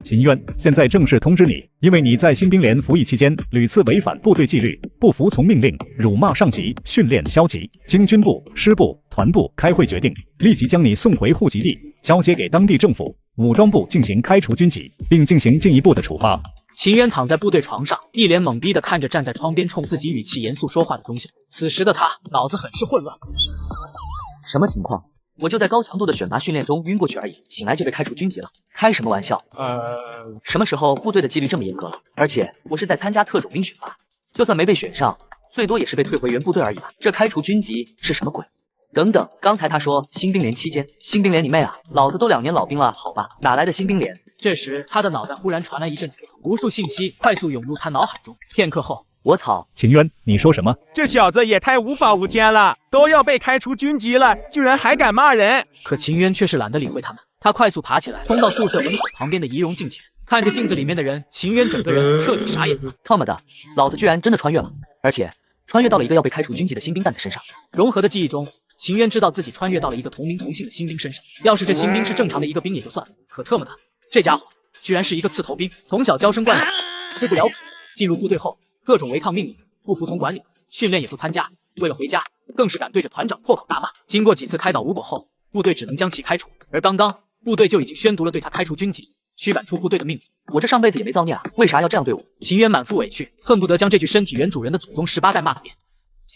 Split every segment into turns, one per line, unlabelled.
秦渊，现在正式通知你，因为你在新兵连服役期间屡次违反部队纪律，不服从命令，辱骂上级，训练消极，经军部、师部、团部开会决定，立即将你送回户籍地，交接给当地政府武装部进行开除军籍，并进行进一步的处罚。
秦渊躺在部队床上，一脸懵逼地看着站在窗边冲自己语气严肃说话的东西。此时的他脑子很是混乱。
什么情况？我就在高强度的选拔训练中晕过去而已，醒来就被开除军籍了，开什么玩笑？什么时候部队的纪律这么严格了？而且我是在参加特种兵选拔，就算没被选上，最多也是被退回原部队而已吧。这开除军籍是什么鬼？等等，刚才他说新兵连期间，新兵连你妹啊！老子都2年老兵了，好吧，哪来的新兵连？
这时他的脑袋忽然传来一阵刺痛，无数信息快速涌入他脑海中。片刻后，
我操！
秦渊，你说什么？
这小子也太无法无天了，都要被开除军籍了，居然还敢骂人！
可秦渊却是懒得理会他们，他快速爬起来，冲到宿舍门口旁边的仪容镜前，看着镜子里面的人，秦渊整个人彻底傻眼。
他妈的，老子居然真的穿越了，而且穿越到了一个要被开除军籍的新兵蛋子身上。
融合的记忆中，秦渊知道自己穿越到了一个同名同姓的新兵身上。要是这新兵是正常的一个兵也就算了，可特么的，这家伙居然是一个刺头兵，从小娇生惯养，吃不了苦。进入部队后，各种违抗命令，不服从管理，训练也不参加，为了回家，更是敢对着团长破口大骂。经过几次开导无果后，部队只能将其开除。而刚刚，部队就已经宣读了对他开除军籍、驱赶出部队的命令。我这上辈子也没造孽啊，为啥要这样对我？秦渊满腹委屈，恨不得将这具身体原主人的祖宗18代骂个遍。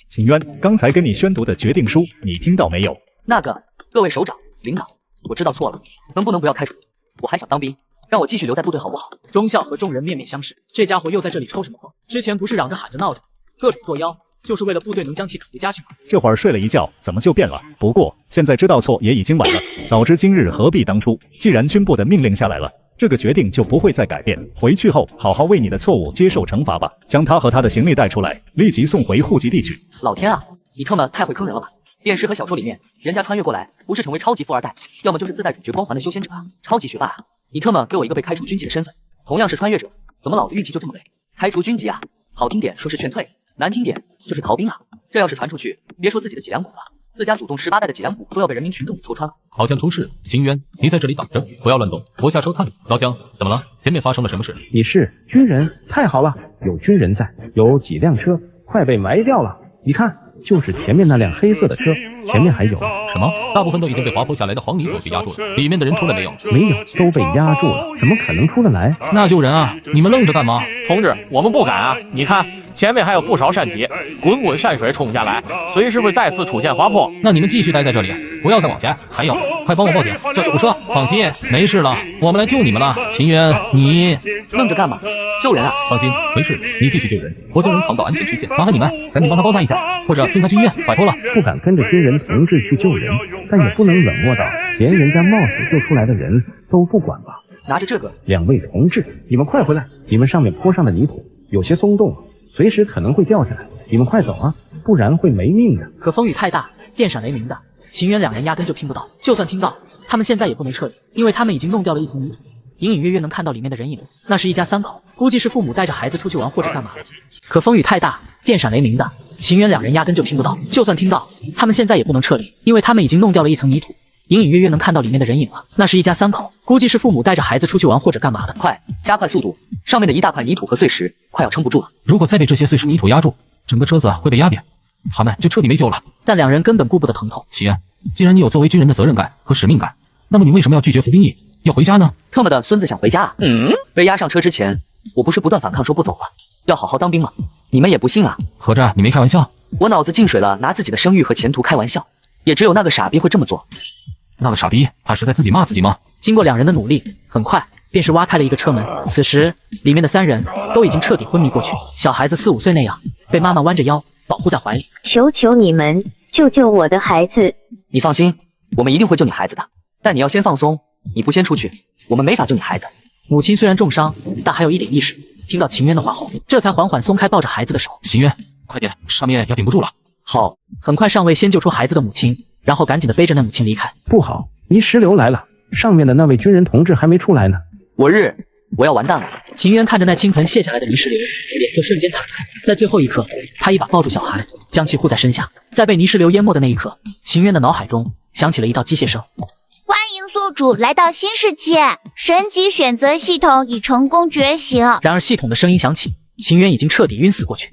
秦渊，刚才跟你宣读的决定书，你听到没有？
那个，各位首长、领导，我知道错了，能不能不要开除？我还想当兵，让我继续留在部队好不好？
钟校和众人面面相视，这家伙又在这里抽什么风？之前不是嚷着喊着闹着，各种作妖，就是为了部队能将其赶回家去吗？
这会儿睡了一觉，怎么就变了？不过现在知道错也已经晚了，早知今日何必当初。既然军部的命令下来了，这个决定就不会再改变。回去后好好为你的错误接受惩罚吧，将他和他的行李带出来，立即送回户籍地去。
老天啊，你特么太会坑人了吧！电视和小说里面，人家穿越过来，不是成为超级富二代，要么就是自带主角光环的修仙者啊，超级学霸啊！你特么给我一个被开除军籍的身份，同样是穿越者，怎么老子运气就这么累？开除军籍啊，好听点说是劝退，难听点就是逃兵啊！这要是传出去，别说自己的脊梁骨了，自家祖宗18代的脊梁骨都要被人民群众戳穿了。
好像出事，秦渊，你在这里等着，不要乱动，我下车看你。老姜，怎么了？前面发生了什么事？
你是军人，太好了，有军人在，有几辆车快被埋掉了，你看，就是前面那辆黑色的车，前面还有。
什么？大部分都已经被滑坡下来的黄泥土给压住了，里面的人出来没有？
没有，都被压住了，怎么可能出得来？
那救人啊！你们愣着干嘛？
同志，我们不敢啊！你看前面还有不少山体，滚滚山水冲下来，随时会再次出现滑坡。
那你们继续待在这里，不要再往前。还有，快帮我报警，叫救护车！放心，没事了，我们来救你们了。秦渊，你
愣着干嘛？救人啊！
放心，没事，你继续救人，我将人扛到安全区线。麻烦你们赶紧帮他包扎一下，或者送他去医院。拜托了。
不敢跟着军人同志去救人，但也不能冷漠到连人家冒死救出来的人都不管吧？
拿着这个，
两位同志，你们快回来！你们上面坡上的泥土有些松动，随时可能会掉下来，你们快走啊，不然会没命的。
可风雨太大，电闪雷鸣的，秦渊两人压根就听不到。就算听到，他们现在也不能撤离，因为他们已经弄掉了一层泥土，隐隐约约能看到里面的人影。那是一家3口，估计是父母带着孩子出去玩或者干嘛的。可风雨太大，电闪雷鸣的，秦渊两人压根就听不到。就算听到，他们现在也不能撤离，因为他们已经弄掉了一层泥土，隐隐约约能看到里面的人影了。那是一家3口，估计是父母带着孩子出去玩或者干嘛的。
快，加快速度！上面的一大块泥土和碎石快要撑不住了。
如果再被这些碎石泥土压住，整个车子会被压扁，他们就彻底没救了。
但两人根本顾不得疼痛。
齐安，既然你有作为军人的责任感和使命感，那么你为什么要拒绝服兵役，要回家呢？
特么的孙子想回家啊！被压上车之前，我不是不断反抗说不走了，要好好当兵吗？你们也不信啊？
合着你没开玩笑？
我脑子进水了，拿自己的声誉和前途开玩笑，也只有那个傻逼会这么做。
那个傻逼，他是在自己骂自己吗？
经过两人的努力，很快便是挖开了一个车门。此时，里面的3人都已经彻底昏迷过去，小孩子4、5岁那样，被妈妈弯着腰保护在怀里。
求求你们，救救我的孩子！
你放心，我们一定会救你孩子的，但你要先放松，你不先出去，我们没法救你孩子。
母亲虽然重伤，但还有一点意识，听到秦渊的话后，这才缓缓松开抱着孩子的手。
秦渊，快点，上面要顶不住了。
好，
很快上尉先救出孩子的母亲，然后赶紧的背着那母亲离开。
不好，泥石流来了，上面的那位军人同志还没出来呢。
我要完蛋了！
秦渊看着那倾盆泻下来的泥石流，脸色瞬间惨白。在最后一刻，他一把抱住小孩，将其护在身下。在被泥石流淹没的那一刻，秦渊的脑海中响起了一道机械声。
欢迎宿主来到新世界，神级选择系统已成功觉醒。
然而系统的声音响起，秦渊已经彻底晕死过去。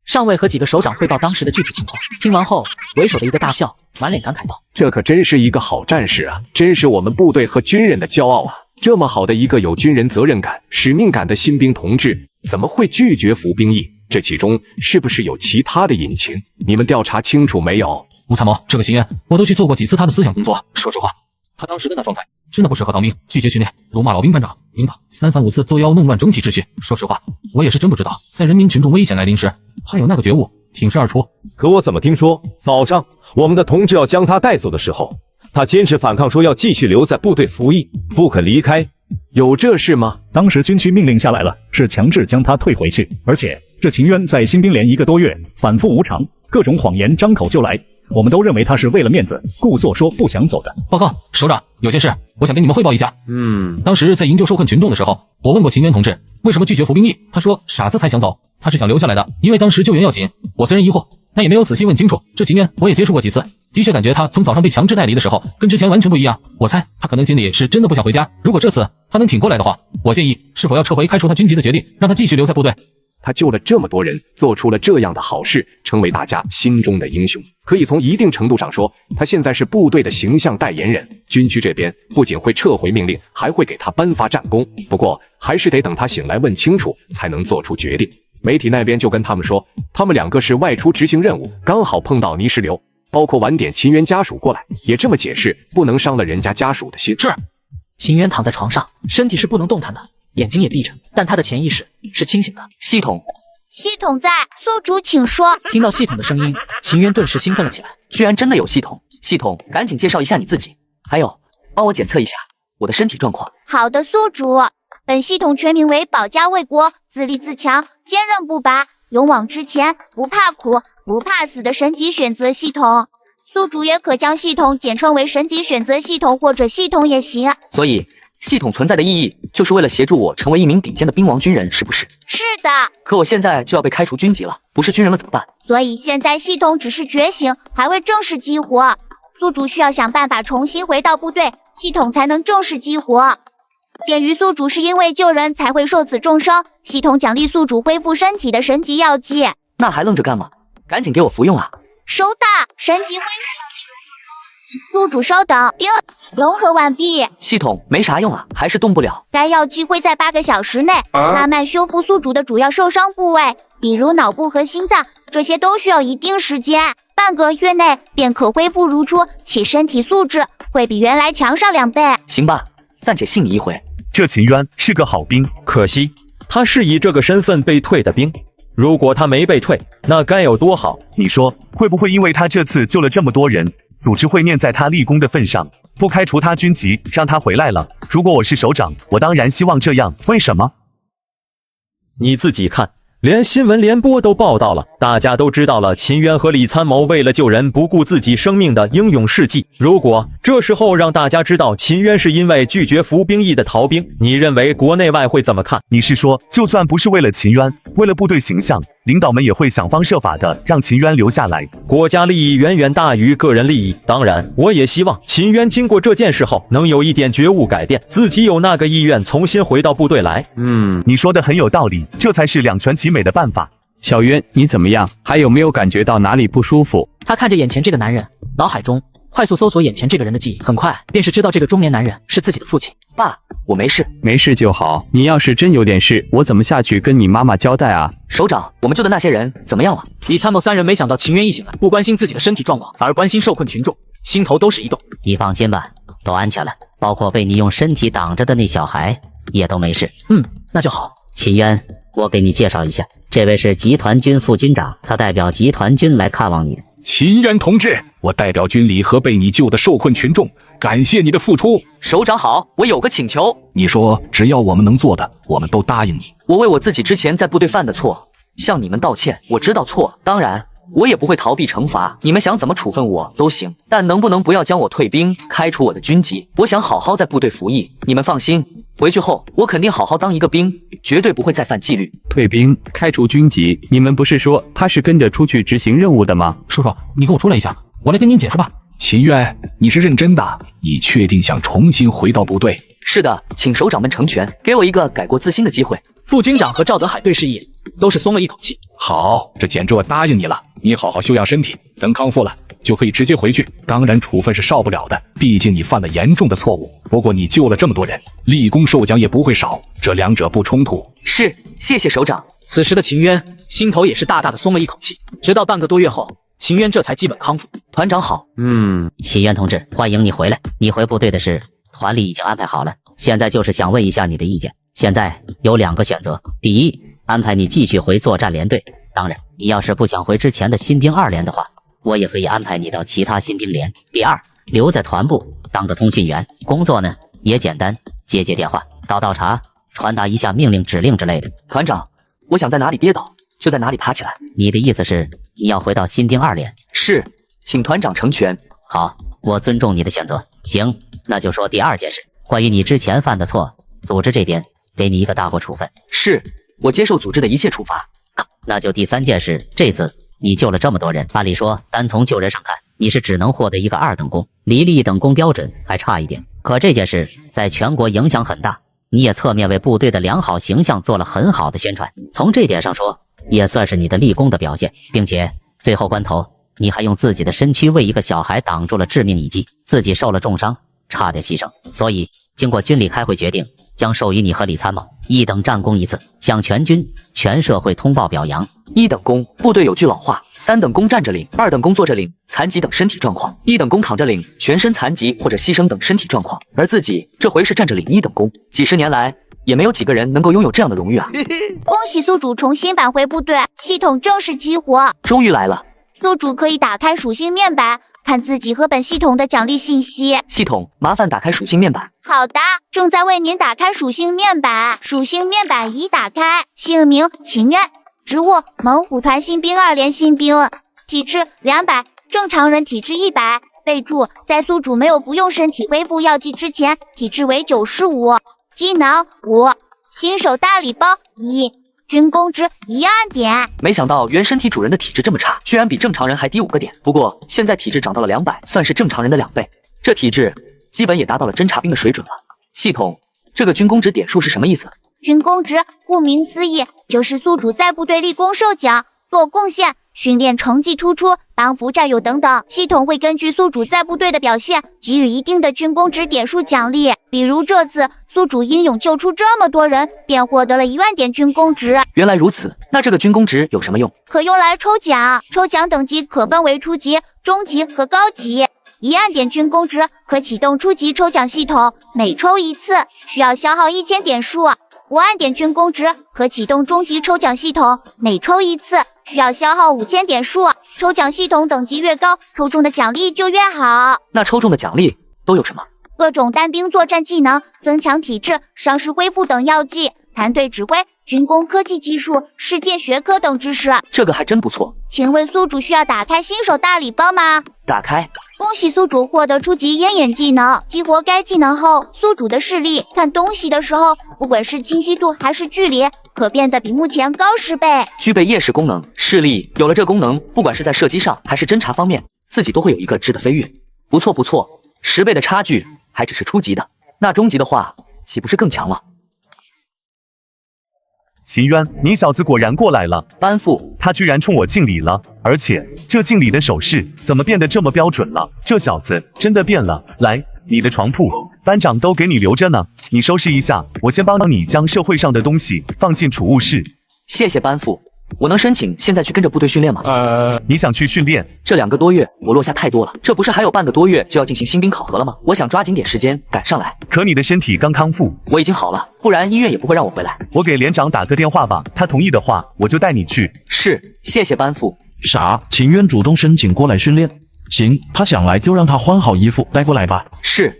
上尉和几个首长汇报当时的具体情况，听完后，为首的一个大笑，满脸感慨道：“
这可真是一个好战士啊，真是我们部队和军人的骄傲啊！这么好的一个有军人责任感、使命感的新兵同志，怎么会拒绝服兵役？这其中是不是有其他的隐情？你们调查清楚没有？”
吴参谋，这个秦渊，我都去做过几次他的思想工作。说实话，他当时的那状态真的不适合当兵，拒绝训练，辱骂老兵班长、领导，三番五次作妖弄乱整体秩序。说实话，我也是真不知道，在人民群众危险来临时，他有那个觉悟，挺身而出。
可我怎么听说早上我们的同志要将他带走的时候，他坚持反抗，说要继续留在部队服役，不肯离开。
有这事吗？
当时军区命令下来了，是强制将他退回去。而且这秦渊在新兵连1个多月，反复无常，各种谎言张口就来，我们都认为他是为了面子，故作说不想走的。
报告首长，有件事我想跟你们汇报一下。当时在营救受困群众的时候，我问过秦渊同志为什么拒绝服兵役，他说傻子才想走，他是想留下来的，因为当时救援要紧。我虽然疑惑，但也没有仔细问清楚。这秦渊我也接触过几次，的确感觉他从早上被强制带离的时候，跟之前完全不一样。我猜他可能心里是真的不想回家。如果这次他能挺过来的话，我建议是否要撤回开除他军籍的决定，让他继续留在部队。
他救了这么多人，做出了这样的好事，成为大家心中的英雄。可以从一定程度上说，他现在是部队的形象代言人。军区这边不仅会撤回命令，还会给他颁发战功。不过还是得等他醒来问清楚，才能做出决定。媒体那边就跟他们说，他们2个是外出执行任务，刚好碰到泥石流，包括晚点秦渊家属过来，也这么解释，不能伤了人家家属的心。
是。
秦渊躺在床上，身体是不能动弹的，眼睛也闭着，但他的潜意识是清醒的。
系统
在，宿主请说。
听到系统的声音，秦渊顿时兴奋了起来。
居然真的有系统！系统，赶紧介绍一下你自己，还有帮我检测一下我的身体状况。
好的，宿主。本系统全名为保家卫国、自立自强、坚韧不拔、勇往直前、不怕苦、不怕死的神级选择系统。宿主也可将系统简称为神级选择系统或者系统也行。
所以系统存在的意义就是为了协助我成为一名顶尖的兵王军人，是不是？
是的。
可我现在就要被开除军籍了，不是军人了怎么办？
所以现在系统只是觉醒，还未正式激活。宿主需要想办法重新回到部队，系统才能正式激活。鉴于宿主是因为救人才会受此重伤，系统奖励宿主恢复身体的神级药剂。
那还愣着干嘛？赶紧给我服用啊！
收到，神级恢复药剂。宿主稍等，融合完毕。
系统没啥用啊，还是动不了。
该药剂会在8个小时内慢慢修复宿主的主要受伤部位，比如脑部和心脏，这些都需要一定时间，半个月内便可恢复如初，其身体素质会比原来强上2倍。
行吧，暂且信你一回。
这秦渊是个好兵，可惜他是以这个身份被退的兵。如果他没被退，那该有多好！
你说会不会因为他这次救了这么多人，组织会念在他立功的份上，不开除他军籍，让他回来了？如果我是首长，我当然希望这样。为什么？
你自己看，连新闻联播都报道了，大家都知道了秦渊和李参谋为了救人不顾自己生命的英勇事迹。如果这时候让大家知道秦渊是因为拒绝服兵役的逃兵，你认为国内外会怎么看？
你是说，就算不是为了秦渊，为了部队形象，领导们也会想方设法的让秦渊留下来？
国家利益远远大于个人利益。当然，我也希望秦渊经过这件事后能有一点觉悟，改变自己，有那个意愿重新回到部队来。
你说的很有道理，这才是两全其美的办法。
小渊，你怎么样？还有没有感觉到哪里不舒服？
他看着眼前这个男人，脑海中快速搜索眼前这个人的记忆，很快便是知道这个中年男人是自己的父亲。
爸，我没事。
没事就好。你要是真有点事，我怎么下去跟你妈妈交代啊？
首长，我们救的那些人怎么样了？
李参谋3人没想到秦渊一醒来，不关心自己的身体状况，反而关心受困群众，心头都是一动。
你放心吧，都安全了，包括被你用身体挡着的那小孩也都没事。
那就好。
秦渊，我给你介绍一下，这位是集团军副军长，他代表集团军来看望你。
秦渊同志，我代表军里和被你救的受困群众，感谢你的付出。
首长好，我有个请求。
你说，只要我们能做的，我们都答应你。
我为我自己之前在部队犯的错，向你们道歉。我知道错，当然我也不会逃避惩罚，你们想怎么处分我都行，但能不能不要将我退兵，开除我的军籍？我想好好在部队服役，你们放心，回去后我肯定好好当一个兵，绝对不会再犯纪律。
退兵，开除军籍，你们不是说他是跟着出去执行任务的吗？
叔叔，你跟我出来一下，我来跟您解释吧。
秦渊，你是认真的？你确定想重新回到部队？
是的，请首长们成全，给我一个改过自新的机会。
副军长和赵德海对视一眼，都是松了一口气。
好，这简直我答应你了。你好好休养身体，等康复了就可以直接回去。当然，处分是少不了的，毕竟你犯了严重的错误。不过你救了这么多人，立功受奖也不会少，这两者不冲突。
是，谢谢首长。
此时的秦渊心头也是大大的松了一口气。直到半个多月后，秦渊这才基本康复。
团长好。
秦渊同志，欢迎你回来。你回部队的事，团里已经安排好了。现在就是想问一下你的意见。现在有2个选择：第一，安排你继续回作战连队。当然，你要是不想回之前的新兵2连的话，我也可以安排你到其他新兵连。第二，留在团部当个通讯员，工作呢也简单，接电话、倒茶、传达一下命令指令之类的。
团长，我想在哪里跌倒就在哪里爬起来。
你的意思是你要回到新兵2连？
是，请团长成全。
好，我尊重你的选择。行，那就说第2件事，关于你之前犯的错，组织这边给你一个大过处分。
是，我接受组织的一切处罚。
那就第3件事，这次你救了这么多人，按理说单从救人上看，你是只能获得一个2等功，离1等功标准还差一点。可这件事在全国影响很大，你也侧面为部队的良好形象做了很好的宣传，从这点上说，也算是你的立功的表现。并且最后关头，你还用自己的身躯为一个小孩挡住了致命一击，自己受了重伤，差点牺牲。所以经过军里开会决定，将授予你和李参谋1等战功1次，向全军全社会通报表扬。
1等功，部队有句老话，3等功站着领，2等功坐着领，残疾等身体状况；1等功躺着领，全身残疾或者牺牲等身体状况。而自己这回是站着领1等功，几十年来也没有几个人能够拥有这样的荣誉啊！
恭喜宿主重新返回部队，系统正式激活，
终于来了。
宿主可以打开属性面板，看自己和本系统的奖励信息。
系统，麻烦打开属性面板。
好的，正在为您打开属性面板。属性面板已打开。姓名：秦渊，职务：猛虎团新兵2连新兵，体质200，正常人体质100。备注：在宿主没有不用身体恢复药剂之前，体质为95。技能5，新手大礼包1，军功值1按点。
没想到原身体主人的体质这么差，居然比正常人还低5个点。不过现在体质涨到了200，算是正常人的2倍，这体质基本也达到了侦察兵的水准了。系统，这个军功值点数是什么意思？
军功值顾名思义，就是宿主在部队立功受奖、做贡献、训练成绩突出、帮扶战友等等。系统会根据宿主在部队的表现，给予一定的军功值点数奖励。比如这次宿主英勇救出这么多人，便获得了1万点军功值。
原来如此，那这个军功值有什么用？
可用来抽奖，抽奖等级可分为初级、中级和高级。1按点军功值可启动初级抽奖系统，每抽1次需要消耗1000点数。5按点军功值可启动中级抽奖系统，每抽1次需要消耗5000点数。抽奖系统等级越高，抽中的奖励就越好。
那抽中的奖励都有什么？
各种单兵作战技能、增强体质、伤势恢复等药剂、团队指挥、军工科技技术、世界学科等知识。
这个还真不错。
请问宿主需要打开新手大礼包吗？
打开。
恭喜宿主获得初级鹰眼技能，激活该技能后，宿主的视力看东西的时候，不管是清晰度还是距离，可变得比目前高10倍。
具备夜视功能，视力有了这功能，不管是在射击上还是侦察方面，自己都会有一个质的飞跃。不错不错，10倍的差距还只是初级的，那中级的话岂不是更强了？
秦渊，你小子果然过来了。
班副，
他居然冲我敬礼了，而且这敬礼的手势怎么变得这么标准了？这小子真的变了。来，你的床铺，班长都给你留着呢，你收拾一下，我先帮你将社会上的东西放进储物室。
谢谢班副。我能申请现在去跟着部队训练吗？
你想去训练？
这2个多月我落下太多了，这不是还有半个多月就要进行新兵考核了吗？我想抓紧点时间赶上来。
可你的身体刚康复，
我已经好了，不然医院也不会让我回来。
我给连长打个电话吧，他同意的话，我就带你去。
是，谢谢班副。
啥？秦渊主动申请过来训练？行，他想来就让他换好衣服带过来吧。
是。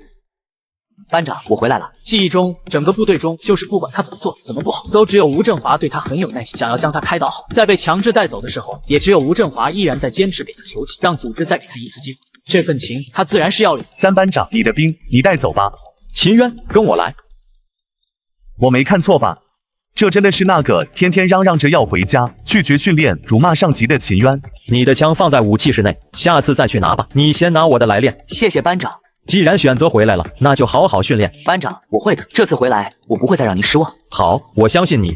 班长，我回来了。
记忆中，整个部队中，就是不管他怎么做，怎么不好，都只有吴振华对他很有耐心，想要将他开导好。在被强制带走的时候，也只有吴振华依然在坚持给他求情，让组织再给他一次机会。这份情，他自然是要领。
3班长，你的兵你带走吧。
秦渊，跟我来。
我没看错吧？这真的是那个天天嚷嚷着要回家、拒绝训练、辱骂上级的秦渊。
你的枪放在武器室内，下次再去拿吧。你先拿我的来练。
谢谢班长。
既然选择回来了，那就好好训练。
班长，我会的，这次回来我不会再让您失望。
好，我相信你。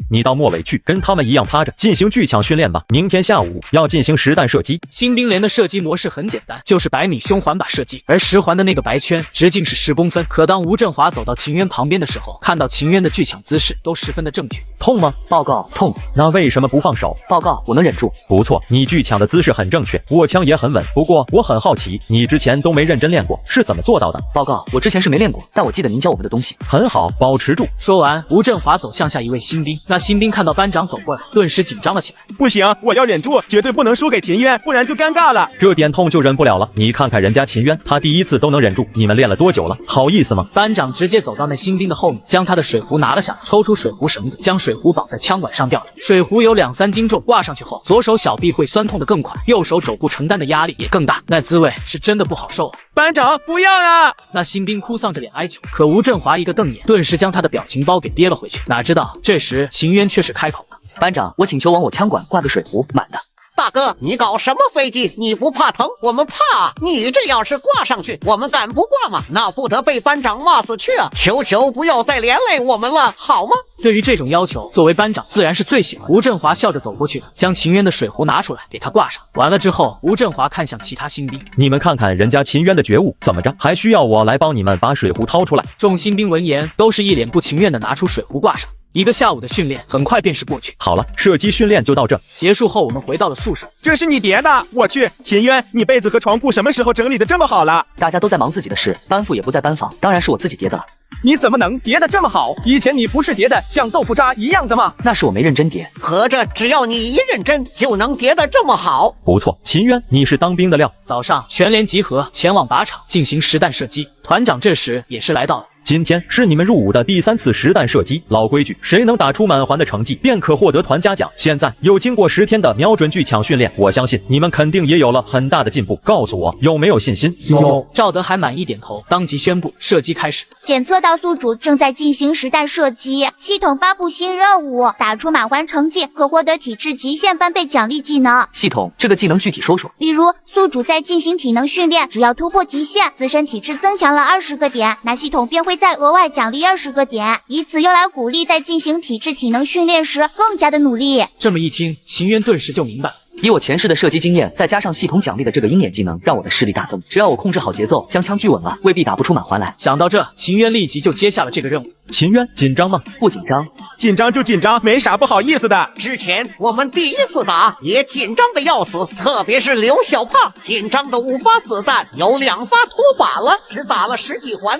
你到末尾去跟他们一样趴着进行巨抢训练吧。明天下午要进行实弹射击。
新兵连的射击模式很简单，就是100米胸环靶射击，而10环的那个白圈直径是10公分。可当吴振华走到秦渊旁边的时候，看到秦渊的巨抢姿势都十分的正确。
痛吗？
报告，痛。
那为什么不放手？
报告，我能忍住。
不错，你巨抢的姿势很正确，握枪也很稳。不过我很好奇，你之前都没认真练过，是怎么做到的？
报告，我之前是没练过，但我记得您教我们的东西。
很好，保持住。
说完，吴振华走向下一位新兵。那新兵看到班长走过来，顿时紧张了起来。
不行，我要忍住，绝对不能输给秦渊，不然就尴尬了。
这点痛就忍不了了。你看看人家秦渊，他第一次都能忍住，你们练了多久了？好意思吗？
班长直接走到那新兵的后面，将他的水壶拿了下来，抽出水壶绳子，将水壶绑在枪管上吊着。水壶有2-3斤重，挂上去后，左手小臂会酸痛的更快，右手肘部承担的压力也更大，那滋味是真的不好受啊！
班长，不要啊！
那新兵哭丧着脸哀求，可吴振华一个瞪眼，顿时将他的表情包给憋了回去。哪知道这时秦渊却是开口了：“
班长，我请求往我枪管挂个水壶，满的。”
大哥，你搞什么飞机？你不怕疼，我们怕。你这要是挂上去，我们敢不挂吗？那不得被班长骂死去啊！求求不要再连累我们了，好吗？
对于这种要求，作为班长自然是最喜欢。吴振华笑着走过去，将秦渊的水壶拿出来给他挂上。完了之后，吴振华看向其他新兵：“
你们看看人家秦渊的觉悟，怎么着？还需要我来帮你们把水壶掏出来？”
众新兵闻言都是一脸不情愿的拿出水壶挂上。一个下午的训练很快便是过去。
好了，射击训练就到这。
结束后，我们回到了宿舍。
这是你叠的？我去，秦渊，你被子和床铺什么时候整理的这么好了？
大家都在忙自己的事，班副也不在班房，当然是我自己叠的了。
你怎么能叠得这么好？以前你不是叠的像豆腐渣一样的吗？
那是我没认真叠。
合着只要你一认真，就能叠得这么好。
不错，秦渊，你是当兵的料。
早上全连集合，前往靶场进行实弹射击。团长这时也是来到了。
今天是你们入伍的第3次实弹射击，老规矩，谁能打出满环的成绩，便可获得团嘉奖。现在又经过10天的瞄准巨抢训练，我相信你们肯定也有了很大的进步。告诉我，有没有信心？
有。赵德海满意点头，当即宣布射击开始。
检测到宿主正在进行实弹射击，系统发布新任务，打出满环成绩可获得体质极限翻倍奖励技能。
系统，这个技能具体说说。
例如，宿主在进行体能训练，只要突破极限，自身体质增强了20个点，那系统便会再额外奖励20个点，以此用来鼓励在进行体质体能训练时更加的努力。
这么一听，秦渊顿时就明白了。
以我前世的射击经验，再加上系统奖励的这个鹰眼技能，让我的实力大增。只要我控制好节奏，将枪聚稳了，未必打不出满环来。
想到这，秦渊立即就接下了这个任务。
秦渊紧张吗？
不紧张，
紧张就紧张，没啥不好意思的。
之前我们第1次打也紧张的要死，特别是刘小胖，紧张的5发子弹有2发脱靶了，只打了10几环。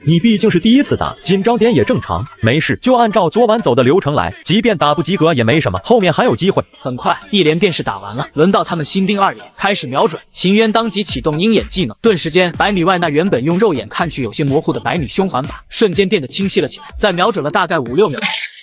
你毕竟是第1次打，紧张点也正常，没事，就按照昨晚走的流程来，即便打不及格也没什么，后面还有机会。
很快，一连便是打完了，轮到他们新兵2连开始瞄准。秦渊当即启动鹰眼技能，顿时间100米外那原本用肉眼看去有些模糊的100米胸环靶，瞬间变得清晰了起来。在瞄准了大概5-6秒，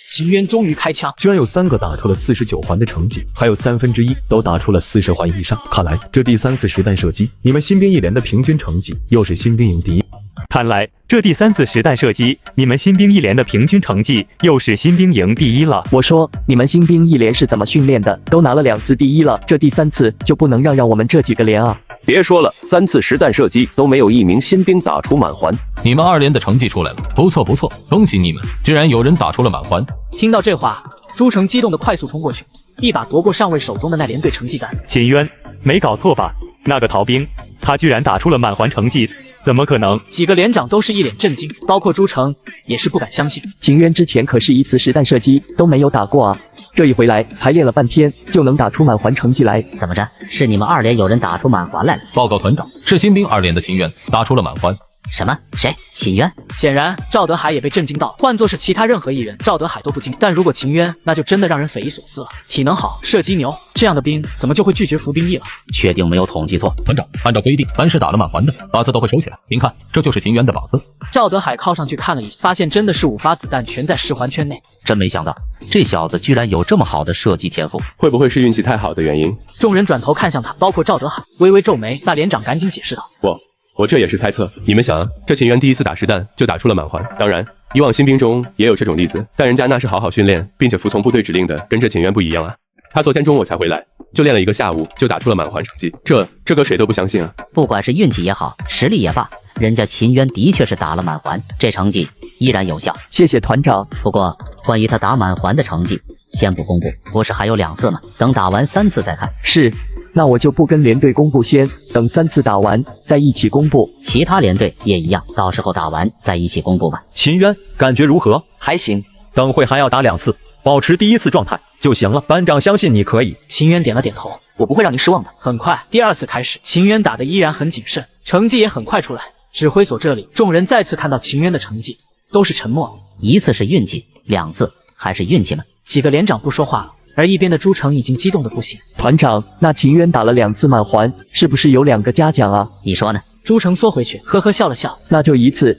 秦渊终于开枪，
居然有3个打出了49环的成绩，还有1/3都打出了40环以上。看来这第3次实弹射击，你们新兵一连的平均成绩又是新兵营第1。
看来这第3次实弹射击，你们新兵一连的平均成绩又是新兵营第1了。
我说你们新兵一连是怎么训练的？都拿了2次第1了，这第3次就不能让我们这几个连啊？
别说了，3次实弹射击都没有1名新兵打出满环。
你们2连的成绩出来了，不错不错，恭喜你们，居然有人打出了满环。
听到这话，朱成激动的快速冲过去，一把夺过上尉手中的那连队成绩单。
秦渊，没搞错吧？那个逃兵，他居然打出了满环成绩，怎么可能？
几个连长都是一脸震惊，包括朱成也是不敢相信。
秦渊之前可是1次实弹射击都没有打过啊，这一回来才练了半天就能打出满环成绩来。
怎么着？是你们2连有人打出满环来了？
报告团长，是新兵2连的秦渊打出了满环。
什么？谁？秦渊？
显然赵德海也被震惊到，换作是其他任何一人，赵德海都不惊，但如果秦渊，那就真的让人匪夷所思了。体能好，射击牛，这样的兵怎么就会拒绝服兵役了？
确定没有统计错？
团长，按照规定，凡是打了满环的靶子都会收起来。您看，这就是秦渊的靶子。
赵德海靠上去看了一下，发现真的是5发子弹全在10环圈内。
真没想到，这小子居然有这么好的射击天赋，
会不会是运气太好的原因？
众人转头看向他，包括赵德海，微微皱眉。那连长赶紧解释道：
我这也是猜测。你们想，这秦渊第1次打实弹就打出了满环，当然
以往新兵中也有这种例子，但人家那是好好训练，并且服从部队指令的，跟这秦渊不一样啊。他昨天中午才回来，就练了1个下午，就打出了满环成绩，这个谁都不相信啊。
不管是运气也好，实力也罢，人家秦渊的确是打了满环，这成绩依然有效。
谢谢团长。
不过关于他打满环的成绩，先不公布，不是还有2次吗？等打完3次再看。
是，那我就不跟连队公布，先等3次打完再一起公布。
其他连队也一样，到时候打完再一起公布吧。
秦渊感觉如何？
还行，
等会还要打2次，保持第1次状态就行了。班长相信你可以。
秦渊点了点头，
我不会让你失望的。
很快，第2次开始，秦渊打得依然很谨慎，成绩也很快出来。指挥所这里，众人再次看到秦渊的成绩，都是沉默。
1次是运气，2次还是运气吗？
几个连长不说话了，而一边的朱成已经激动的不行。
团长，那秦渊打了2次满环，是不是有2个嘉奖啊？
你说呢？
朱成缩回去，呵呵笑了笑。
那就一次。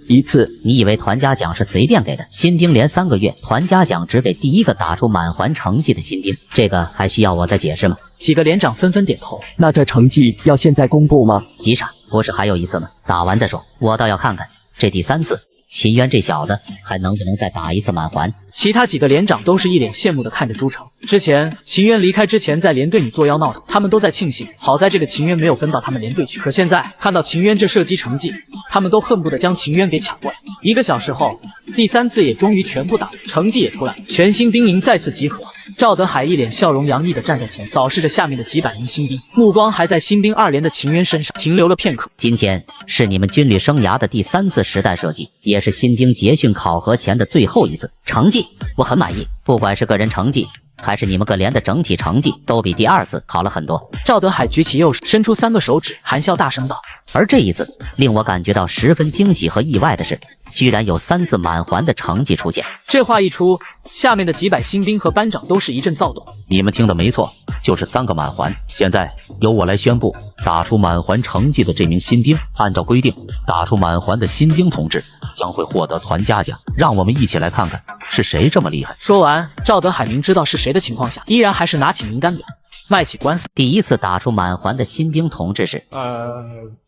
你以为团嘉奖是随便给的？新兵连3个月，团嘉奖只给第1个打出满环成绩的新兵，这个还需要我再解释吗？
几个连长纷纷点头。
那这成绩要现在公布吗？
急啥？不是还有1次吗？打完再说。我倒要看看这第3次秦渊这小子还能不能再打1次满环。
其他几个连长都是一脸羡慕的看着朱成。之前秦渊离开之前在连队里作妖闹的，他们都在庆幸，好在这个秦渊没有分到他们连队去。可现在看到秦渊这射击成绩，他们都恨不得将秦渊给抢过来。1个小时后，第3次也终于全部打，成绩也出来，全新兵营再次集合。赵德海一脸笑容洋溢的站在前，扫视着下面的几百名新兵，目光还在新兵2连的秦渊身上停留了片刻。
今天是你们军旅生涯的第3次实弹射击，也是新兵结训考核前的最后1次。成绩我很满意，不管是个人成绩还是你们各连的整体成绩，都比第2次好了很多。
赵德海举起右手，伸出3个手指，含笑大声道。
而这一次令我感觉到十分惊喜和意外的是，居然有3次满环的成绩出现。
这话一出，下面的几百新兵和班长都是一阵躁动。
你们听的没错，就是3个满环。现在由我来宣布，打出满环成绩的这名新兵，按照规定，打出满环的新兵同志将会获得团嘉奖。让我们一起来看看是谁这么厉害。
说完，赵德海明知道是谁的情况下，依然还是拿起名单表，卖起官司。
第1次打出满环的新兵同志是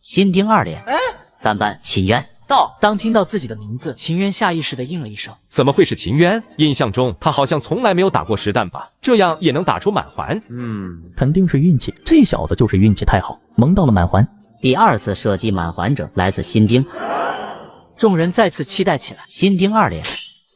新兵2连3班秦渊。
当听到自己的名字，秦渊下意识地应了一声。
怎么会是秦渊？印象中他好像从来没有打过实弹吧？这样也能打出满环？
肯定是运气，这小子就是运气太好，蒙到了满环。
第2次射击满环者来自新兵，
众人再次期待起来。
新兵2连，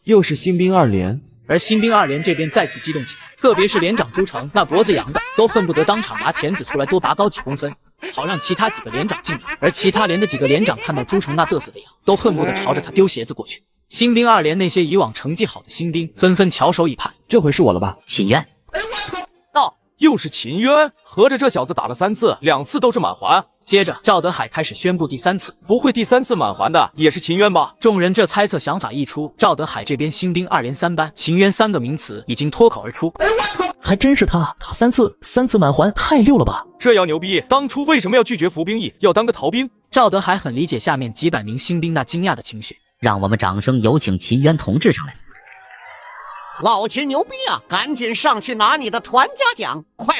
又是新兵2连，
而新兵2连这边再次激动起来，特别是连长朱成，那脖子扬的都恨不得当场拿钳子出来多拔高几公分，好让其他几个连长敬礼。而其他连的几个连长看到朱成那嘚瑟的样，都恨不得朝着他丢鞋子过去。新兵2连那些以往成绩好的新兵纷纷翘首以盼，
这回是我了吧？
秦渊。
又是秦渊，合着这小子打了3次，2次都是满环。
接着赵德海开始宣布第3次，
不会第3次满环的也是秦渊吧？
众人这猜测想法一出，赵德海这边新兵2连3班秦渊3个名词已经脱口而出。
还真是他，打3次满环，太溜了吧？
这要牛逼，当初为什么要拒绝服兵役，要当个逃兵？
赵德海很理解下面几百名新兵那惊讶的情绪。
让我们掌声有请秦渊同志上来。
老秦牛逼啊！赶紧上去拿你的团嘉奖，快！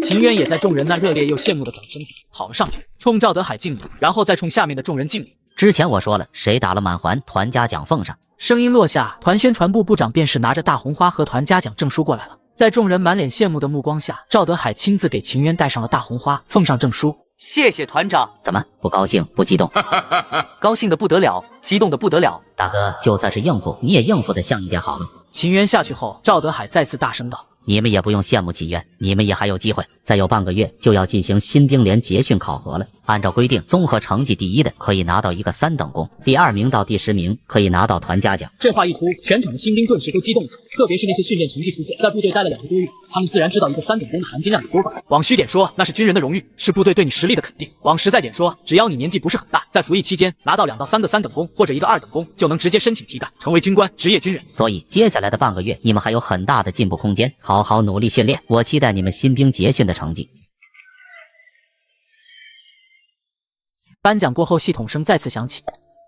秦渊也在众人那热烈又羡慕的掌声下跑了上去，冲赵德海敬礼，然后再冲下面的众人敬礼。
之前我说了，谁打了满环，团嘉奖奉上。
声音落下，团宣传部部长便是拿着大红花和团嘉奖证书过来了。在众人满脸羡慕的目光下，赵德海亲自给秦渊戴上了大红花，奉上证书。
谢谢团长。
怎么不高兴不激动？
高兴的不得了，激动的不得了。
大哥，就算是应付，你也应付得像一点好吗？
秦渊下去后，赵德海再次大声道：
你们也不用羡慕秦渊，你们也还有机会。再有半个月就要进行新兵连结训考核了。按照规定，综合成绩第1的可以拿到一个3等功，第2名到第10名可以拿到团嘉奖。
这话一出，全场的新兵顿时都激动起来，特别是那些训练成绩出色，在部队待了2个多月，他们自然知道一个3等功的含金量有多高。往虚点说，那是军人的荣誉，是部队对你实力的肯定；往实在点说，只要你年纪不是很大，在服役期间拿到2到3个3等功或者1个2等功，就能直接申请提干，成为军官、职业军人。
所以接下来的半个月，你们还有很大的进步空间，好好努力训练。我期待你们新兵结训的成绩。
颁奖过后，系统声再次响起。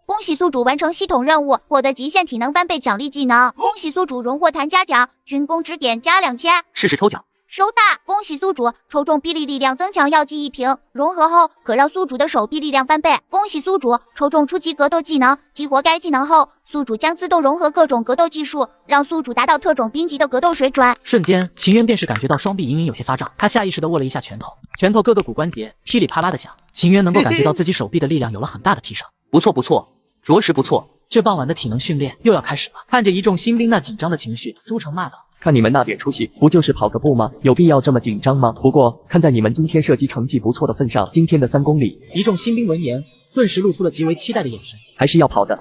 恭喜宿主完成系统任务，获得极限体能翻倍奖励技能。恭喜宿主荣获团嘉奖，军功支点加2000。
试试抽奖，
收大！恭喜宿主抽中臂力力量增强药剂1瓶，融合后可让宿主的手臂力量翻倍。恭喜宿主抽中初级格斗技能，激活该技能后，宿主将自动融合各种格斗技术，让宿主达到特种兵级的格斗水准。
瞬间，秦渊便是感觉到双臂隐隐有些发胀，他下意识地握了一下拳头，拳头各个骨关节噼里啪啦的响。秦渊能够感觉到自己手臂的力量有了很大的提升。
不错不错，着实不错。
这傍晚的体能训练又要开始了。看着一众新兵那紧张的情绪，朱成骂道。
看你们那点出息，不就是跑个步吗？有必要这么紧张吗？不过看在你们今天射击成绩不错的份上，今天的3公里……
一众新兵闻言，顿时露出了极为期待的眼神。
还是要跑的，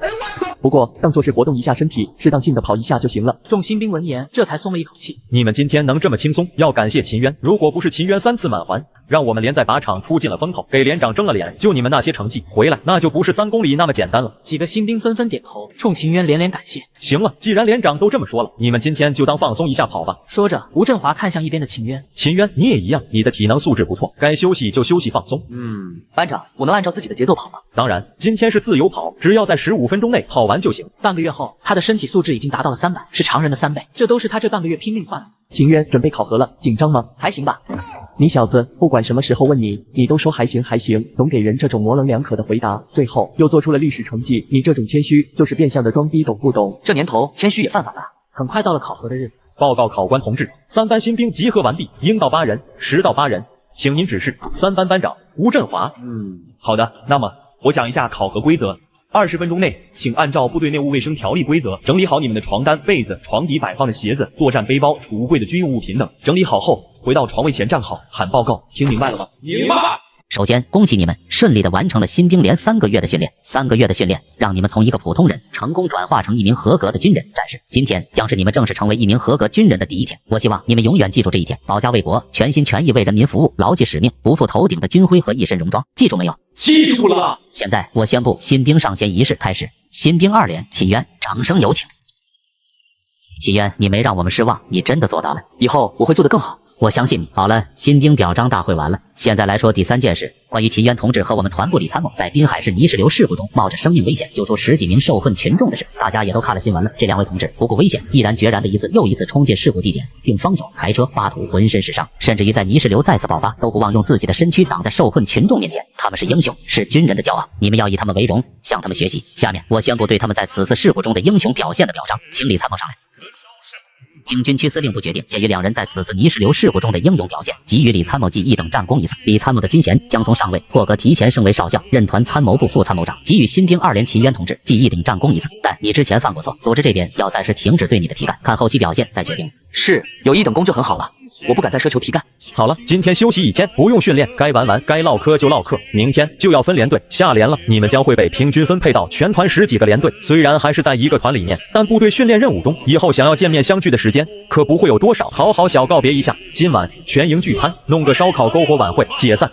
不过当作是活动一下身体，适当性的跑一下就行了。
众新兵闻言，这才松了一口气。
你们今天能这么轻松，要感谢秦渊。如果不是秦渊3次满环，让我们连在靶场出尽了风头，给连长争了脸，就你们那些成绩回来，那就不是3公里那么简单了。
几个新兵纷纷点头，冲秦渊连连感谢。
行了，既然连长都这么说了，你们今天就当放松一下跑吧。
说着，吴振华看向一边的秦渊。
秦渊，你也一样，你的体能素质不错，该休息就休息放松。
班长，我能按照自己的节奏跑吗？
当然，今天是自由跑，只要在15分钟内跑完就行。
半个月后，他的身体素质已经达到了300，是常人的3倍，这都是他这半个月拼命换来的。
秦渊，准备考核了，紧张吗？
还行吧。
你小子，不管什么时候问你，你都说还行还行，总给人这种模棱两可的回答，最后又做出了历史成绩，你这种谦虚就是变相的装逼，懂不懂？
这年头谦虚也犯法吧？
很快到了考核的日子，
报告考官同志，3班新兵集合完毕，应到8人，实到8人，请您指示。3班班长吴振华。
好的，那么我讲一下考核规则。20分钟内，请按照部队内务卫生条例规则整理好你们的床单、被子、床底摆放的鞋子、作战背包、储物柜的军用物品等。整理好后，回到床位前站好，喊报告。听明白了吗？
明白。首先，恭喜你们顺利的完成了新兵连3个月的训练。3个月的训练，让你们从一个普通人成功转化成一名合格的军人战士。今天将是你们正式成为一名合格军人的第一天。我希望你们永远记住这一天，保家卫国，全心全意为人民服务，牢记使命，不负头顶的军徽和一身戎装。记住没有？
记住了。
现在我宣布新兵上衔仪式开始。新兵2连秦渊，掌声有请。秦渊，你没让我们失望，你真的做到了。
以后我会做得更好。
我相信你。好了，新兵表彰大会完了，现在来说第3件事，关于秦渊同志和我们团部李参谋在滨海市泥石流事故中冒着生命危险救出10几名受困群众的事。大家也都看了新闻了，这2位同志不顾危险，毅然决然的一次又一次冲进事故地点，用双手抬车扒土，浑身是伤，甚至于在泥石流再次爆发都不忘用自己的身躯挡在受困群众面前。他们是英雄，是军人的骄傲，你们要以他们为荣，向他们学习。下面我宣布对他们在此次事故中的英雄表现的表彰，请李参谋上来。经军区司令部决定，鉴于2人在此次泥石流事故中的英勇表现，给予李参谋记1等战功1次。李参谋的军衔将从上尉破格提前升为少将，任团参谋部副参谋长。给予新兵2连秦渊同志记1等战功1次。但你之前犯过错，组织这边要暂时停止对你的提干，看后期表现再决定。
是，有1等功就很好了，我不敢再奢求提干。
好了，今天休息1天，不用训练，该玩玩，该唠嗑就唠嗑。明天就要分连队，下连了，你们将会被平均分配到全团10几个连队。虽然还是在一个团里面，但部队训练任务中，以后想要见面相聚的时间可不会有多少。好好小告别一下，今晚全营聚餐，弄个烧烤篝火晚会，解散。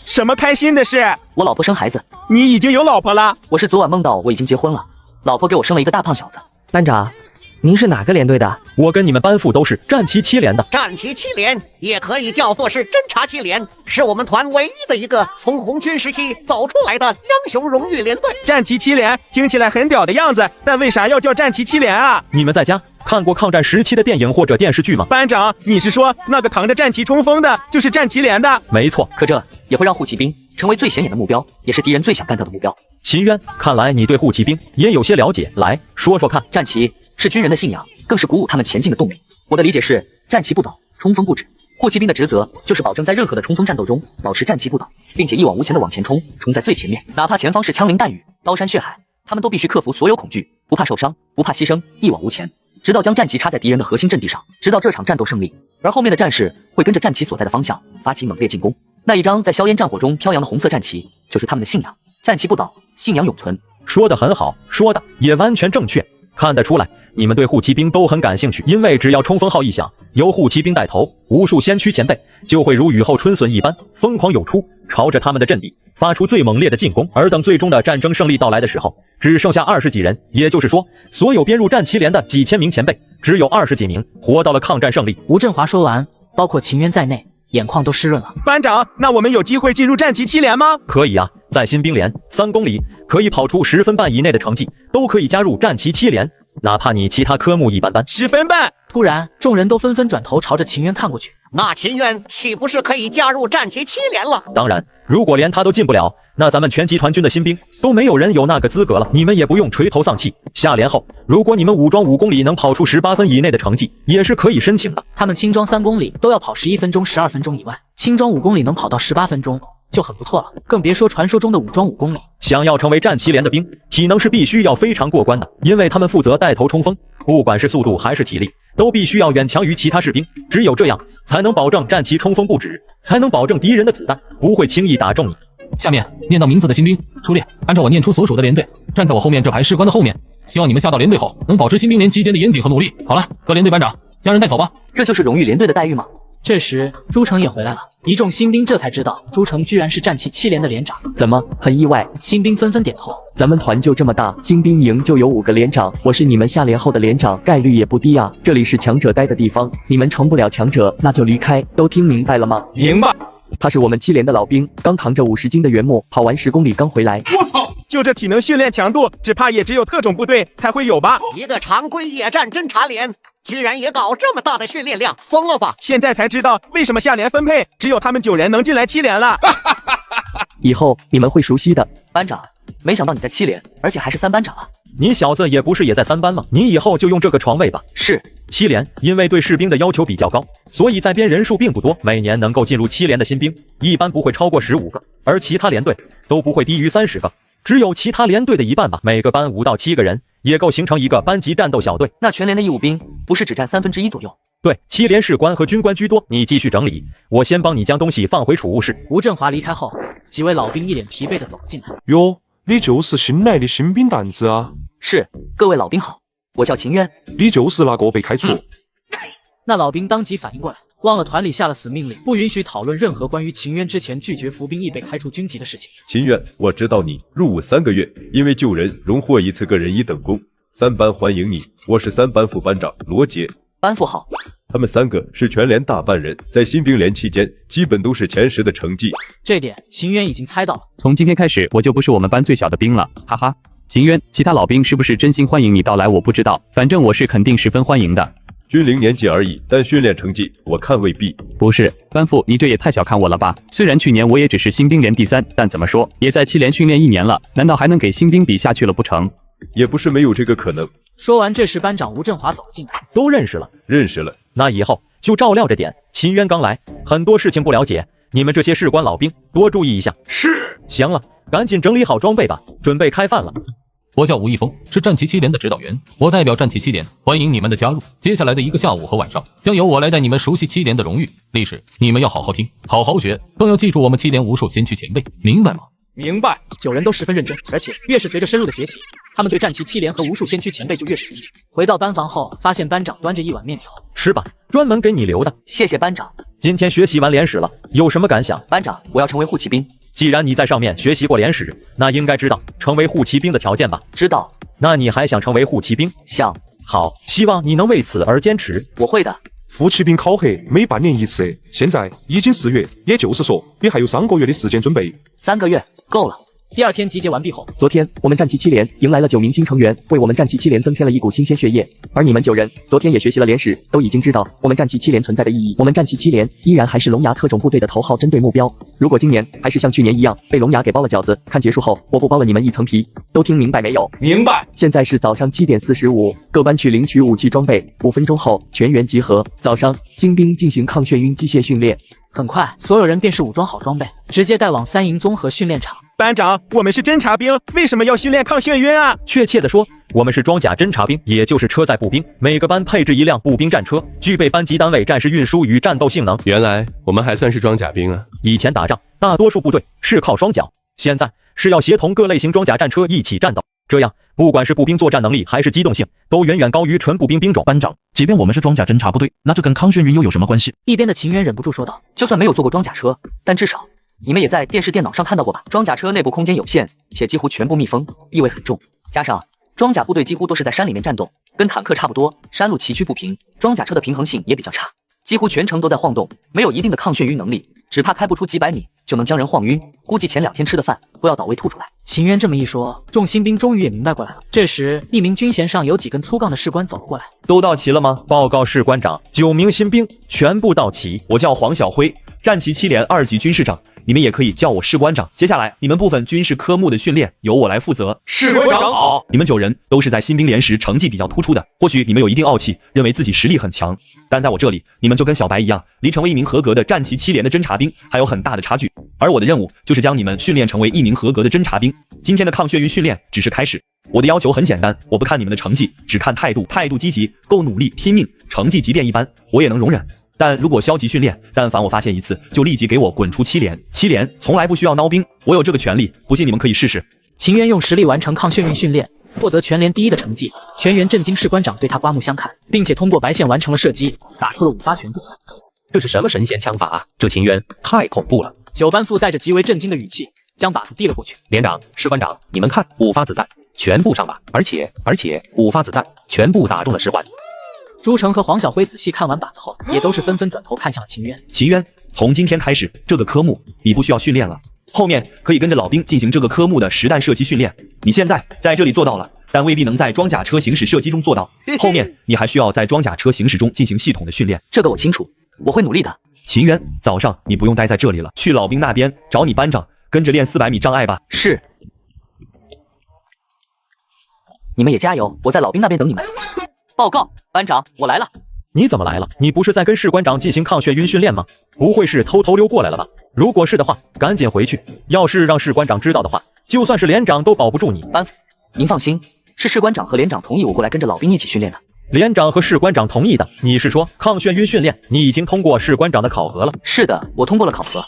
什么开心的事？
我老婆生孩子。
你已经有老婆了？
我是昨晚梦到我已经结婚了，老婆给我生了一个大胖小子。
班长，您是哪个连队的？
我跟你们班副都是战旗7连的。
战旗7连也可以叫做是侦察7连，是我们团唯一的一个从红军时期走出来的英雄荣誉连队。
战旗7连听起来很屌的样子，但为啥要叫战旗7连啊？
你们在家看过抗战时期的电影或者电视剧吗？
班长，你是说那个扛着战旗冲锋的就是战旗连的？
没错，
可这也会让护骑兵成为最显眼的目标，也是敌人最想干掉的目标。
秦渊，看来你对护骑兵也有些了解，来说说看。
战旗是军人的信仰，更是鼓舞他们前进的动力。我的理解是，战旗不倒，冲锋不止。护骑兵的职责就是保证在任何的冲锋战斗中保持战旗不倒，并且一往无前的往前冲，冲在最前面，哪怕前方是枪林弹雨、刀山血海，他们都必须克服所有恐惧，不怕受伤，不怕牺牲，一往无前，直到将战旗插在敌人的核心阵地上，直到这场战斗胜利。而后面的战士会跟着战旗所在的方向发起猛烈进攻。那一张在硝烟战火中飘扬的红色战旗，就是他们的信仰。战旗不倒，信仰永存。
说得很好，说的也完全正确。看得出来，你们对护骑兵都很感兴趣，因为只要冲锋号一响，由护骑兵带头，无数先驱前辈就会如雨后春笋一般疯狂涌出，朝着他们的阵地发出最猛烈的进攻。而等最终的战争胜利到来的时候，只剩下20几人，也就是说，所有编入战旗连的几千名前辈，只有20几名活到了抗战胜利。
吴振华说完，包括秦渊在内，眼眶都湿润了。
班长，那我们有机会进入战旗7连吗？
可以啊，在新兵连3公里可以跑出10分半以内的成绩，都可以加入战旗7连。哪怕你其他科目一般般
，10分半。
突然，众人都纷纷转头朝着秦渊看过去。
那秦渊岂不是可以加入战旗7连了？
当然，如果连他都进不了，那咱们全集团军的新兵都没有人有那个资格了。你们也不用垂头丧气。下联后，如果你们武装5公里能跑出18分以内的成绩，也是可以申请的。
他们轻装3公里都要跑11分钟、12分钟以外，轻装5公里能跑到18分钟。就很不错了，更别说传说中的武装5公里。
想要成为战旗连的兵，体能是必须要非常过关的，因为他们负责带头冲锋，不管是速度还是体力，都必须要远强于其他士兵。只有这样，才能保证战旗冲锋不止，才能保证敌人的子弹不会轻易打中你。
下面念到名字的新兵出列，按照我念出所属的连队，站在我后面这排士官的后面。希望你们下到连队后，能保持新兵连期间的严谨和努力。好了，各连队班长将人带走吧。
这就是荣誉连队的待遇吗？
这时，朱成也回来了。一众新兵这才知道，朱成居然是战旗7连的连长。
怎么，很意外？
新兵纷纷点头。
咱们团就这么大，新兵营就有5个连长，我是你们下连后的连长，概率也不低啊。这里是强者待的地方，你们成不了强者，那就离开。都听明白了吗？
明白。
他是我们7连的老兵，刚扛着50斤的原木，跑完10公里刚回来。
我操！就这体能训练强度，只怕也只有特种部队才会有吧？
一个常规野战侦察连，居然也搞这么大的训练量，疯了吧？
现在才知道为什么下连分配只有他们9人能进来7连了。
以后你们会熟悉的。
班长，没想到你在7连，而且还是3班长啊！
你小子也不是也在3班吗？你以后就用这个床位吧。
是。
7连因为对士兵的要求比较高，所以在编人数并不多，每年能够进入7连的新兵一般不会超过15个，而其他连队都不会低于30个，只有其他连队的一半吧。每个班5到7个人，也够形成一个班级战斗小队。
那全连的义务兵不是只占1/3左右？
对，7连士官和军官居多。你继续整理，我先帮你将东西放回储物室。
吴振华离开后，几位老兵一脸疲惫地走了进来。
哟，你就是新来的新兵蛋子啊？
是，各位老兵好，我叫秦渊。
你就是那个被开除。
那老兵当即反应过来，忘了团里下了死命令，不允许讨论任何关于秦渊之前拒绝服兵役被开除军籍的事情。
秦渊，我知道你入伍3个月，因为救人荣获1次个人1等功，3班欢迎你。我是3班副班长罗杰。
班副好。
他们3个是全连大半人，在新兵连期间基本都是前10的成绩。
这点秦渊已经猜到了。
从今天开始，我就不是我们班最小的兵了，哈哈。秦渊，其他老兵是不是真心欢迎你到来我不知道，反正我是肯定十分欢迎的。
军龄年纪而已，但训练成绩我看未必。
不是，班副，你这也太小看我了吧？虽然去年我也只是新兵连第3，但怎么说也在7连训练1年了，难道还能给新兵比下去了不成？
也不是没有这个可能。
说完，这时班长吴振华走了进来。
都认识了？
认识了。
那以后就照料着点。秦渊刚来，很多事情不了解，你们这些士官老兵多注意一下。
是。
行了，赶紧整理好装备吧，准备开饭了。
我叫吴一峰，是战旗7连的指导员，我代表战旗7连欢迎你们的加入。接下来的1个下午和晚上，将由我来带你们熟悉7连的荣誉历史，你们要好好听，好好学，更要记住我们7连无数先驱前辈，明白吗？
明白。
9人都十分认真，而且越是随着深入的学习，他们对战旗7连和无数先驱前辈就越是尊敬。回到班房后，发现班长端着一碗面条，
吃吧，专门给你留的。
谢谢班长。
今天学习完连史了，有什么感想？
班长，我要成为护骑兵。
既然你在上面学习过连史，那应该知道成为护骑兵的条件吧？
知道。
那你还想成为护骑兵？
想。
好，希望你能为此而坚持。
我会的。
护骑兵考核每半年一次，现在已经4月，也就是说，你还有3个月的时间准备。
3个月够了。
第二天集结完毕后，
昨天我们战旗7连迎来了9名新成员，为我们战旗7连增添了一股新鲜血液。而你们9人昨天也学习了连史，都已经知道我们战旗7连存在的意义。我们战旗7连依然还是龙牙特种部队的头号针对目标。如果今年还是像去年一样被龙牙给包了饺子，看结束后我不包了你们一层皮。都听明白没有？
明白。
现在是早上7点45，各班去领取武器装备，5分钟后全员集合。早上新兵进行抗眩晕机械训练。
很快，所有人便是武装好装备，直接带往3营综合训练场。
班长，我们是侦察兵，为什么要训练抗眩晕啊？
确切的说，我们是装甲侦察兵，也就是车载步兵。每个班配置1辆步兵战车，具备班级单位战时运输与战斗性能。
原来我们还算是装甲兵啊！
以前打仗，大多数部队是靠双脚，现在是要协同各类型装甲战车一起战斗。这样，不管是步兵作战能力还是机动性，都远远高于纯步兵兵种。
班长，即便我们是装甲侦察部队，那这跟抗眩晕又有什么关系？
一边的秦渊忍不住说道：“
就算没有坐过装甲车，但至少…… 你们也在电视、电脑上看到过吧？装甲车内部空间有限，且几乎全部密封，异味很重。加上装甲部队几乎都是在山里面战斗，跟坦克差不多，山路崎岖不平，装甲车的平衡性也比较差。几乎全程都在晃动，没有一定的抗眩晕能力，只怕开不出几百米就能将人晃晕，估计前2天吃的饭都要倒胃吐出来。
秦渊这么一说，众新兵终于也明白过来了。这时，一名军衔上有几根粗杠的士官走了过来。
都到齐了吗？报告士官长，9名新兵全部到齐。
我叫黄小辉，战旗7连2级军士长，你们也可以叫我士官长。接下来，你们部分军事科目的训练由我来负责。
士官长好。
你们9人都是在新兵连时成绩比较突出的，或许你们有一定傲气，认为自己实力很强，但在我这里，你们就跟小白一样，离成为一名合格的战旗7连的侦察兵还有很大的差距。而我的任务就是将你们训练成为一名合格的侦察兵。今天的抗眩晕训练只是开始，我的要求很简单，我不看你们的成绩，只看态度，态度积极，够努力，拼命，成绩即便一般，我也能容忍。但如果消极训练，但凡我发现一次，就立即给我滚出7连。7连从来不需要孬兵，我有这个权利，不信你们可以试试。
秦渊用实力完成抗眩晕训练，获得全连第1的成绩，全员震惊，士官长对他刮目相看，并且通过白线完成了射击，打出了5发全中。
这是什么神仙枪法啊？这秦渊太恐怖了。
9班副带着极为震惊的语气，将靶子递了过去。
连长、士官长，你们看，5发子弹全部上靶，而且5发子弹全部打中了士官。
朱成和黄小辉仔细看完靶子后，也都是纷纷转头看向了秦渊。
秦渊，从今天开始，这个科目你不需要训练了，后面可以跟着老兵进行这个科目的实弹射击训练。你现在在这里做到了，但未必能在装甲车行驶射击中做到。后面你还需要在装甲车行驶中进行系统的训练。
这个我清楚，我会努力的。
秦渊，早上你不用待在这里了，去老兵那边找你班长，跟着练400米障碍吧。
是。你们也加油，我在老兵那边等你们。报告，班长，我来了。
你怎么来了？你不是在跟士官长进行抗眩晕训练吗？不会是偷偷溜过来了吧？如果是的话，赶紧回去。要是让士官长知道的话，就算是连长都保不住你。
班，您放心，是士官长和连长同意我过来跟着老兵一起训练的。
连长和士官长同意的？你是说抗眩晕训练你已经通过士官长的考核了？
是的，我通过了考核。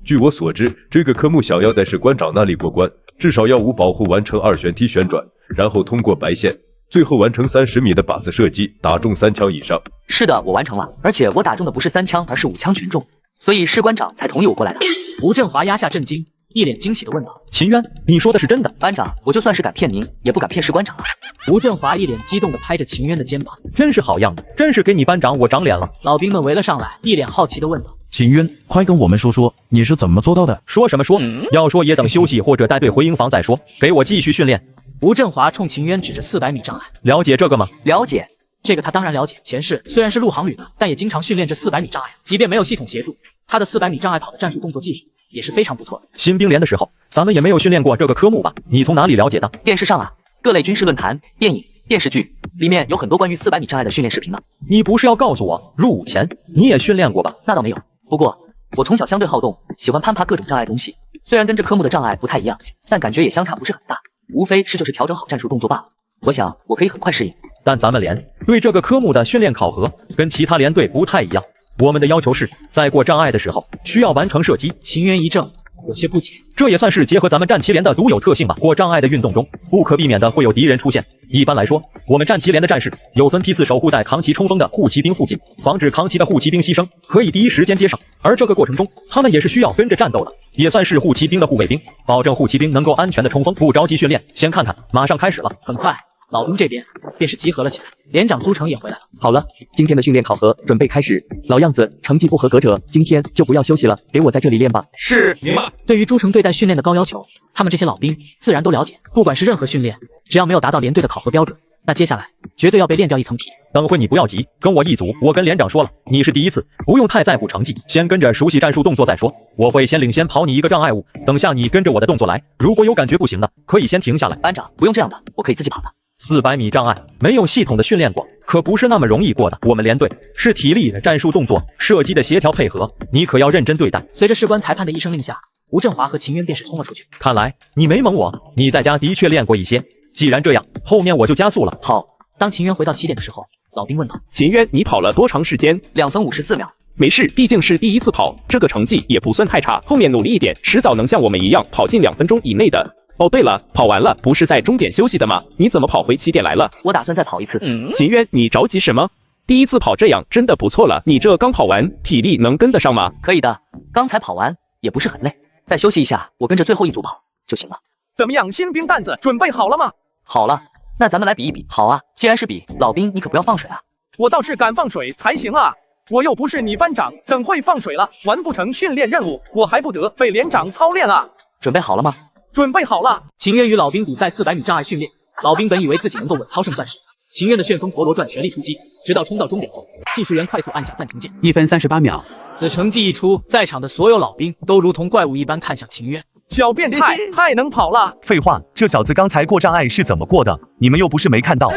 据我所知，这个科目想要在士官长那里过关，至少要无保护完成2旋踢旋转，然后通过白线，最后完成30米的靶子射击，打中3枪以上。
是的，我完成了，而且我打中的不是3枪，而是5枪全中，所以士官长才同意我过来的。
吴振华压下震惊，一脸惊喜地问道：“
秦渊，你说的是真的？”
班长，我就算是敢骗您，也不敢骗士官长了。
吴振华一脸激动地拍着秦渊的肩膀：“
真是好样的，真是给你班长我长脸了。”
老兵们围了上来，一脸好奇地问道：“
秦渊，快跟我们说说你是怎么做到的？”
说什么说？要说也等休息或者带队回营房再说。给我继续训练。
吴振华冲秦渊指着400米障碍：“
了解这个吗？”
了解。
这个他当然了解。前世虽然是陆航旅的，但也经常训练这400米障碍。即便没有系统协助，他的400米障碍跑的战术动作技术也是非常不错的。
新兵连的时候，咱们也没有训练过这个科目吧？你从哪里了解的？
电视上啊，各类军事论坛、电影、电视剧里面有很多关于400米障碍的训练视频呢。
你不是要告诉我入伍前你也训练过吧？
那倒没有，不过我从小相对好动，喜欢攀爬各种障碍东西。虽然跟这科目的障碍不太一样，但感觉也相差不是很大，无非是就是调整好战术动作罢了。我想我可以很快适应。
但咱们连对这个科目的训练考核跟其他连队不太一样，我们的要求是在过障碍的时候需要完成射击。
秦渊一怔，有些不解，
这也算是结合咱们战旗连的独有特性吧。过障碍的运动中，不可避免的会有敌人出现。一般来说，我们战旗连的战士有分批次守护在扛旗冲锋的护骑兵附近，防止扛旗的护骑兵牺牲，可以第一时间接上。而这个过程中，他们也是需要跟着战斗的，也算是护骑兵的护卫兵，保证护骑兵能够安全的冲锋。不着急训练，先看看，马上开始了。
很快，老兵这边便是集合了起来，连长朱成也回来了。
好了，今天的训练考核准备开始，老样子，成绩不合格者今天就不要休息了，给我在这里练吧。
是，明白。
对于朱成对待训练的高要求，他们这些老兵自然都了解。不管是任何训练，只要没有达到连队的考核标准，那接下来绝对要被练掉一层皮。
等会你不要急，跟我一组。我跟连长说了，你是第一次，不用太在乎成绩，先跟着熟悉战术动作再说。我会先领先跑你一个障碍物，等下你跟着我的动作来。如果有感觉不行的，可以先停下来。
班长，不用这样的，我可以自己跑的。
400米障碍没有系统的训练过，可不是那么容易过的。我们连队是体力、战术动作、射击的协调配合，你可要认真对待。
随着士官裁判的一声令下，吴振华和秦渊便是冲了出去。
看来你没蒙我，你在家的确练过一些。既然这样，后面我就加速了。
好。
当秦渊回到起点的时候，老兵问道：“
秦渊，你跑了多长时间
？2分54秒。
没事，毕竟是第一次跑，这个成绩也不算太差。后面努力一点，迟早能像我们一样跑进2分钟以内的。哦，对了，跑完了不是在终点休息的吗？你怎么跑回起点来了？
我打算再跑一次。
秦渊，你着急什么？第一次跑这样真的不错了，你这刚跑完，体力能跟得上吗？
可以的，刚才跑完也不是很累，再休息一下，我跟着最后一组跑就行了。
怎么样，新兵蛋子准备好了吗？
好了，那咱们来比一比。好啊，既然是比，老兵你可不要放水啊。
我倒是敢放水才行啊。我又不是你班长，等会放水了，完不成训练任务，我还不得被连长操练啊？
准备好了吗？
准备好了。
秦渊与老兵比赛400米障碍训练，老兵本以为自己能够稳操胜算时，秦渊的旋风陀螺转全力出击，直到冲到终点后，计时员快速按下暂停键
，1分38秒。
此成绩一出，在场的所有老兵都如同怪物一般看向秦渊。
小变态，太能跑了！
废话，这小子刚才过障碍是怎么过的？你们又不是没看到。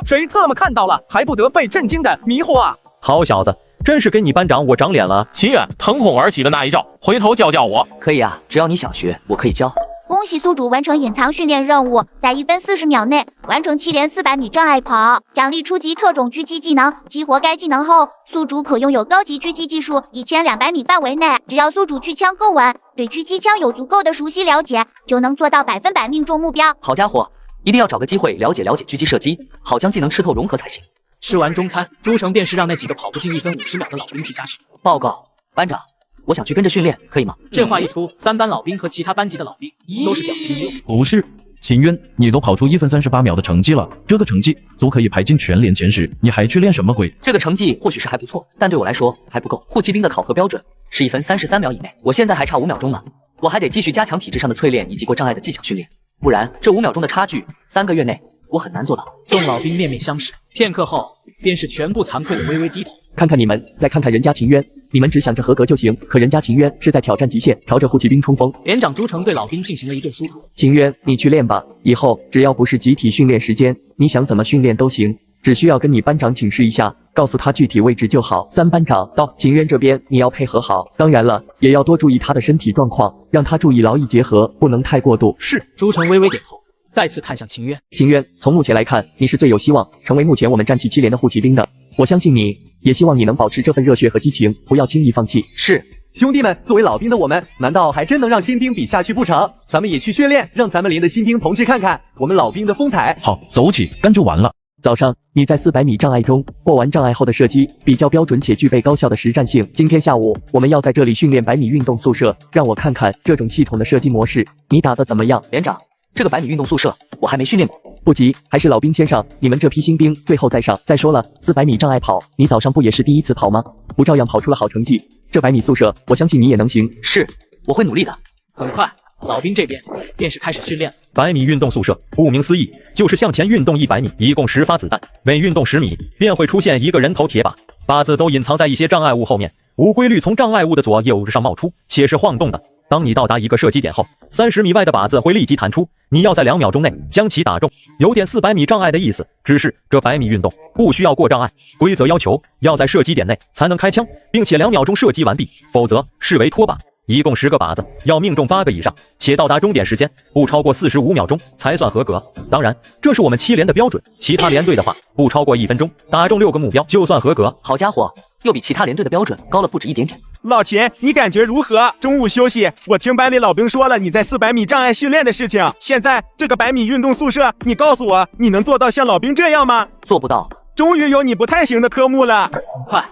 谁特么看到了，还不得被震惊的迷惑啊！
好小子，真是给你班长我长脸了。
秦远腾空而起的那一招，回头教教我。
可以啊，只要你想学，我可以教。
恭喜宿主完成隐藏训练任务，在1分40秒内完成7连400米障碍跑，奖励初级特种狙击技能。激活该技能后，宿主可拥有高级狙击技术，1200米范围内，只要宿主狙枪够稳，对狙击枪有足够的熟悉了解，就能做到100%命中目标。
好家伙，一定要找个机会了解了解狙击射击，好将技能吃透融合才行。
吃完中餐，朱成便是让那几个跑不进1分50秒的老兵去加训。
报告班长，我想去跟着训练，可以吗？
这话一出，3班老兵和其他班级的老兵都是表情一愣。
不是，秦渊，你都跑出1分38秒的成绩了，这个成绩足可以排进全连前10，你还去练什么鬼？
这个成绩或许是还不错，但对我来说还不够。护骑兵的考核标准是1分33秒以内，我现在还差5秒钟呢，我还得继续加强体质上的淬炼以及过障碍的技巧训练，不然这5秒钟的差距，3个月内我很难做到。
众老兵面面相视，片刻后便是全部惭愧的微微低头。
看看你们，再看看人家秦渊，你们只想着合格就行，可人家秦渊是在挑战极限，朝着护骑兵冲锋。
连长朱成对老兵进行了一顿输出。
秦渊，你去练吧，以后只要不是集体训练时间，你想怎么训练都行，只需要跟你班长请示一下，告诉他具体位置就好。3班长到，秦渊这边你要配合好，当然了，也要多注意他的身体状况，让他注意劳逸结合，不能太过度。
是。朱成微微点头，再次看向秦渊。
秦渊，从目前来看，你是最有希望成为目前我们战旗7连的护骑兵的。我相信你，也希望你能保持这份热血和激情，不要轻易放弃。
是，
兄弟们，作为老兵的我们，难道还真能让新兵比下去不成？咱们也去训练，让咱们连的新兵同志看看我们老兵的风采。
好，走起，干就完了。
早上，你在400米障碍中过完障碍后的射击比较标准且具备高效的实战性。今天下午，我们要在这里训练100米运动宿舍，让我看看这种系统的射击模式，你打得怎么样？
连长，这个100米运动宿舍我还没训练过。
不急，还是老兵先上，你们这批新兵最后再上。再说了，400米障碍跑，你早上不也是第一次跑吗？不照样跑出了好成绩？这100米宿舍，我相信你也能行。
是，我会努力的。
很快，老兵这边便是开始训练。
100米运动宿舍，顾名思义，就是向前运动100米，一共10发子弹，每运动10米，便会出现一个人头铁靶，靶子都隐藏在一些障碍物后面，无规律从障碍物的左右上冒出，且是晃动的。当你到达一个射击点后，30米外的靶子会立即弹出，你要在2秒钟内将其打中，有点400米障碍的意思。只是这100米运动不需要过障碍，规则要求要在射击点内才能开枪，并且2秒钟射击完毕，否则视为脱靶。一共10个靶子，要命中8个以上，且到达终点时间不超过45秒钟才算合格。当然，这是我们7连的标准，其他连队的话，不超过1分钟打中6个目标就算合格。
好家伙，又比其他连队的标准高了不止一点点。
老秦，你感觉如何？中午休息，我听班里老兵说了你在400米障碍训练的事情。现在这个100米运动宿舍，你告诉我，你能做到像老兵这样吗？
做不到。
终于有你不太行的科目了。
很快。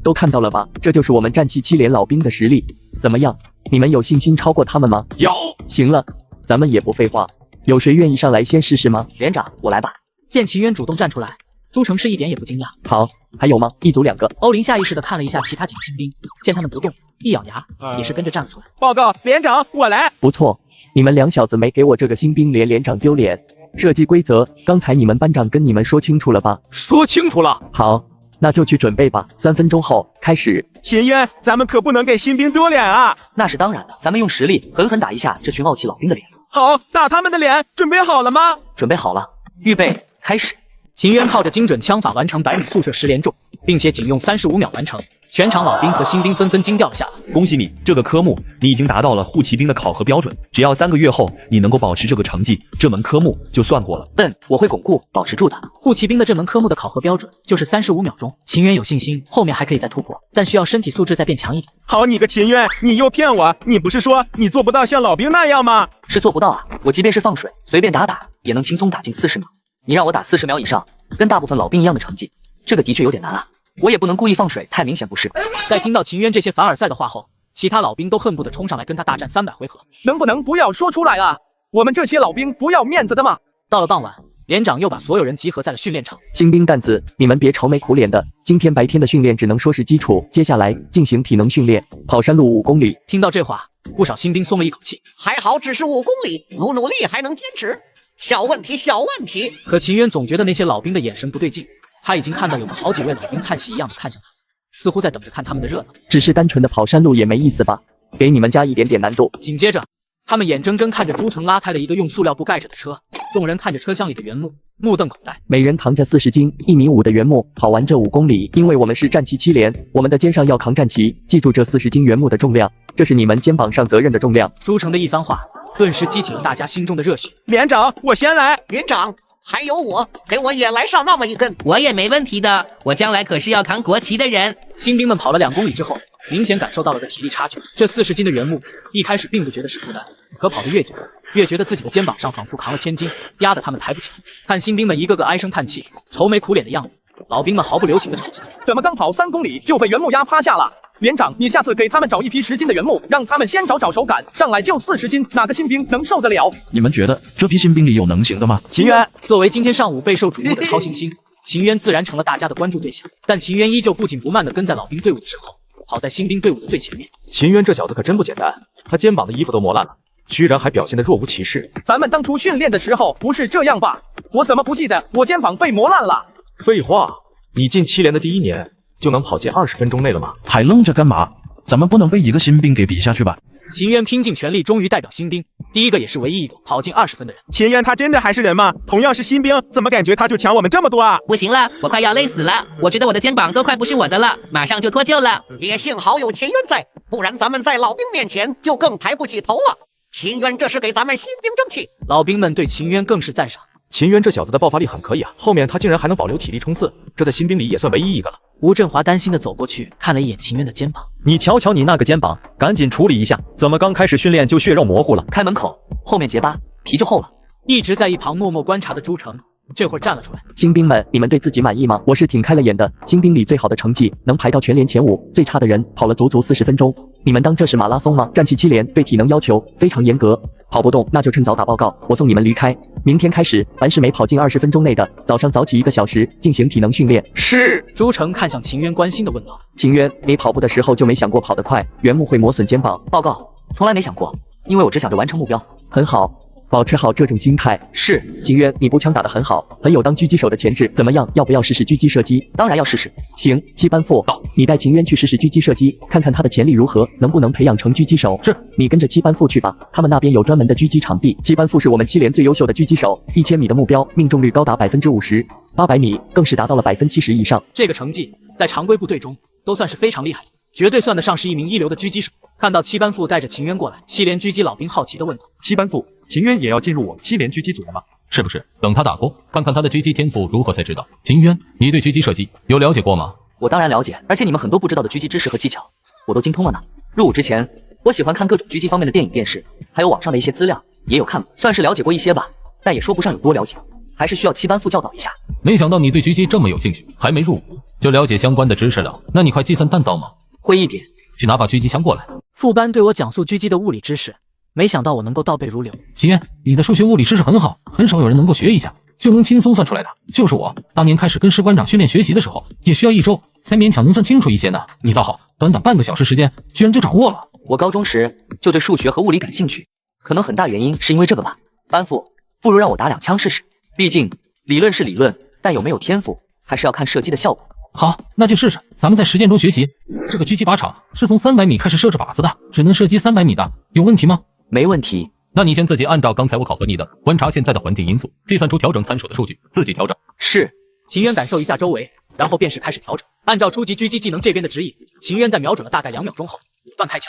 都看到了吧，这就是我们战旗7连老兵的实力。怎么样，你们有信心超过他们吗？
有。
行了，咱们也不废话，有谁愿意上来先试试吗？
连长，我来吧。
见秦渊主动站出来，朱成是一点也不惊讶。
好，还有吗？一组2个。
欧林下意识地看了一下其他几个新兵，见他们不动，一咬牙，也是跟着站了出来。
报告连长，我来。
不错，你们2小子没给我这个新兵连长丢脸。射击规则，刚才你们班长跟你们说清楚了吧？
说清楚了。
好，那就去准备吧。3分钟后开始。
秦渊，咱们可不能给新兵丢脸啊！
那是当然的，咱们用实力狠狠打一下这群傲气老兵的脸。
好，打他们的脸，准备好了吗？
准备好了，预备，开始。
秦渊靠着精准枪法完成100米宿舍10连中，并且仅用35秒完成。全场老兵和新兵纷纷惊掉了下来。
恭喜你，这个科目你已经达到了护骑兵的考核标准，只要3个月后你能够保持这个成绩，这门科目就算过了。
我会巩固保持住的。
护骑兵的这门科目的考核标准就是35秒钟。秦渊有信心后面还可以再突破，但需要身体素质再变强一点。
好你个秦渊，你又骗我，你不是说你做不到像老兵那样吗？
是做不到啊，我即便是放水随便打也能轻松打进40秒。你让我打40秒以上，跟大部分老兵一样的成绩，这个的确有点难啊。我也不能故意放水，太明显不是。
在听到秦渊这些凡尔赛的话后，其他老兵都恨不得冲上来跟他大战300回合。
能不能不要说出来啊？我们这些老兵不要面子的吗？
到了傍晚，连长又把所有人集合在了训练场。
新兵蛋子，你们别愁眉苦脸的，今天白天的训练只能说是基础，接下来进行体能训练，跑山路5公里。
听到这话，不少新兵松了一口气。
还好只是5公里，努力还能坚持。小问题，小问题。
可秦渊总觉得那些老兵的眼神不对劲，他已经看到有好几位老兵叹息一样的看向他，似乎在等着看他们的热闹。
只是单纯的跑山路也没意思吧？给你们加一点点难度。
紧接着，他们眼睁睁看着朱成拉开了一个用塑料布盖着的车，众人看着车厢里的原木，目瞪口呆。
每人扛着40斤1.5米的原木，跑完这5公里。因为我们是战旗7连，我们的肩上要扛战旗，记住这40斤原木的重量，这是你们肩膀上责任的重量。
朱成的一番话，顿时激起了大家心中的热血。
连长，我先来。
连长，还有我，给我也来上那么一根。
我也没问题的，我将来可是要扛国旗的人。
新兵们跑了2公里之后，明显感受到了个体力差距。这40斤的原木，一开始并不觉得是负担，可跑得越久，越觉得自己的肩膀上仿佛扛了1000斤，压得他们抬不起来。看新兵们一个个唉声叹气、愁眉苦脸的样子，老兵们毫不留情地嘲笑：
怎么刚跑3公里就被原木压趴下了？连长，你下次给他们找一批10斤的原木，让他们先找手感，上来就40斤，哪个新兵能受得了？
你们觉得这批新兵里有能行的吗？
秦渊作为今天上午备受瞩目的超新星，秦渊自然成了大家的关注对象。但秦渊依旧不紧不慢地跟在老兵队伍的身后，跑在新兵队伍的最前面。
秦渊这小子可真不简单，他肩膀的衣服都磨烂了，居然还表现得若无其事。
咱们当初训练的时候不是这样吧？我怎么不记得我肩膀被磨烂了？
废话，你进7连的第1年就能跑进20分钟内了吗？
还愣着干嘛？咱们不能被一个新兵给比下去吧？
秦渊拼尽全力，终于代表新兵第一个也是唯一一个跑进20分的人。
秦渊他真的还是人吗？同样是新兵，怎么感觉他就强我们这么多啊？
不行了，我快要累死了，我觉得我的肩膀都快不是我的了，马上就脱臼了。
也幸好有秦渊在，不然咱们在老兵面前就更抬不起头了。秦渊这是给咱们新兵争气。
老兵们对秦渊更是赞赏。
秦渊这小子的爆发力很可以啊，后面他竟然还能保留体力冲刺，这在新兵里也算唯一一个了。
吴振华担心地走过去，看了一眼秦渊的肩膀。
你瞧瞧你那个肩膀，赶紧处理一下，怎么刚开始训练就血肉模糊了？
开门口，后面结疤，皮就厚了。
一直在一旁默默观察的朱成，这会儿站了出来。
新兵们，你们对自己满意吗？我是挺开了眼的，新兵里最好的成绩能排到全连前5，最差的人跑了足足40分钟。你们当这是马拉松吗？战旗7连对体能要求非常严格，跑不动那就趁早打报告，我送你们离开。明天开始，凡是没跑进20分钟内的，早上早起1个小时进行体能训练。
是。朱成看向秦渊，关心地问道：
秦渊，你跑步的时候就没想过跑得快，原木会磨损肩膀？
报告，从来没想过，因为我只想着完成目标。
很好。保持好这种心态。
是。
秦渊，你步枪打得很好，很有当狙击手的潜质，怎么样？要不要试试狙击射击？
当然要试试。
行，七班副，你带秦渊去试试狙击射击，看看他的潜力如何，能不能培养成狙击手？
是。
你跟着七班副去吧，他们那边有专门的狙击场地。七班副是我们7连最优秀的狙击手，1000米的目标命中率高达50%，800米更是达到了70%以上。
这个成绩在常规部队中都算是非常厉害的，绝对算得上是一名一流的狙击手。看到七班副带着秦渊过来，7连狙击老兵好奇地问道：
七班副，秦渊也要进入我们7连狙击组了吗？
是不是？等他打过，看看他的狙击天赋如何才知道。秦渊，你对狙击射击有了解过吗？
我当然了解，而且你们很多不知道的狙击知识和技巧，我都精通了呢。入伍之前，我喜欢看各种狙击方面的电影、电视，还有网上的一些资料，也有看过，算是了解过一些吧，但也说不上有多了解，还是需要七班副教导一下。
没想到你对狙击这么有兴趣，还没入伍就了解相关的知识了。那你会计算弹道吗？
会一点。
去拿把狙击枪过来。
副班对我讲述狙击的物理知识，没想到我能够倒背如流。
秦渊，你的数学物理知识很好，很少有人能够学一下就能轻松算出来的。就是我当年开始跟士官长训练学习的时候，也需要1周才勉强能算清楚一些呢。你倒好，短短半个小时时间，居然就掌握了。
我高中时就对数学和物理感兴趣，可能很大原因是因为这个吧。班副，不如让我打2枪试试，毕竟理论是理论，但有没有天赋，还是要看射击的效果。
好，那就试试。咱们在实践中学习。这个狙击靶场是从300米开始设置靶子的，只能射击300米的，有问题吗？
没问题。
那你先自己按照刚才我考核你的，观察现在的环境因素，计算出调整参数的数据，自己调整。
是。
秦渊感受一下周围，然后便是开始调整。按照初级狙击技能这边的指引，秦渊在瞄准了大概2秒钟后，不断开枪。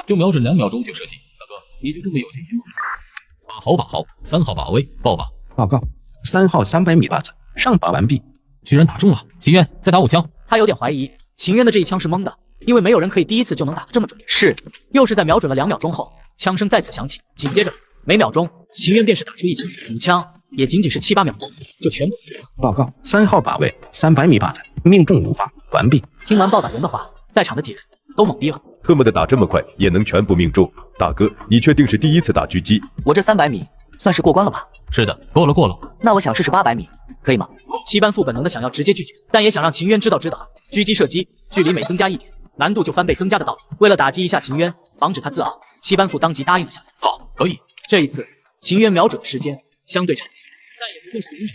就瞄准2秒钟就射击，大哥，你就这么有信心吗？把好把好，3号把位，报靶。
报告，3号300米靶子上靶完毕。
居然打中了，秦渊再打5枪。
他有点怀疑秦渊的这一枪是蒙的，因为没有人可以第一次就能打得这么准。
是。
又是在瞄准了2秒钟后，枪声再次响起，紧接着每秒钟秦渊便是打出1枪，5枪也仅仅是7、8秒钟就全部。
报告，3号靶位300米靶子命中无法完毕。
听完报打员的话，在场的几人都懵逼了。
特么的打这么快也能全部命中。大哥，你确定是第一次打狙击？
我这300米算是过关了吧？
是的，过了。
那我想试试800米，可以吗？
七班副本能的想要直接拒绝，但也想让秦渊知道，狙击射击距离每增加1点，难度就翻倍增加的道理。为了打击一下秦渊，防止他自傲，七班副当即答应了下来。
好，可以。
这一次，秦渊瞄准的时间相对长，但也不会属于你。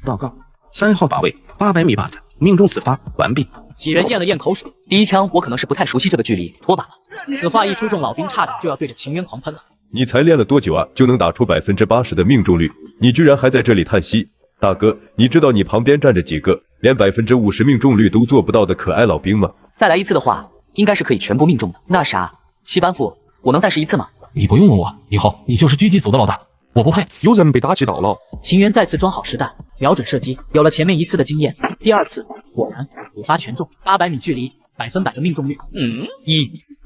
报告，3号靶位800米靶子，命中4发，完毕。
几人咽了咽口水。
第一枪我可能是不太熟悉这个距离，拖把了。
此话一出，众老兵差点就要对着秦渊狂喷了。
你才练了多久啊，就能打出80%的命中率？你居然还在这里叹息？大哥，你知道你旁边站着几个连50%命中率都做不到的可爱老兵吗？
再来一次的话，应该是可以全部命中的。那啥，七班副，我能再试一次吗？
你不用问我，以后你就是狙击组的老大，我不配。
有人被打击到了。
秦渊再次装好实弹，瞄准射击，有了前面1次的经验，第2次果然5发全中，800米距离，100%的命中率。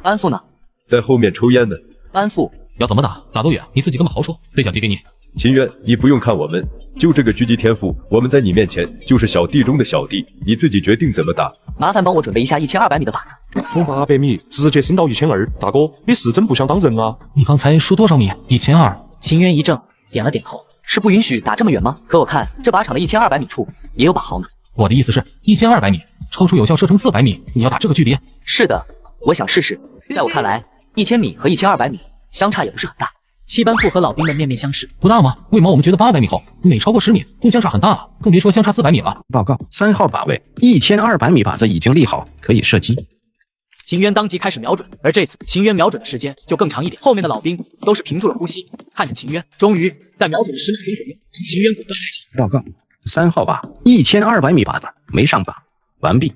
班副呢？
在后面抽烟呢。
班副
要怎么打多远？你自己跟我好说，对讲机给你。
秦渊，你不用看我们，就这个狙击天赋，我们在你面前就是小弟中的小弟，你自己决定怎么打。
麻烦帮我准备一下1200米的靶子。
从800米直接升到1200，大哥，你是真不想当人啊？
你刚才说多少米？1200。
秦渊一怔，点了点头。
是不允许打这么远吗？可我看这靶场的1200米处也有靶壕呢。
我的意思是1200米，超出有效射程400米，你要打这个距离？
是的，我想试试。在我看来，1000米和1200米相差也不是很大。
七班副和老兵们面面相视，
不大吗？为毛我们觉得800米后每超过10米都相差很大啊？更别说相差400米了。
报告，3号靶位1200米靶子已经立好，可以射击。
秦渊当即开始瞄准，而这次秦渊瞄准的时间就更长一点。后面的老兵都是屏住了呼吸，看着秦渊。终于在瞄准的10秒钟左右，秦渊果断开枪。
报告，3号靶1200米靶子没上靶，完毕。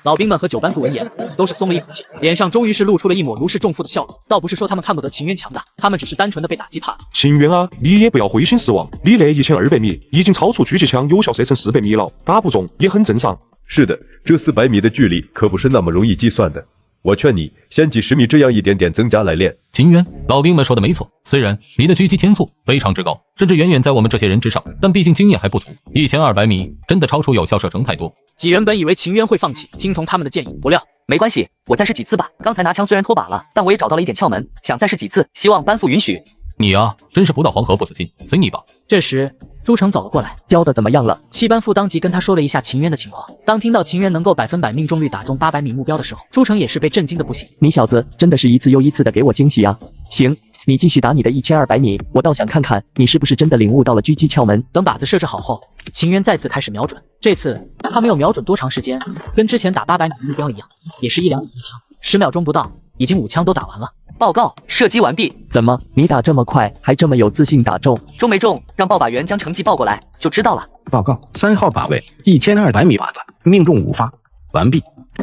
老兵们和9班副闻言都是松了一口气，脸上终于是露出了一抹如释重负的笑容。倒不是说他们看不得秦渊强大，他们只是单纯的被打击怕了。
秦渊啊，你也不要灰心失望，你那1200米已经超出狙击枪有效射程400米了，打不中也很正常。
是的，这400米的距离可不是那么容易计算的。我劝你先几10米这样一点点增加来练。
秦渊，老兵们说的没错，虽然你的狙击天赋非常之高，甚至远远在我们这些人之上，但毕竟经验还不足。1200米真的超出有效射程太多。
几人本以为秦渊会放弃，听从他们的建议，不料
没关系，我再试几次吧。刚才拿枪虽然脱靶了，但我也找到了一点窍门，想再试几次，希望班副允许。
你啊，真是不到黄河不死心，随你吧。
这时朱成走了过来，
教的怎么样了？
七班副当即跟他说了一下秦渊的情况。当听到秦渊能够100%命中率打中800米目标的时候，朱成也是被震惊的不行。
你小子真的是一次又一次的给我惊喜啊！行，你继续打你的1200米，我倒想看看你是不是真的领悟到了狙击窍门。
等靶子设置好后，秦渊再次开始瞄准。这次他没有瞄准多长时间，跟之前打800米目标一样，也是1-2米一枪，10秒钟不到，已经5枪都打完了。
报告，射击完毕。
怎么，你打这么快，还这么有自信打中？
中没中，让报靶员将成绩报过来就知道了。
报告，3号靶位1200米靶子，命中5发，完毕。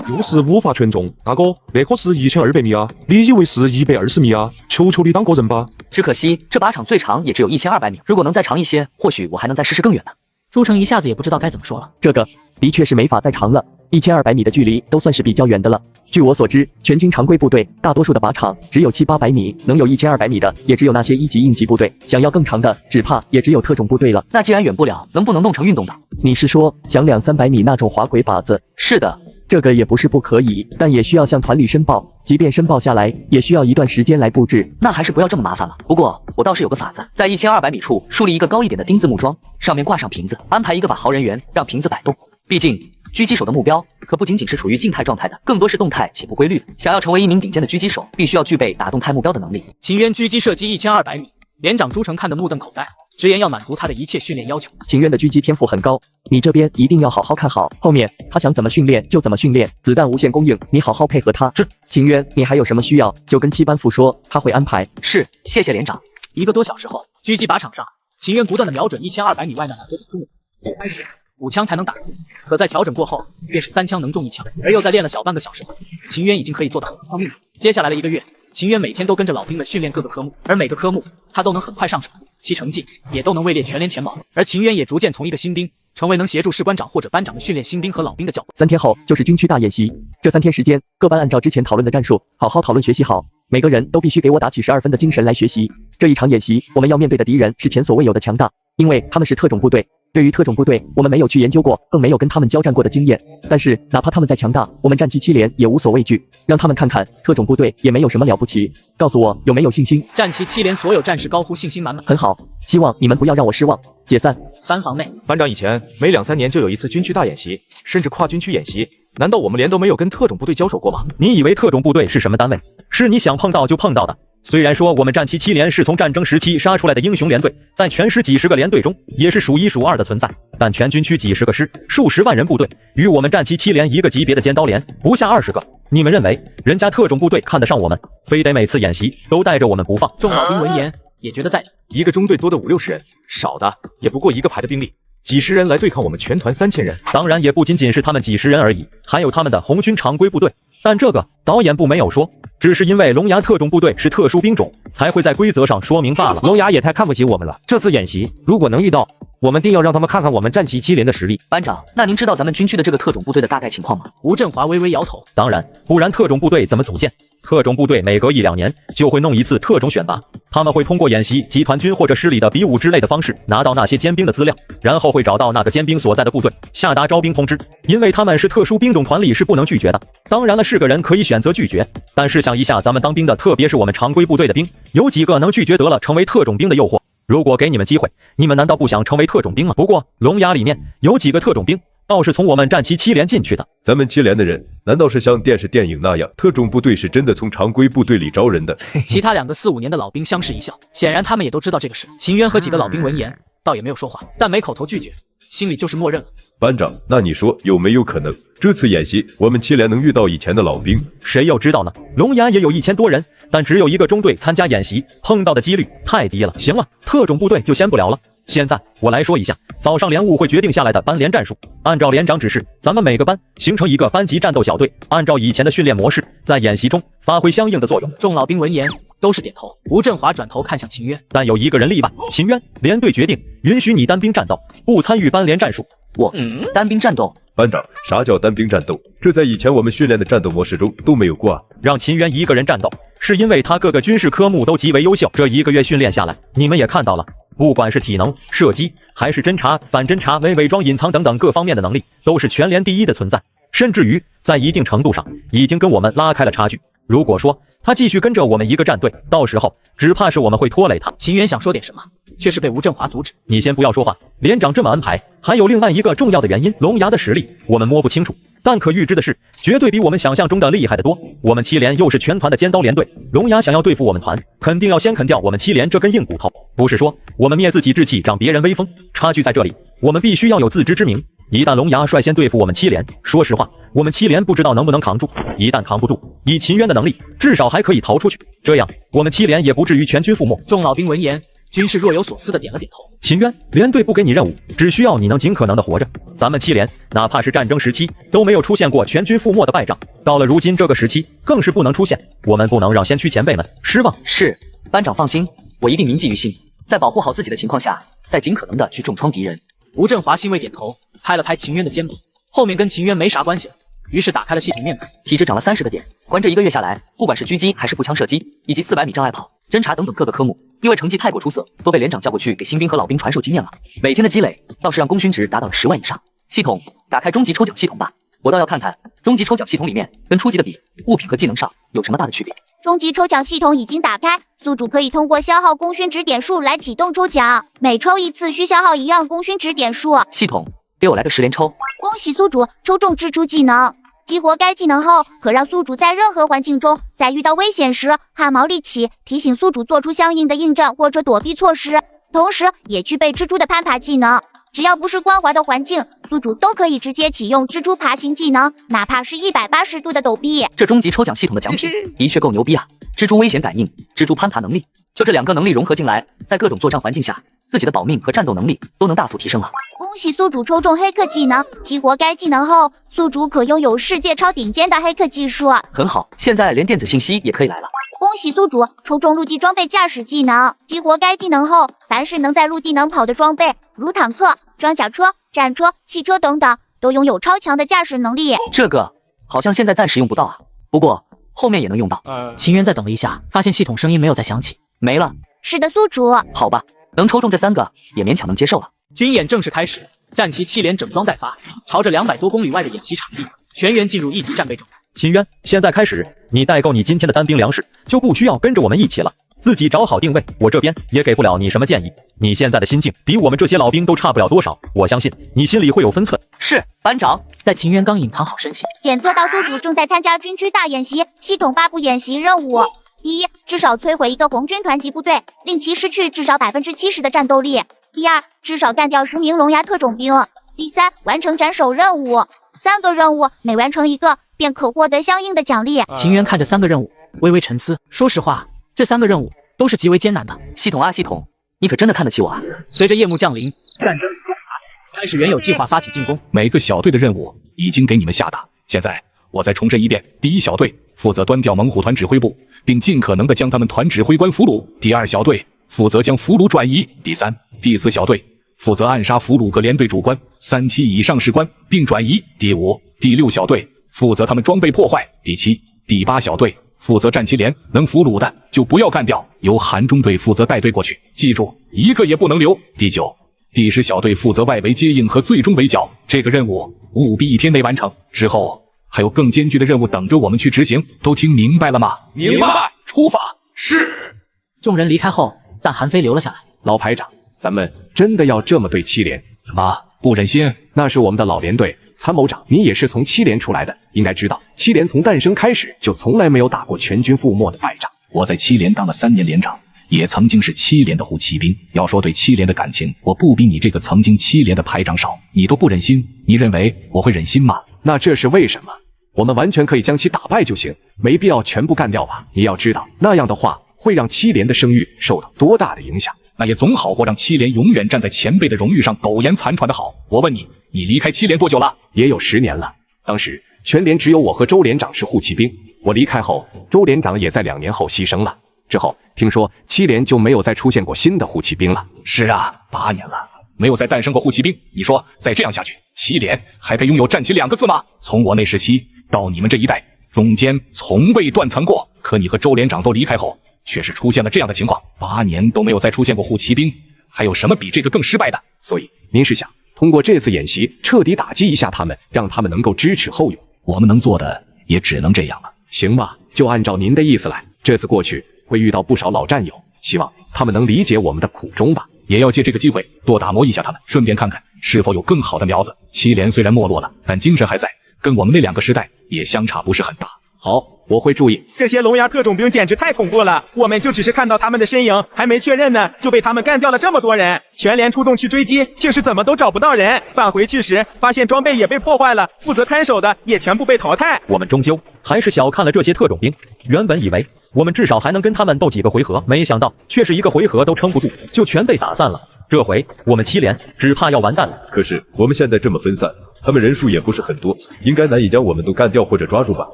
又是5发全中，大哥，那可是1200米啊！你以为是120米啊？求求你当个人吧！
只可惜这靶场最长也只有1200米，如果能再长一些，或许我还能再试试更远的。
朱成一下子也不知道该怎么说了。
这个的确是没法再长了，1200米的距离都算是比较远的了。据我所知，全军常规部队大多数的靶场只有700-800米，能有1200米的也只有那些1级应急部队，想要更长的，只怕也只有特种部队了。
那既然远不了，能不能弄成运动的？
你是说想200-300米那种滑轨靶子？
是的。
这个也不是不可以，但也需要向团里申报，即便申报下来，也需要一段时间来布置。
那还是不要这么麻烦了。不过我倒是有个法子，在1200米处树立一个高一点的丁字木桩，上面挂上瓶子，安排一个靶壕人员，让瓶子摆动。毕竟狙击手的目标可不仅仅是处于静态状态的，更多是动态且不规律的。想要成为一名顶尖的狙击手，必须要具备打动态目标的能力。
秦渊狙击射击1200米，连长朱成看得目瞪口呆，直言要满足他的一切训练要求。
秦渊的狙击天赋很高，你这边一定要好好看好，后面他想怎么训练就怎么训练，子弹无限供应，你好好配合他。秦渊，你还有什么需要就跟7班副说，他会安排。
是，谢谢连长。
1个多小时后，狙击靶场上，秦渊不断的瞄准1200米外那2个中路，开始5枪才能打中，可在调整过后，便是3枪能中1枪，而又在练了小半个小时后，秦渊已经可以做到1命。接下来的1个月，秦渊每天都跟着老兵们训练各个科目，而每个科目他都能很快上手，其成绩也都能位列全连前茅。而秦渊也逐渐从一个新兵，成为能协助士官长或者班长们训练新兵和老兵的教官。
3天后就是军区大演习，这3天时间，各班按照之前讨论的战术，好好讨论学习好，每个人都必须给我打起12分的精神来学习。这一场演习，我们要面对的敌人是前所未有的强大，因为他们是特种部队，对于特种部队，我们没有去研究过，更没有跟他们交战过的经验。但是哪怕他们再强大，我们战旗7连也无所畏惧。让他们看看，特种部队也没有什么了不起。告诉我有没有信心？
战旗7连所有战士高呼信心满满。
很好，希望你们不要让我失望。解散。
班房内，
班长以前每2、3年就有一次军区大演习，甚至跨军区演习。难道我们连都没有跟特种部队交手过吗？
你以为特种部队是什么单位？是你想碰到就碰到的。虽然说我们战旗7连是从战争时期杀出来的英雄连队，在全师几十个连队中也是数1数2的存在，但全军区几十个师、数十万人部队，与我们战旗7连一个级别的尖刀连不下20个。你们认为人家特种部队看得上我们，非得每次演习都带着我们不放？
众老兵闻言也觉得在理。
一个中队多的5、60人，少的也不过一个排的兵力，几十人来对抗我们全团3000人，
当然也不仅仅是他们几十人而已，还有他们的红军常规部队。但这个导演部没有说，只是因为龙牙特种部队是特殊兵种，才会在规则上说明罢了。
龙牙也太看不起我们了，这次演习如果能遇到，我们定要让他们看看我们战旗7连的实力。
班长，那您知道咱们军区的这个特种部队的大概情况吗？
吴振华微微摇头。
当然，不然特种部队怎么组建？特种部队每隔1、2年就会弄一次特种选拔，他们会通过演习、集团军或者师里的比武之类的方式拿到那些尖兵的资料，然后会找到那个尖兵所在的部队，下达招兵通知。因为他们是特殊兵种团里是不能拒绝的。当然了，是个人可以选择拒绝，但试想一下，咱们当兵的，特别是我们常规部队的兵，有几个能拒绝得了成为特种兵的诱惑？如果给你们机会，你们难道不想成为特种兵吗？不过龙牙里面有几个特种兵倒是从我们战旗7连进去的。
咱们7连的人难道是像电视电影那样，特种部队是真的从常规部队里招人的？
其他2个4、5年的老兵相视一笑，显然他们也都知道这个事。秦渊和几个老兵闻言倒也没有说话，但没口头拒绝，心里就是默认了。
班长，那你说有没有可能这次演习我们7连能遇到以前的老兵？
谁又知道呢？龙牙也有1000多人，但只有1个中队参加演习，碰到的几率太低了。行了，特种部队就先不聊了。现在我来说一下早上连务会决定下来的班连战术。按照连长指示，咱们每个班形成一个班级战斗小队，按照以前的训练模式，在演习中发挥相应的作用。
众老兵闻言都是点头。吴振华转头看向秦渊，
但有1个人例外。秦渊，连队决定允许你单兵战斗，不参与班连战术。
我单兵战斗？
班长，啥叫单兵战斗？这在以前我们训练的战斗模式中都没有过啊。
让秦渊1个人战斗，是因为他各个军事科目都极为优秀。这1个月训练下来，你们也看到了，不管是体能、射击，还是侦察、反侦察、伪装、隐藏等等各方面的能力，都是全连第一的存在，甚至于在一定程度上已经跟我们拉开了差距。如果说他继续跟着我们一个战队，到时候只怕是我们会拖累他。
秦渊想说点什么，却是被吴振华阻止。
你先不要说话，连长这么安排，还有另外一个重要的原因，龙牙的实力我们摸不清楚，但可预知的是，绝对比我们想象中的厉害得多。我们7连又是全团的尖刀连队，龙牙想要对付我们团，肯定要先啃掉我们7连这根硬骨头。不是说我们灭自己志气，长别人威风，差距在这里，我们必须要有自知之明。一旦龙牙率先对付我们7连，说实话，我们7连不知道能不能扛住。一旦扛不住，以秦渊的能力，至少还可以逃出去，这样我们7连也不至于全军覆没。
众老兵闻言，均是若有所思的点了点头。
秦渊，连队不给你任务，只需要你能尽可能的活着。咱们7连哪怕是战争时期都没有出现过全军覆没的败仗，到了如今这个时期更是不能出现。我们不能让先驱前辈们失望。
是，班长放心，我一定铭记于心，在保护好自己的情况下，再尽可能的去重创敌人。
吴振华欣慰点头，拍了拍秦渊的肩膀，后面跟秦渊没啥关系了，于是打开了系统面板，
体质涨了30个点。关这1个月下来，不管是狙击还是步枪射击，以及400米障碍跑、侦察等等各个科目，因为成绩太过出色，都被连长叫过去给新兵和老兵传授经验了。每天的积累倒是让功勋值达到了10万以上。系统，打开终极抽奖系统吧，我倒要看看终极抽奖系统里面跟初级的比，物品和技能上有什么大的区别。
终极抽奖系统已经打开，宿主可以通过消耗功勋值点数来启动抽奖，每抽一次需消耗1样功勋值点数。
系统，给我来个10连抽。
恭喜宿主抽中蜘蛛技能，激活该技能后，可让宿主在任何环境中，在遇到危险时汗毛立起，提醒宿主做出相应的应战或者躲避措施，同时也具备蜘蛛的攀爬技能。只要不是光滑的环境，宿主都可以直接启用蜘蛛爬行技能，哪怕是180度的陡壁。
这终极抽奖系统的奖品的确够牛逼啊！蜘蛛危险感应、蜘蛛攀爬能力，就这2个能力融合进来，在各种作战环境下，自己的保命和战斗能力都能大幅提升了。
恭喜宿主抽中黑客技能，激活该技能后，宿主可拥有世界超顶尖的黑客技术。
很好，现在连电子信息也可以来了。
恭喜宿主抽中陆地装备驾驶技能，激活该技能后，凡是能在陆地能跑的装备，如坦克、装甲车、战车、汽车等等，都拥有超强的驾驶能力。
这个好像现在暂时用不到啊，不过后面也能用到。
秦渊再等了一下，发现系统声音没有再响起，
没了。
是的，宿主。
好吧，能抽中这3个也勉强能接受了。
军演正式开始，战旗7连整装待发，朝着200多公里外的演习场地全员进入一级战备中。
秦渊，现在开始，你带够你今天的单兵粮食，就不需要跟着我们一起了，自己找好定位。我这边也给不了你什么建议。你现在的心境比我们这些老兵都差不了多少，我相信你心里会有分寸。
是，班长。
在秦渊刚隐藏好身形，
检测到宿主正在参加军区大演习，系统发布演习任务：第一，至少摧毁一个红军团级部队，令其失去至少70%的战斗力；第二，至少干掉10名龙牙特种兵；第三，完成斩首任务。3个任务每完成1个，便可获得相应的奖励。
秦渊看着3个任务，微微沉思。说实话，这3个任务都是极为艰难的。
系统啊系统，你可真的看得起我啊！
随着夜幕降临，战争终于打响，开始原有计划发起进攻。
每个小队的任务已经给你们下达，现在我再重申一遍：第1小队负责端掉猛虎团指挥部，并尽可能的将他们团指挥官俘虏；第2小队负责将俘虏转移；第3、第4小队负责暗杀俘虏各连队主官3期以上士官并转移；第5、第6小队负责他们装备破坏；第7、第8小队负责战旗连，能俘虏的就不要干掉，由韩中队负责带队过去，记住1个也不能留。第9、第10小队负责外围接应和最终围剿，这个任务务必1天内完成。之后还有更艰巨的任务等着我们去执行，都听明白了吗？
明白。
出发。是。
众人离开后，但韩非留了下来。
老排长，咱们真的要这么对7连？
怎么不忍心？
那是我们的老连队。参谋长，你也是从7连出来的，应该知道7连从诞生开始就从来没有打过全军覆没的败仗。
我在7连当了3年连长，也曾经是7连的护骑兵。要说对7连的感情，我不比你这个曾经7连的排长少。你都不忍心，你认为我会忍心吗？
那这是为什么？我们完全可以将其打败就行，没必要全部干掉吧？你要知道，那样的话会让7连的声誉受到多大的影响。
那也总好过让7连永远站在前辈的荣誉上苟延残喘的好。我问你，你离开7连多久了？
也有10年了。当时全连只有我和周连长是护骑兵，我离开后，周连长也在2年后牺牲了。之后听说7连就没有再出现过新的护骑兵了。
是啊，8年了，没有再诞生过护骑兵。你说再这样下去，7连还配拥有战旗2个字吗？从我那时期到你们这一代，中间从未断层过。可你和周连长都离开后，却是出现了这样的情况，8年都没有再出现过护骑兵，还有什么比这个更失败的？
所以您是想通过这次演习彻底打击一下他们，让他们能够支持后勇？
我们能做的也只能这样了。
行吧，就按照您的意思来。这次过去会遇到不少老战友，希望他们能理解我们的苦衷吧。
也要借这个机会多打磨一下他们，顺便看看是否有更好的苗子。7连虽然没落了，但精神还在，跟我们那2个时代也相差不是很大。
好，我会注意。
这些龙牙特种兵简直太恐怖了，我们就只是看到他们的身影，还没确认呢，就被他们干掉了这么多人。全连出动去追击，竟是怎么都找不到人。返回去时，发现装备也被破坏了，负责看守的也全部被淘汰。
我们终究还是小看了这些特种兵，原本以为我们至少还能跟他们斗几个回合，没想到却是1个回合都撑不住，就全被打散了。这回我们7连只怕要完蛋了。
可是我们现在这么分散，他们人数也不是很多，应该难以将我们都干掉或者抓住吧？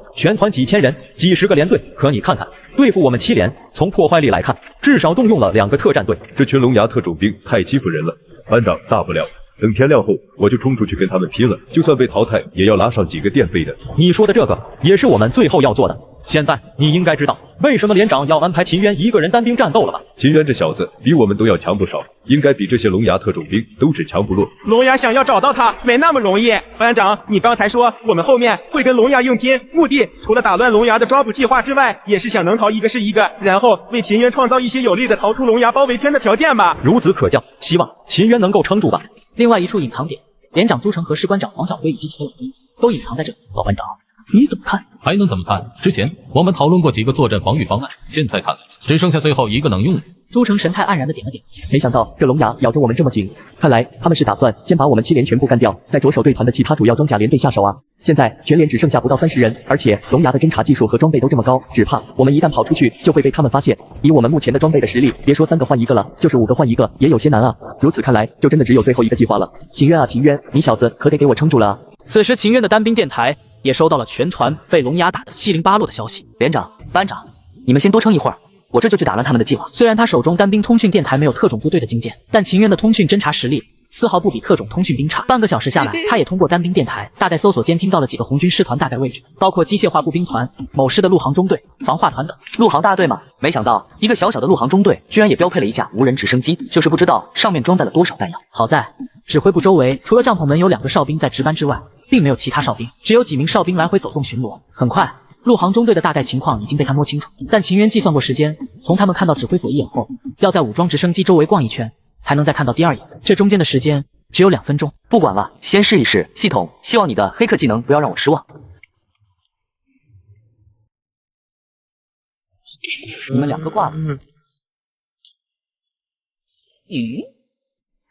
全团几千人，几10个连队，可你看看，对付我们7连，从破坏力来看，至少动用了2个特战队。
这群龙牙特种兵太欺负人了。班长，大不了等天亮后，我就冲出去跟他们拼了，就算被淘汰，也要拉上几个电费的。
你说的这个，也是我们最后要做的。现在你应该知道为什么连长要安排秦渊1个人单兵战斗了吧？
秦渊这小子比我们都要强不少，应该比这些龙牙特种兵都只强不弱。
龙牙想要找到他没那么容易。班长，你刚才说我们后面会跟龙牙硬拼，目的除了打乱龙牙的抓捕计划之外，也是想能逃1个是1个，然后为秦渊创造一些有利的逃出龙牙包围圈的条件吧。
孺子可教，希望秦渊能够撑住吧。
另外一处隐藏点，连长朱成和士官长黄小辉以及其他老兵都隐藏在这里。老班长，你怎么看？
还能怎么看？之前我们讨论过几个作战防御方案，现在看来只剩下最后1个能用的。
朱成神态黯然的点了点，
没想到这龙牙咬着我们这么紧，看来他们是打算先把我们7连全部干掉，再着手对团的其他主要装甲连队下手啊。现在全连只剩下不到30人，而且龙牙的侦察技术和装备都这么高，只怕我们一旦跑出去就会被他们发现。以我们目前的装备的实力，别说3个换1个了，就是5个换1个也有些难啊。如此看来，就真的只有最后1个计划了。秦渊啊秦渊，你小子可得给我撑住了啊！
此时秦渊的单兵电台也收到了全团被龙牙打得七零八落的消息。
连长、班长，你们先多撑一会儿，我这就去打乱他们的计划。
虽然他手中单兵通讯电台没有特种部队的经验，但秦渊的通讯侦察实力丝毫不比特种通讯兵差。半个小时下来，他也通过单兵电台大概搜索监听到了几个红军师团大概位置，包括机械化步兵团、某师的陆航中队、防化团等。
陆航大队嘛，没想到一个小小的陆航中队居然也标配了一架无人直升机，就是不知道上面装载了多少弹药。
好在指挥部周围除了帐篷门有2个哨兵在值班之外，并没有其他哨兵，只有几名哨兵来回走动巡逻。很快，陆航中队的大概情况已经被他摸清楚，但秦渊计算过时间，从他们看到指挥所一眼后，要在武装直升机周围逛一圈，才能再看到第2眼。这中间的时间只有2分钟。
不管了，先试一试。系统，希望你的黑客技能不要让我失望。你们2个挂了。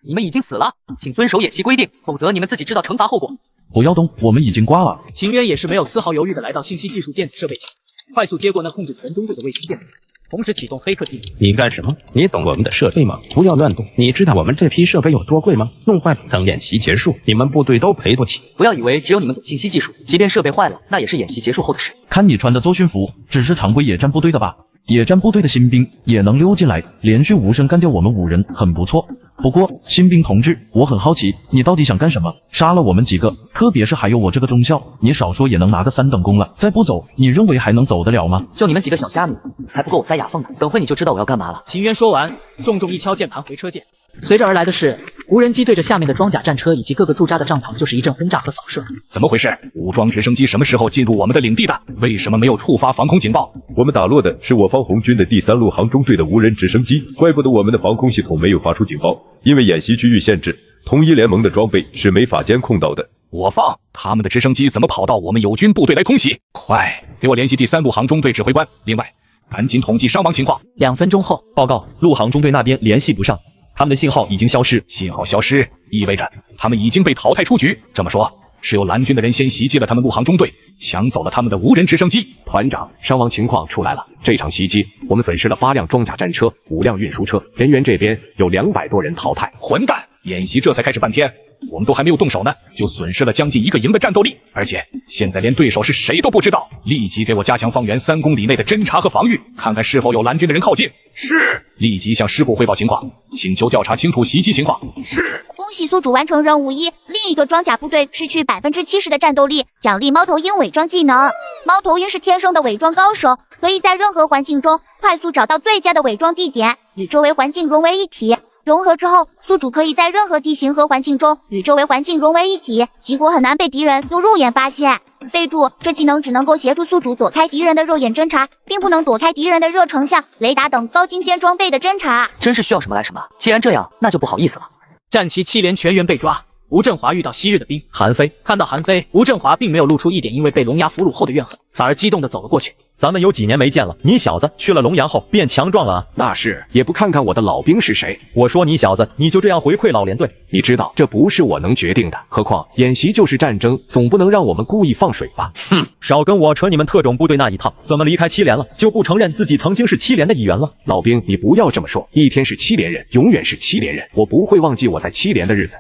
你们已经死了，请遵守演习规定，否则你们自己知道惩罚后果。
不要动，我们已经挂了。
秦渊也是没有丝毫犹豫的来到信息技术电子设备前，快速接过那控制全中队的卫星电路，同时启动黑客技能。
你干什么？你懂我们的设备吗？不要乱动！你知道我们这批设备有多贵吗？弄坏了，等演习结束，你们部队都赔不起。
不要以为只有你们懂信息技术，即便设备坏了，那也是演习结束后的事。
看你穿的作训服，只是常规野战部队的吧？野战部队的新兵也能溜进来，连续无声干掉我们5人，很不错。不过，新兵同志，我很好奇，你到底想干什么？杀了我们几个，特别是还有我这个中校，你少说也能拿个3等功了。再不走，你认为还能走得了吗？
就你们几个小虾米，还不够我塞牙缝的。等会你就知道我要干嘛了。
秦渊说完，重重一敲键盘回车键，随着而来的是无人机对着下面的装甲战车以及各个驻扎的帐篷就是一阵轰炸和扫射。
怎么回事？武装直升机什么时候进入我们的领地的？为什么没有触发防空警报？
我们打落的是我方红军的第3路航中队的无人直升机，怪不得我们的防空系统没有发出警报，因为演习区域限制，统一联盟的装备是没法监控到的。
我方他们的直升机怎么跑到我们友军部队来空袭？快给我联系第3路航中队指挥官，另外赶紧统计伤亡情况。
2分钟后，
报告，陆航中队那边联系不上，他们的信号已经消失。
信号消失意味着他们已经被淘汰出局。这么说，是由蓝军的人先袭击了他们陆航中队，抢走了他们的无人直升机。
团长，伤亡情况出来了。这场袭击，我们损失了8辆装甲战车、5辆运输车，人员这边有200多人淘汰。
混蛋！演习这才开始半天，我们都还没有动手呢，就损失了将近1个营的战斗力，而且现在连对手是谁都不知道。立即给我加强方圆3公里内的侦查和防御，看看是否有蓝军的人靠近。是。立即向师部汇报情况，请求调查清楚袭击情况。是。
恭喜宿主完成任务1，另一个装甲部队失去70%的战斗力，奖励猫头鹰伪装技能。猫头鹰是天生的伪装高手，可以在任何环境中快速找到最佳的伪装地点，与周围环境融为一体。融合之后，宿主可以在任何地形和环境中与周围环境融为一体，几乎很难被敌人用肉眼发现。备注：这技能只能够协助宿主躲开敌人的肉眼侦查，并不能躲开敌人的热成像、雷达等高精尖装备的侦查。
真是需要什么来什么。既然这样，那就不好意思了。
战旗7连全员被抓。吴振华遇到昔日的兵
韩非，
看到韩非，吴振华并没有露出一点因为被龙牙俘虏后的怨恨，反而激动地走了过去。
咱们有几年没见了，你小子去了龙牙后变强壮了啊！
那是，也不看看我的老兵是谁。
我说你小子，你就这样回馈老连队？
你知道这不是我能决定的，何况演习就是战争，总不能让我们故意放水吧？
哼，少跟我扯你们特种部队那一套。怎么离开7连了，就不承认自己曾经是7连的一员了？
老兵，你不要这么说，一天是7连人，永远是7连人，我不会忘记我在7连的日子。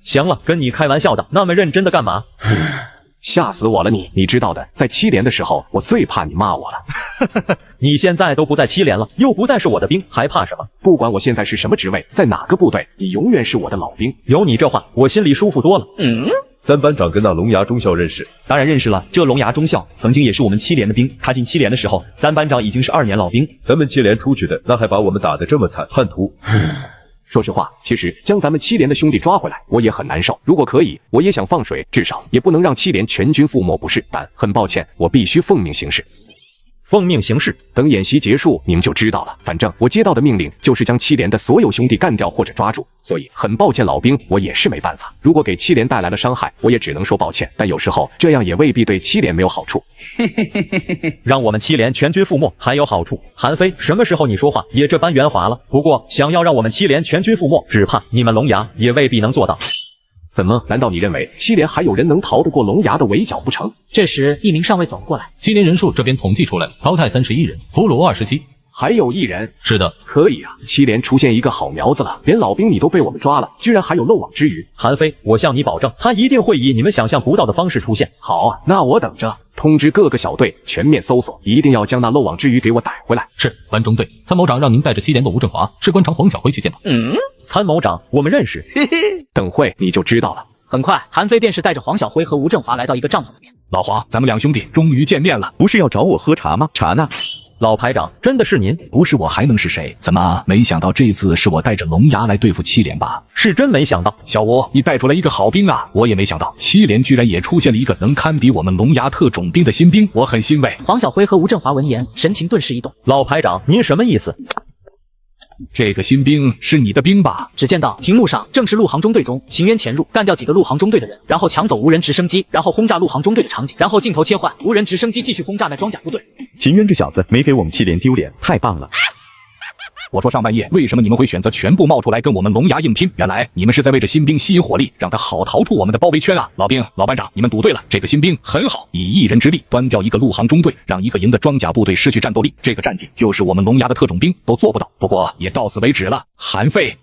行了，跟你开玩笑的，那么认真的干嘛？
吓死我了你知道的，在7连的时候，我最怕你骂我了。
你现在都不在7连了，又不再是我的兵，还怕什么？
不管我现在是什么职位，在哪个部队，你永远是我的老兵。
有你这话，我心里舒服多了。
3班长跟那龙牙中校认识？
当然认识了，这龙牙中校曾经也是我们7连的兵，他进7连的时候，3班长已经是2年老兵。
咱们7连出去的，那还把我们打得这么惨，叛徒。
说实话，其实将咱们7连的兄弟抓回来，我也很难受。如果可以，我也想放水，至少也不能让7连全军覆没，不是？但很抱歉，我必须奉命行事。
奉命行事，
等演习结束，你们就知道了。反正我接到的命令就是将7连的所有兄弟干掉或者抓住，所以很抱歉，老兵，我也是没办法。如果给7连带来了伤害，我也只能说抱歉。但有时候这样也未必对7连没有好处。
让我们7连全军覆没还有好处？韩非，什么时候你说话也这般圆滑了？不过想要让我们7连全军覆没，只怕你们龙牙也未必能做到。
怎么？难道你认为7连还有人能逃得过龙牙的围剿不成？
这时，一名上尉走了过来。
7连人数这边统计出来了，淘汰31人，俘虏27。
还有1人。
是的，
可以啊，七连出现一个好苗子了，连老兵你都被我们抓了，居然还有漏网之鱼。
韩非，我向你保证，他一定会以你们想象不到的方式出现。
好啊，那我等着，通知各个小队全面搜索，一定要将那漏网之鱼给我逮回来。
是，蓝中队参谋长让您带着7连的吴振华、士官长黄小辉去见他。
参谋长，我们认识。
等会你就知道了。
很快，韩非便是带着黄小辉和吴振华来到一个帐篷里面。
老黄，咱们2兄弟终于见面了。
不是要找我喝茶吗？茶呢？
老排长，真的是您？
不是我还能是谁？怎么没想到这次是我带着龙牙来对付7连吧？
是真没想到。
小吴，你带出来一个好兵啊！我也没想到7连居然也出现了一个能堪比我们龙牙特种兵的新兵，我很欣慰。
黄小辉和吴振华闻言，神情顿时一动。
老排长，您什么意思？
这个新兵是你的兵吧？
只见到屏幕上正是陆航中队中秦渊潜入干掉几个陆航中队的人，然后抢走无人直升机，然后轰炸陆航中队的场景，然后镜头切换，无人直升机继续轰炸那装甲部队。
秦渊这小子没给我们7连丢脸，太棒了！
我说上半夜为什么你们会选择全部冒出来跟我们龙牙硬拼？原来你们是在为这新兵吸引火力，让他好逃出我们的包围圈啊！老兵、老班长，你们赌对了，这个新兵很好，以1人之力端掉一个陆航中队，让一个营的装甲部队失去战斗力，这个战绩就是我们龙牙的特种兵都做不到。不过也到此为止了。韩非，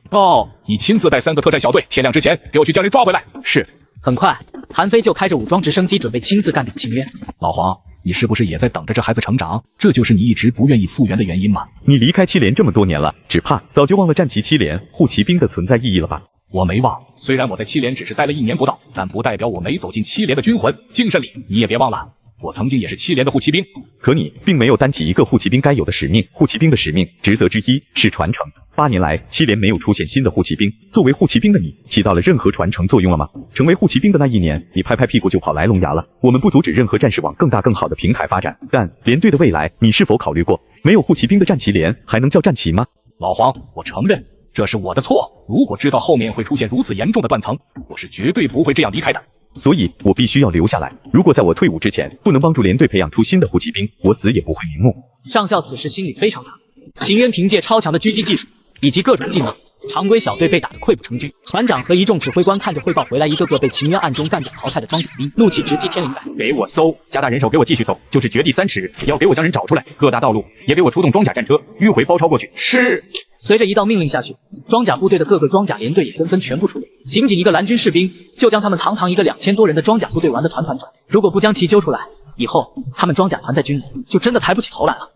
你亲自带3个特战小队，天亮之前给我去将人抓回来。是。
很快，韩非就开着武装直升机准备亲自干掉秦渊。
老黄，你是不是也在等着这孩子成长？这就是你一直不愿意复原的原因吗？
你离开7连这么多年了，只怕早就忘了战旗7连护骑兵的存在意义了吧？
我没忘，虽然我在7连只是待了1年不到，但不代表我没走进7连的军魂精神里。你也别忘了，我曾经也是7连的护骑兵。
可你并没有担起一个护骑兵该有的使命。护骑兵的使命职责之一是传承。8年来，7连没有出现新的护骑兵。作为护骑兵的你，起到了任何传承作用了吗？成为护骑兵的那1年，你拍拍屁股就跑来龙牙了。我们不阻止任何战士往更大更好的平台发展，但连队的未来，你是否考虑过？没有护骑兵的战旗连还能叫战旗吗？
老黄，我承认这是我的错。如果知道后面会出现如此严重的断层，我是绝对不会这样离开的。
所以我必须要留下来。如果在我退伍之前不能帮助连队培养出新的护骑兵，我死也不会瞑目。
上校此时心里非常大。秦渊凭借超强的狙击技术以及各种技能，常规小队被打得溃不成军。团长和一众指挥官看着汇报回来一个个被秦渊暗中干掉淘汰的装甲兵，怒气直击天灵盖。
给我搜，加大人手，给我继续搜，就是掘地3尺，也要给我将人找出来。各大道路也给我出动装甲战车，迂回包抄过去。是。
随着一道命令下去，装甲部队的各个装甲连队也纷纷全部出动。仅仅一个蓝军士兵，就将他们堂堂一个2000多人的装甲部队玩得团团转。如果不将其揪出来，以后他们装甲团在军里就真的抬不起头来了。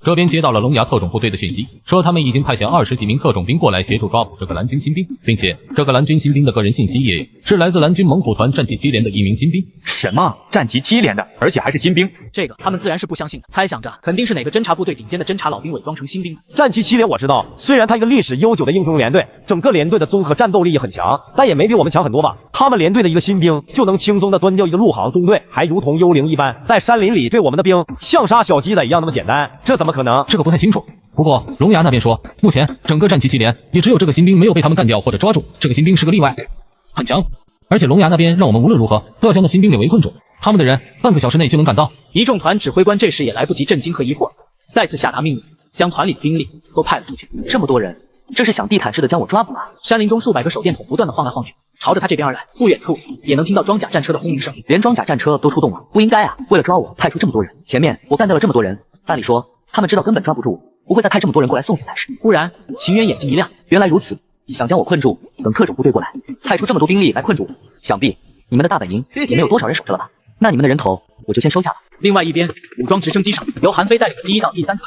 这边接到了龙牙特种部队的讯息，说他们已经派遣20几名特种兵过来协助抓捕这个蓝军新兵，并且这个蓝军新兵的个人信息也是来自蓝军猛虎团战旗7连的一名新兵。
什么？战旗7连的，而且还是新兵？
这个他们自然是不相信的，猜想着肯定是哪个侦察部队顶尖的侦察老兵伪装成新兵的。
战旗7连我知道，虽然他一个历史悠久的英雄连队，整个连队的综合战斗力也很强，但也没比我们强很多吧？他们连队的一个新兵就能轻松的端掉一个陆航中队，还如同幽灵一般，在山林里对我们的兵像杀小鸡仔一样那么简单，这怎么可能？
这个不太清楚。不过龙牙那边说，目前整个战旗7连也只有这个新兵没有被他们干掉或者抓住，这个新兵是个例外，很强。而且龙牙那边让我们无论如何都要将那新兵给围困住，他们的人半个小时内就能赶到。
一众团指挥官这时也来不及震惊和疑惑，再次下达命令，将团里的兵力都派了出去。
这么多人，这是想地毯式的将我抓捕吗？
山林中数百个手电筒不断的晃来晃去，朝着他这边而来，不远处也能听到装甲战车的轰鸣声。
连装甲战车都出动了，不应该啊！为了抓我，派出这么多人，前面我干掉了这么多人，按理说他们知道根本抓不住，不会再派这么多人过来送死才是。
忽然，秦渊眼睛一亮，
原来如此，想将我困住，等特种部队过来，派出这么多兵力来困住我，想必你们的大本营也没有多少人守着了吧？那你们的人头我就先收下了。
另外一边，武装直升机上由韩非带领的第1到第3团。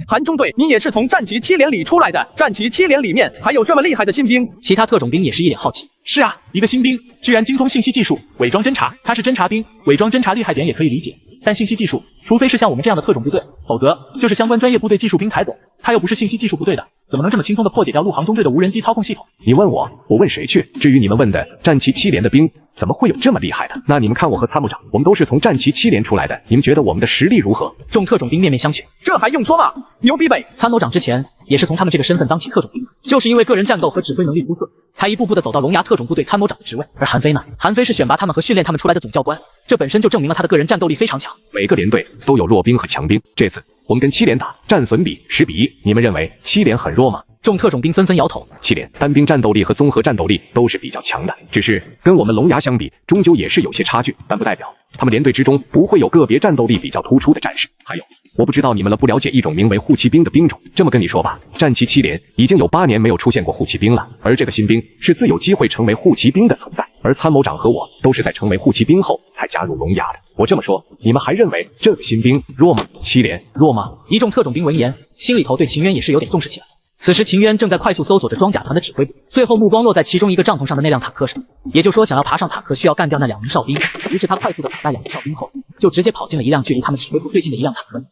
韩中队，你也是从战旗7连里出来的？战旗7连里面还有这么厉害的新兵？
其他特种兵也是一脸好奇。
是啊，一个新兵居然精通信息技术，伪装侦察。他是侦察兵，伪装侦察厉害点也可以理解，但信息技术，除非是像我们这样的特种部队，否则就是相关专业部队技术兵才懂。他又不是信息技术部队的，怎么能这么轻松的破解掉陆航中队的无人机操控系统？
你问我，我问谁去？至于你们问的战旗7连的兵，怎么会有这么厉害的？那你们看我和参谋长，我们都是从战旗7连出来的，你们觉得我们的实力如何？
众特种兵面面相觑，
这还用说吗？牛逼呗！
参谋长之前也是从他们这个身份当起特种兵，就是因为个人战斗和指挥能力出色，才一步步的走到龙牙特种部队参谋长的职位。而韩非呢？韩非是选拔他们和训练他们出来的总教官，这本身就证明了他的个人战斗力非常强。
每个连队都有弱兵和强兵，这次我们跟7连打，战损比10比1，你们认为7连很弱吗？
众特种兵纷纷摇头。
7连单兵战斗力和综合战斗力都是比较强的，只是跟我们龙牙相比，终究也是有些差距，但不代表他们连队之中不会有个别战斗力比较突出的战士。还有，我不知道你们不了解一种名为护骑兵的兵种。这么跟你说吧，战旗7连已经有8年没有出现过护骑兵了，而这个新兵是最有机会成为护骑兵的存在。而参谋长和我都是在成为护骑兵后才加入龙牙的。我这么说，你们还认为这个新兵弱吗？7连
弱吗？一众特种兵闻言，心里头对秦渊也是有点重视起来。此时秦渊正在快速搜索着装甲团的指挥部，最后目光落在其中一个帐篷上的那辆坦克上。也就是说，想要爬上坦克，需要干掉那2名哨兵。于是他快速的打败2名哨兵后，就直接跑进了一辆距离他们指挥部最近的一辆坦克。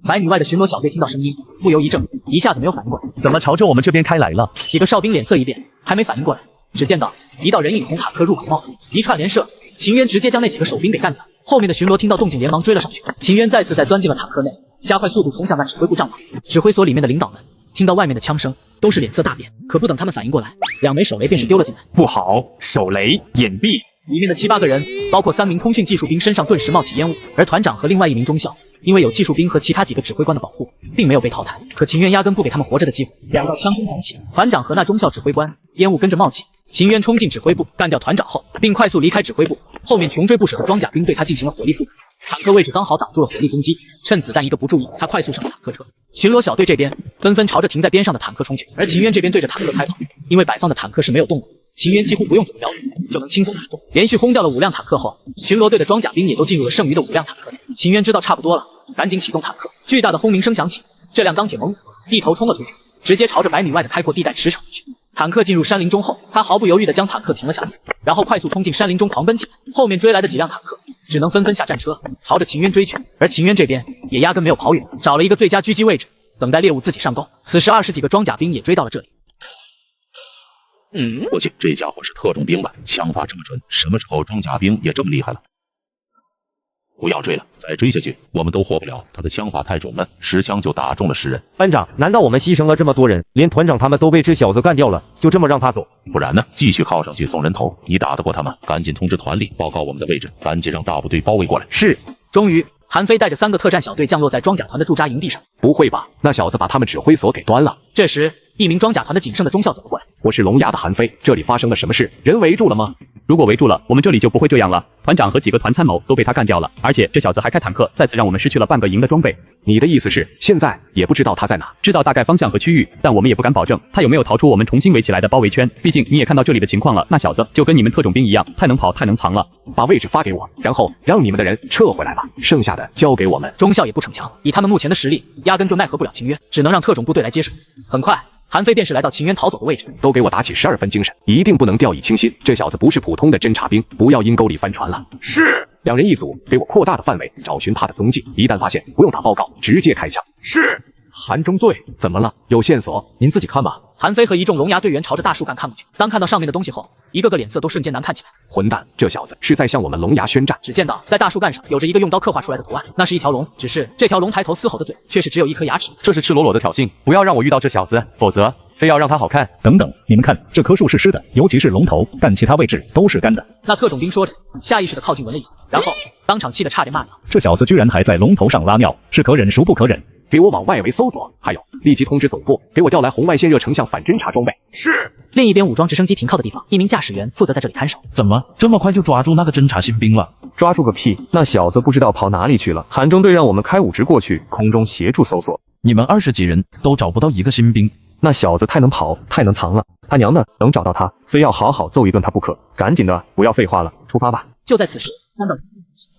100米外的巡逻小队听到声音，不由一怔，一下子没有反应过来，
怎么朝着我们这边开来了？
几个哨兵脸色一变，还没反应过来，只见到一道人影从坦克入口冒出，一串连射，秦渊直接将那几个守兵给干掉。后面的巡逻听到动静，连忙追了上去。秦渊再次钻进了坦克内，加快速度冲向那指挥部帐篷。指挥所里面的领导们听到外面的枪声，都是脸色大变，可不等他们反应过来，2枚手雷便是丢了进来。
不好，手雷隐蔽！
里面的7、8个人，包括3名通讯技术兵，身上顿时冒起烟雾，而团长和另外1名中校，因为有技术兵和其他几个指挥官的保护，并没有被淘汰。可秦渊压根不给他们活着的机会，2道枪声响起，团长和那中校指挥官烟雾跟着冒起。秦渊冲进指挥部，干掉团长后，并快速离开指挥部。后面穷追不舍的装甲兵对他进行了火力覆盖，坦克位置刚好挡住了火力攻击，趁子弹一个不注意，他快速上了坦克车。巡逻小队这边纷纷朝着停在边上的坦克冲去，而秦渊这边对着坦克开跑，因为摆放的坦克是没有动的，秦渊几乎不用怎么瞄准就能轻松打中。连续轰掉了5辆坦克后，巡逻队的装甲兵也都进入了剩余的5辆坦克内。秦渊知道差不多了，赶紧启动坦克。巨大的轰鸣声响起，这辆钢铁猛一头冲了出去，直接朝着100米外的开阔地带驰骋而去。坦克进入山林中后，他毫不犹豫地将坦克停了下来，然后快速冲进山林中狂奔起来。后面追来的几辆坦克只能纷纷下战车，朝着秦渊追去。而秦渊这边也压根没有跑远，找了一个最佳狙击位置，等待猎物自己上钩。此时20几个装甲兵也追到了这里。
我去，这家伙是特种兵吧？枪法这么准，什么时候装甲兵也这么厉害了？不要追了，再追下去我们都活不了。他的枪法太准了，10枪就打中了10人。
班长，难道我们牺牲了这么多人，连团长他们都被这小子干掉了，就这么让他走？
不然呢？继续靠上去送人头。你打得过他吗？赶紧通知团里报告我们的位置，赶紧让大部队包围过来。
是。终于，韩飞带着3个特战小队降落在装甲团的驻扎营地上。
不会吧？那小子把他们指挥所给端了？
这时，一名装甲团的仅剩的中校走了过来。
我是龙牙的韩飞，这里发生了什么事？人围住了吗？
如果围住了，我们这里就不会这样了。团长和几个团参谋都被他干掉了，而且这小子还开坦克，再次让我们失去了半个营的装备。
你的意思是，现在也不知道他在哪？
知道大概方向和区域，但我们也不敢保证他有没有逃出我们重新围起来的包围圈。毕竟你也看到这里的情况了，那小子就跟你们特种兵一样，太能跑，太能藏了。
把位置发给我，然后让你们的人撤回来吧，剩下的交给我们。
中校也不逞强，以他们目前的实力，压根就奈何不了秦渊，只能让特种部队来接手。很快，韩飞便是来到秦渊逃走的位置，
都给我打起12分精神，一定不能掉以轻心。这小子不是普通的侦察兵，不要阴沟里翻船了。
是
，2人一组，给我扩大的范围找寻他的踪迹，一旦发现，不用打报告，直接开枪。
是。
韩中队怎么了？有线索？您自己看吧。
韩飞和一众龙牙队员朝着大树干看过去，当看到上面的东西后，一个个脸色都瞬间难看起来。
混蛋，这小子是在向我们龙牙宣战。
只见到在大树干上有着一个用刀刻画出来的图案，那是一条龙，只是这条龙抬头嘶吼的嘴却是只有1颗牙齿。
这是赤裸裸的挑衅，不要让我遇到这小子，否则非要让他好看。
等等，你们看，这棵树是湿的，尤其是龙头，但其他位置都是干的。
那特种兵说着，下意识的靠近闻了一下，然后当场气得差点骂娘。
这小子居然还在龙头上拉尿，是可忍孰不可忍？
给我往外围搜索，还有立即通知总部，给我调来红外线热成像反侦察装备。
是。
另一边武装直升机停靠的地方，一名驾驶员负责在这里看守。
怎么这么快就抓住那个侦察新兵了？
抓住个屁！那小子不知道跑哪里去了。韩中队让我们开5支过去，空中协助搜索。
你们20几人都找不到一个新兵，
那小子太能跑，太能藏了。他娘的，能找到他，非要好好揍一顿他不可。赶紧的，不要废话了，出发吧。
就在此时，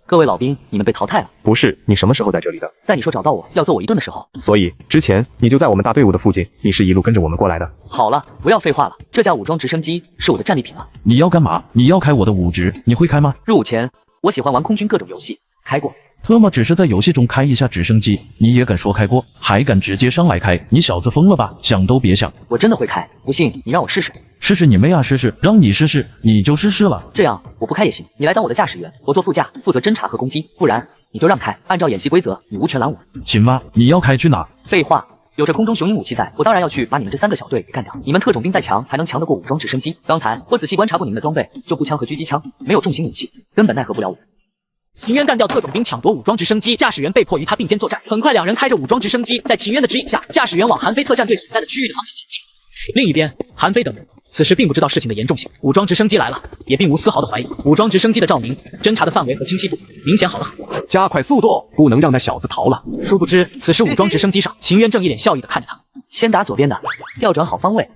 各位老兵，你们被淘汰了。
不是，你什么时候在这里的？
在你说找到我要揍我一顿的时候。
所以之前你就在我们大队伍的附近，你是一路跟着我们过来的。
好了，不要废话了，这架武装直升机是我的战利品了。
你要干嘛？你要开我的武直，你会开吗？
入伍前，我喜欢玩空军各种游戏，开过。
特么只是在游戏中开一下直升机，你也敢说开过？还敢直接上来开？你小子疯了吧？想都别想！
我真的会开，不信你让我试试。
试试你妹啊！试试，让你试试，你就试试了。
这样我不开也行，你来当我的驾驶员，我坐副驾，负责侦察和攻击。不然你就让开，按照演习规则，你无权拦我。
行吧，你要开去哪？
废话。有着空中雄鹰武器在，我当然要去把你们这3个小队给干掉。你们特种兵再强，还能强得过武装直升机？刚才我仔细观察过你们的装备，就步枪和狙击枪，没有重型武器，根本奈何不了我。
秦渊干掉特种兵，抢夺武装直升机，驾驶员被迫与他并肩作战。很快，2人开着武装直升机，在秦渊的指引下，驾驶员往韩飞特战队所在的区域的方向前进。另一边，韩飞等人此时并不知道事情的严重性。武装直升机来了，也并无丝毫的怀疑。武装直升机的照明、侦查的范围和清晰度明显好了很多。
加快速度，不能让那小子逃了。
殊不知，此时武装直升机上，秦渊正一脸笑意的看着他。
先打左边的，调转好方位。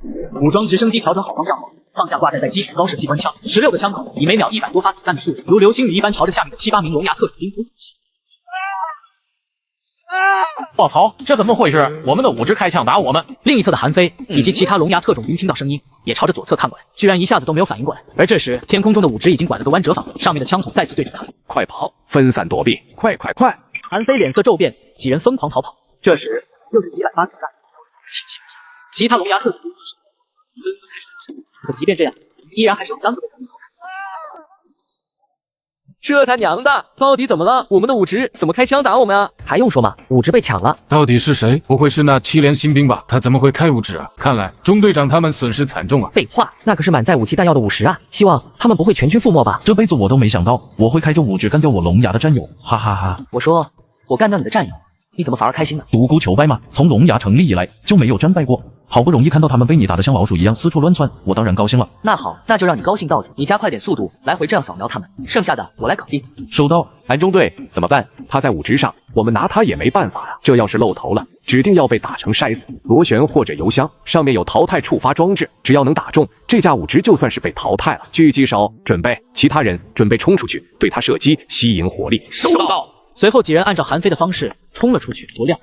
武装直升机调整好方向后，放下挂载在机场高射机关枪，16个枪口以每秒100多发子弹的速度，如流星雨一般朝着下面的7、8名聋哑特种兵伏死。
爆槽，这怎么回事？我们的武职开枪打我们！
另一侧的韩非以及其他聋哑特种兵听到声音，也朝着左侧看过来，居然一下子都没有反应过来。而这时，天空中的武职已经拐了个弯折返回，上面的枪筒再次对着他。
快跑，分散躲避！快！
韩非脸色骤变，几人疯狂逃跑。这时，又是几百发子弹，其他聋哑特种兵纷纷开始。可即便这样，依然还是有3个被他们淘汰。
这他娘的，到底怎么了？我们的武职怎么开枪打我们啊？还用说吗？武职被抢了。
到底是谁？不会是那7连新兵吧？他怎么会开武职啊？看来中队长他们损失惨重啊！
废话，那可是满载武器弹药的50啊！希望他们不会全军覆没吧？
这辈子我都没想到我会开着武职干掉我聋哑的战友，哈哈哈！
我说我干掉你的战友，你怎么反而开心呢？
独孤求败嘛，从聋哑成立以来就没有战败过。好不容易看到他们被你打得像老鼠一样四处乱窜，我当然高兴了。
那好，那就让你高兴到底。你加快点速度，来回这样扫描他们，剩下的我来搞定。
收到。
韩中队怎么办？他在武职上，我们拿他也没办法啊。这要是露头了，指定要被打成筛子。螺旋或者油箱上面有淘汰触发装置，只要能打中，这架武职就算是被淘汰了。狙击手准备，其他人准备冲出去，对他射击，吸引火力。
收到。随后几人按照韩非的方式冲了出去，不料，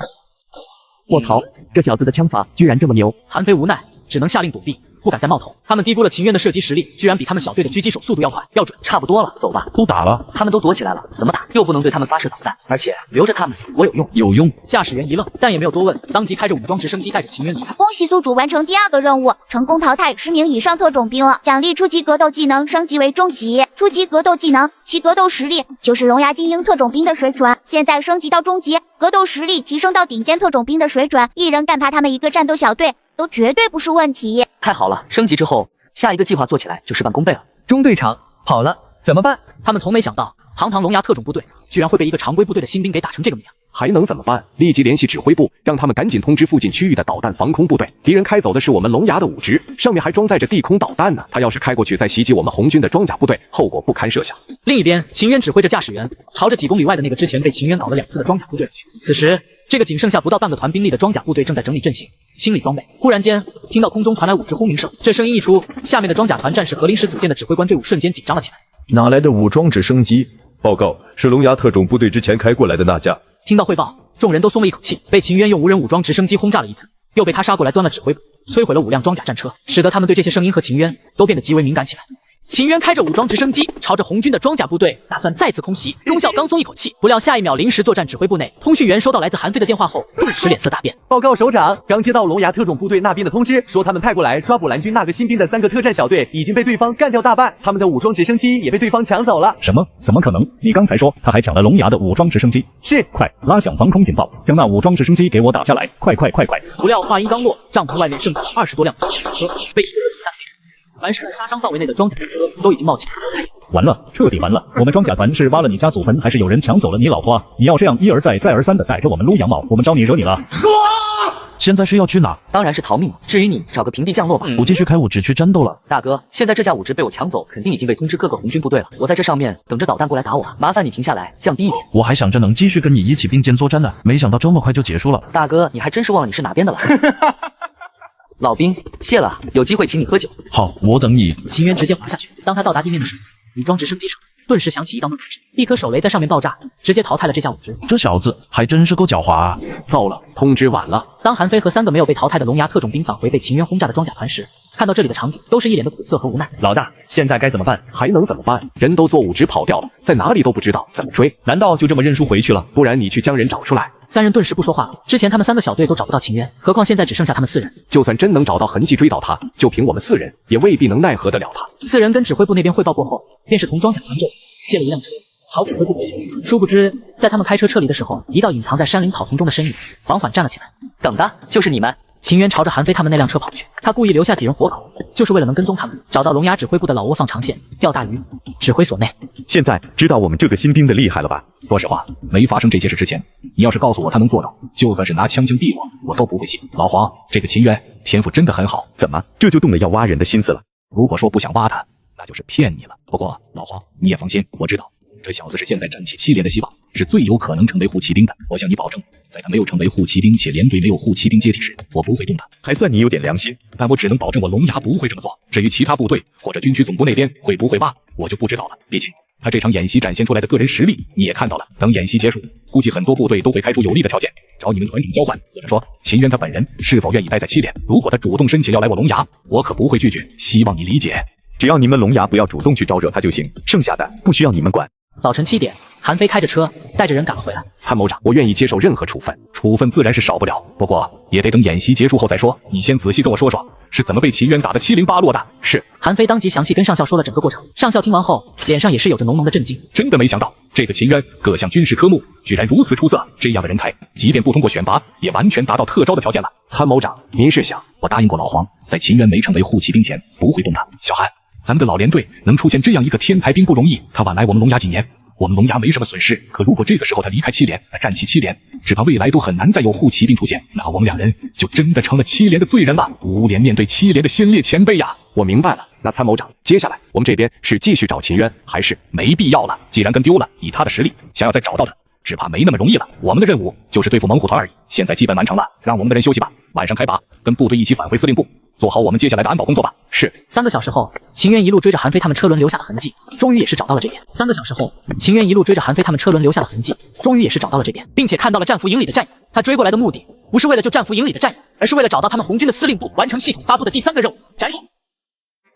卧槽，这小子的枪法居然这么牛！
韩非无奈，只能下令躲避，不敢再冒头。他们低估了秦渊的射击实力，居然比他们小队的狙击手速度要快，要准。
差不多了，走吧。
都打了，
他们都躲起来了，怎么打？又不能对他们发射导弹，而且留着他们，我有用。
有用。
驾驶员一愣，但也没有多问，当即开着武装直升机带着秦渊离开。
恭喜宿主完成第2个任务，成功淘汰10名以上特种兵了。奖励初级格斗技能升级为中级，初级格斗技能其格斗实力就是聋哑精英特种兵的水准，现在升级到中级，格斗实力提升到顶尖特种兵的水准，一人干趴他们一个战斗小队都绝对不是问题。
太好了，升级之后，下一个计划做起来就事半功倍了。
中队长跑了，怎么办？
他们从没想到，堂堂聋哑特种部队居然会被一个常规部队的新兵给打成这个模样。
还能怎么办？立即联系指挥部，让他们赶紧通知附近区域的导弹防空部队。敌人开走的是我们聋哑的武职，上面还装载着地空导弹呢。他要是开过去再袭击我们红军的装甲部队，后果不堪设想。
另一边，秦渊指挥着驾驶员朝着几公里外的那个之前被秦渊搞了2次的装甲部队而去。此时，这个仅剩下不到半个团兵力的装甲部队正在整理阵型、清理装备。忽然间，听到空中传来武职轰鸣声，这声音一出，下面的装甲团战士和临时组建的指挥官队伍瞬间紧张了起来。
哪来的武装直升机？报告，是聋哑特种部队之前开过来的那架。
听到汇报，众人都松了一口气。被秦渊用无人武装直升机轰炸了一次，又被他杀过来钻了指挥部，摧毁了5辆装甲战车，使得他们对这些声音和秦渊都变得极为敏感起来。秦渊开着武装直升机朝着红军的装甲部队打算再次空袭，中校刚松一口气，不料下一秒临时作战指挥部内通讯员收到来自韩非的电话后，顿时脸色大变。
报告首长，刚接到聋哑特种部队那边的通知，说他们派过来抓捕蓝军那个新兵的3个特战小队已经被对方干掉大半，他们的武装直升机也被对方抢走了。
什么？怎么可能？你刚才说他还抢了聋哑的武装直升机？
是，
快拉响防空警报，将那武装直升机给我打下来！快！
不料话音刚落，帐篷外面剩下20多辆装甲车被凡是在杀伤范围内的装甲车都已经冒起来。
完了，彻底完了！我们装甲团是挖了你家祖坟，还是有人抢走了你老婆啊？你要这样一而再再而三的逮着我们撸羊毛，我们招你惹你了？
说！现在是要去哪？
当然是逃命。至于你，找个平地降落吧。
我继续开武职去战斗了。
大哥，现在这架武职被我抢走，肯定已经被通知各个红军部队了。我在这上面等着导弹过来打我，麻烦你停下来，降低一点。
我还想着能继续跟你一起并肩作战呢，没想到这么快就结束了。
大哥，你还真是忘了你是哪边的了。老兵，谢了，有机会请你喝酒。
好，我等你。
秦渊直接滑下去，当他到达地面的时候，武装直升机上顿时响起一道闷声，一颗手雷在上面爆炸，直接淘汰了这架武职。
这小子还真是够狡猾啊！
糟了，通知晚了。
当韩非和3个没有被淘汰的聋哑特种兵返回被秦渊轰炸的装甲团时，看到这里的场景，都是一脸的苦涩和无奈。
老大，现在该怎么办？
还能怎么办？人都做武职跑掉了，在哪里都不知道，怎么追？
难道就这么认输回去了？
不然你去将人找出来。
3人顿时不说话了。之前他们3个小队都找不到秦渊，何况现在只剩下他们4人。
就算真能找到痕迹追到他，就凭我们4人，也未必能奈何得了他。
4人跟指挥部那边汇报过后，便是从装甲团这里借了一辆车，朝指挥部回去。殊不知，在他们开车撤离的时候，一道隐藏在山林草丛中的身影缓缓站了起来。
等的就是你们。
秦渊朝着韩飞他们那辆车跑去，他故意留下几人活口，就是为了能跟踪他们，找到龙牙指挥部的老窝放长线钓大鱼。指挥所内，
现在知道我们这个新兵的厉害了吧？
说实话，没发生这些事之前，你要是告诉我他能做到，就算是拿枪毙我都不会信。老黄，这个秦渊天赋真的很好，
怎么这就动了要挖人的心思了？
如果说不想挖他，那就是骗你了。不过老黄，你也放心，我知道这小子是现在战旗7连的希望，是最有可能成为护骑兵的。我向你保证，在他没有成为护骑兵且连队没有护骑兵接替时，我不会动他。
还算你有点良心，
但我只能保证我龙牙不会这么做。至于其他部队或者军区总部那边会不会挖，我就不知道了。毕竟他这场演习展现出来的个人实力你也看到了。等演习结束，估计很多部队都会开出有利的条件，找你们团长交换，或者说秦渊他本人是否愿意待在7连。如果他主动申请要来我龙牙，我可不会拒绝，希望你理解。
只要你们龙牙不要主动去招惹他就行，剩下的不需要你们管。
早晨7点，韩飞开着车带着人赶了回来。
参谋长，我愿意接受任何处分，
处分自然是少不了，不过也得等演习结束后再说。你先仔细跟我说说，是怎么被秦渊打得7零8落的？是。
韩飞当即详细跟上校说了整个过程。上校听完后，脸上也是有着浓浓的震惊。
真的没想到，这个秦渊各项军事科目居然如此出色，这样的人才，即便不通过选拔，也完全达到特招的条件了。
参谋长，您是想？
我答应过老黄，在秦渊没成为护骑兵前，不会动他。小韩，咱们的老连队能出现这样一个天才兵不容易，他晚来我们龙牙几年，我们龙牙没什么损失。可如果这个时候他离开7连，战旗7连，只怕未来都很难再有护骑兵出现，那我们2人就真的成了7连的罪人了。5连面对7连的先烈前辈呀！
我明白了。那参谋长，接下来我们这边是继续找秦渊，还是
没必要了？既然跟丢了，以他的实力，想要再找到他，只怕没那么容易了。我们的任务就是对付猛虎团而已，现在基本完成了，让我们的人休息吧。晚上开拔，跟部队一起返回司令部，做好我们接下来的安保工作吧。
是。
3个小时后，秦渊一路追着韩飞他们车轮留下的痕迹，终于也是找到了这边。3个小时后，秦渊一路追着韩飞他们车轮留下的痕迹，终于也是找到了这边，并且看到了战俘营里的战友。他追过来的目的不是为了救战俘营里的战友，而是为了找到他们红军的司令部，完成系统发布的第3个任务——斩首。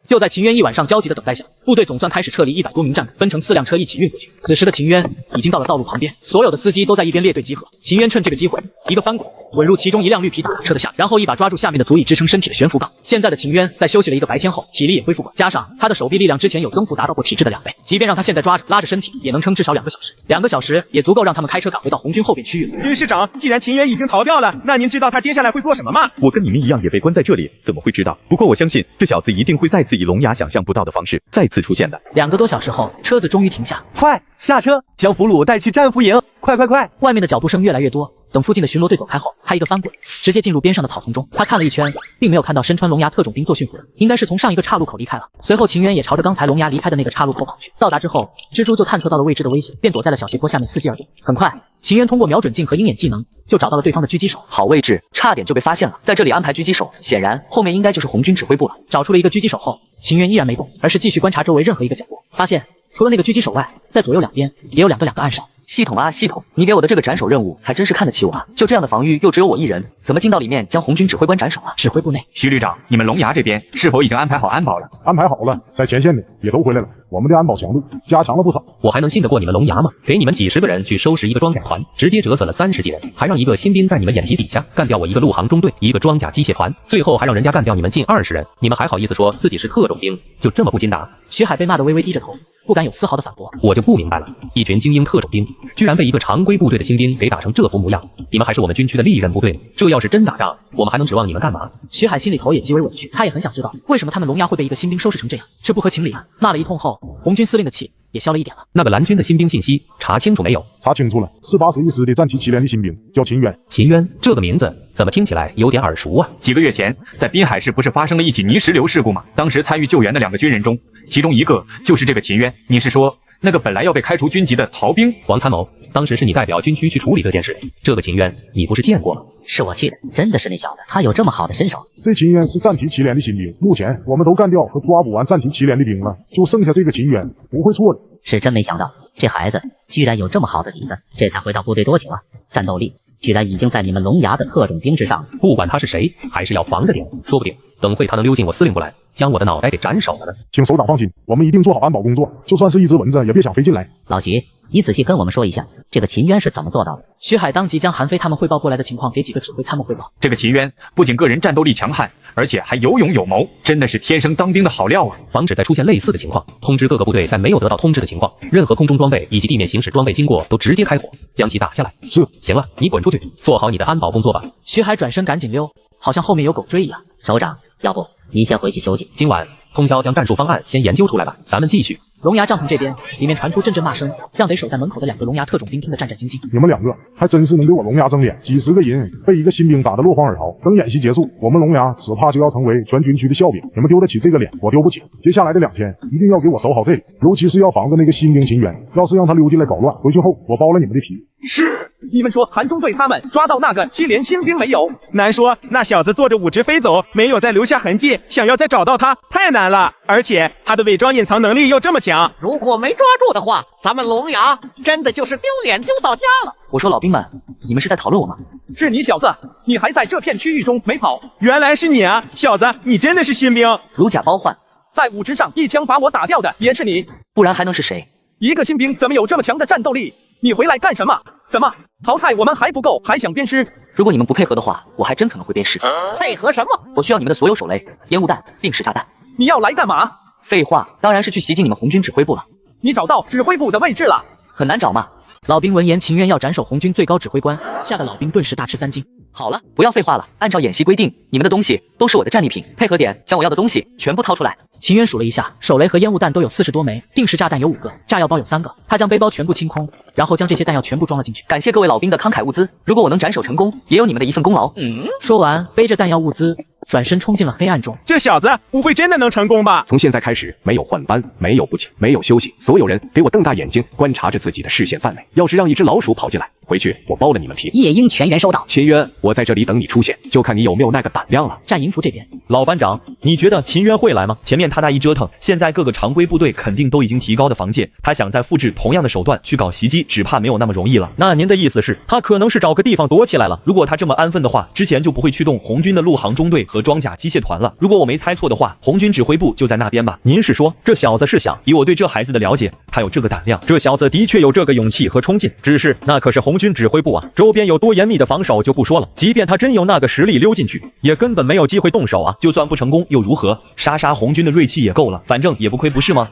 就在秦渊一晚上焦急的等待下，部队总算开始撤离100多名战俘，分成4辆车一起运回去。此时的秦渊已经到了道路旁边，所有的司机都在一边列队集合。秦渊趁这个机会，一个翻滚，滚入其中一辆绿皮塔车的下面，然后一把抓住下面的足以支撑身体的悬浮杠。现在的秦渊在休息了一个白天后，体力也恢复过，加上他的手臂力量之前有增幅达到过体质的2倍，即便让他现在抓着拉着身体，也能撑至少2个小时。2个小时也足够让他们开车赶回到红军后边区域了。
军师长，既然秦渊已经逃掉了，那您知道他接下来会做什么吗？
我跟你们一样也被关在这里，怎么会知道？不过我相信这小子一定会再次以龙牙想象不到的方式再次出现的。
2个多小时后，车子终于停下，
快下车，将俘虏带去战俘营！快快快！
外面的脚步声越来越多。等附近的巡逻队走开后，他一个翻滚，直接进入边上的草丛中。他看了一圈，并没有看到身穿龙牙特种兵做训服的，应该是从上一个岔路口离开了。随后，秦渊也朝着刚才龙牙离开的那个岔路口跑去。到达之后，蜘蛛就探测到了未知的危险，便躲在了小斜坡下面伺机而动。很快，秦渊通过瞄准镜和鹰眼技能，就找到了对方的狙击手。
好位置，差点就被发现了。在这里安排狙击手，显然后面应该就是红军指挥部了。
找出了一个狙击手后，秦渊依然没动，而是继续观察周围任何一个角落，发现除了那个狙击手外，在左右两边也有两个暗哨。
系统啊系统，你给我的这个斩首任务还真是看得起我啊！就这样的防御，又只有我一人，怎么进到里面将红军指挥官斩首了？指挥部内，
徐旅长，你们龙牙这边是否已经安排好安保了？
安排好了，在前线的也都回来了，我们的安保强度加强了不少。
我还能信得过你们龙牙吗？给你们几十个人去收拾一个装甲团，直接折损了30几人，还让一个新兵在你们眼皮底下干掉我一个陆航中队，一个装甲机械团，最后还让人家干掉你们近20人，你们还好意思说自己是特种兵？就这么不禁打？
徐海被骂得微微低着头，不敢有丝毫的反驳。
我就不明白了，一群精英特种兵，居然被一个常规部队的新兵给打成这副模样。你们还是我们军区的历任部队，这要是真打仗，我们还能指望你们干嘛？
徐海心里头也极为委屈，他也很想知道为什么他们龙牙会被一个新兵收拾成这样，这不合情理啊！骂了一通后，红军司令的气也消了一点了。
那个蓝军的新兵信息查清楚没有？
查清楚了，是81师的战旗7连的新兵，叫秦渊。
秦渊这个名字怎么听起来有点耳熟啊？
几个月前，在滨海市不是发生了一起泥石流事故吗？当时参与救援的2个军人中，其中一个就是这个秦渊。你是说那个本来要被开除军籍的逃兵？
王参谋，当时是你代表军区去处理这件事，这个秦渊你不是见过吗？
是我去的，真的是那小子，他有这么好的身手？
这秦渊是战旗7连的新兵，目前我们都干掉和抓捕完战旗7连的兵了，就剩下这个秦渊，不会错的。
是真没想到，这孩子居然有这么好的底子，这才回到部队多久啊？战斗力居然已经在你们龙牙的特种兵之上。
不管他是谁，还是要防着点，说不定等会他能溜进我司令部来，将我的脑袋给斩首了呢。
请首长放心，我们一定做好安保工作，就算是一只蚊子也别想飞进来。
老徐，你仔细跟我们说一下，这个秦渊是怎么做到的？
徐海当即将韩飞他们汇报过来的情况给几个指挥参谋汇报。
这个秦渊不仅个人战斗力强悍，而且还有勇有谋，真的是天生当兵的好料啊！
防止再出现类似的情况，通知各个部队在没有得到通知的情况，任何空中装备以及地面行驶装备经过都直接开火，将其打下来。
是，
行了，你滚出去，做好你的安保工作吧。
徐海转身赶紧溜。好像后面有狗追一样。
首长，要不你先回去休息。
今晚通宵将战术方案先研究出来吧，咱们继续。
龙牙帐篷这边，里面传出阵阵骂声，让得守在门口的2个龙牙特种兵听得战战兢兢。
你们2个还真是能给我龙牙争脸，几十个人被一个新兵打得落荒而逃。等演习结束，我们龙牙只怕就要成为全军区的笑柄。你们丢得起这个脸，我丢不起。接下来的2天一定要给我守好这里，尤其是要防着那个新兵秦渊，要是让他溜进来搞乱，回去后我剥了你们的皮。
是。你们说韩中队他们抓到那个7连新兵没有？难说，那小子坐着武职飞走，没有再留下痕迹，想要再找到他太难了。而且他的伪装隐藏能力又这么强，
如果没抓住的话，咱们龙牙真的就是丢脸丢到家了。
我说老兵们，你们是在讨论我吗？
是你小子，你还在这片区域中没跑。原来是你啊，小子，你真的是新兵，
如假包换，
在武职上一枪把我打掉的也是你，
不然还能是谁？
一个新兵怎么有这么强的战斗力？你回来干什么？怎么淘汰我们还不够，还想鞭尸？
如果你们不配合的话，我还真可能会鞭尸。
配合什么？
我需要你们的所有手雷、烟雾弹、定时炸弹。
你要来干嘛？
废话，当然是去袭击你们红军指挥部了。
你找到指挥部的位置了？
很难找嘛。
老兵闻言，情愿要斩首红军最高指挥官，吓得老兵顿时大吃3惊。
好了，不要废话了，按照演习规定，你们的东西都是我的战利品，配合点，将我要的东西全部掏出来。
秦渊数了一下，手雷和烟雾弹都有40多枚，定时炸弹有5个，炸药包有3个。他将背包全部清空，然后将这些弹药全部装了进去。
感谢各位老兵的慷慨物资，如果我能斩首成功，也有你们的一份功劳。
说完，背着弹药物资，转身冲进了黑暗中。
这小子不会真的能成功吧？
从现在开始，没有换班，没有补给，没有休息，所有人给我瞪大眼睛，观察着自己的视线范围。要是让一只老鼠跑进来，回去我剥了你们皮。
夜鹰全员收到。
秦渊，我在这里等你出现，就看你有没有那个胆量了。
战营府这边，
老班长，你觉得秦渊会来吗？前面他那一折腾，现在各个常规部队肯定都已经提高的防戒，他想再复制同样的手段去搞袭击，只怕没有那么容易了。那您的意思是，他可能是找个地方躲起来了？如果他这么安分的话，之前就不会驱动红军的陆航中队和装甲机械团了。如果我没猜错的话，红军指挥部就在那边吧？您是说，这小子是想？以我对这孩子的了解，他有这个胆量，这小子的确有这个勇气和冲劲。只是那可是红军指挥部啊，周边有多严密的防守就不说了，即便他真有那个实力溜进去，也根本没有机会动手啊。就算不成功又如何？杀红军的锐气也够了，反正也不亏不是吗？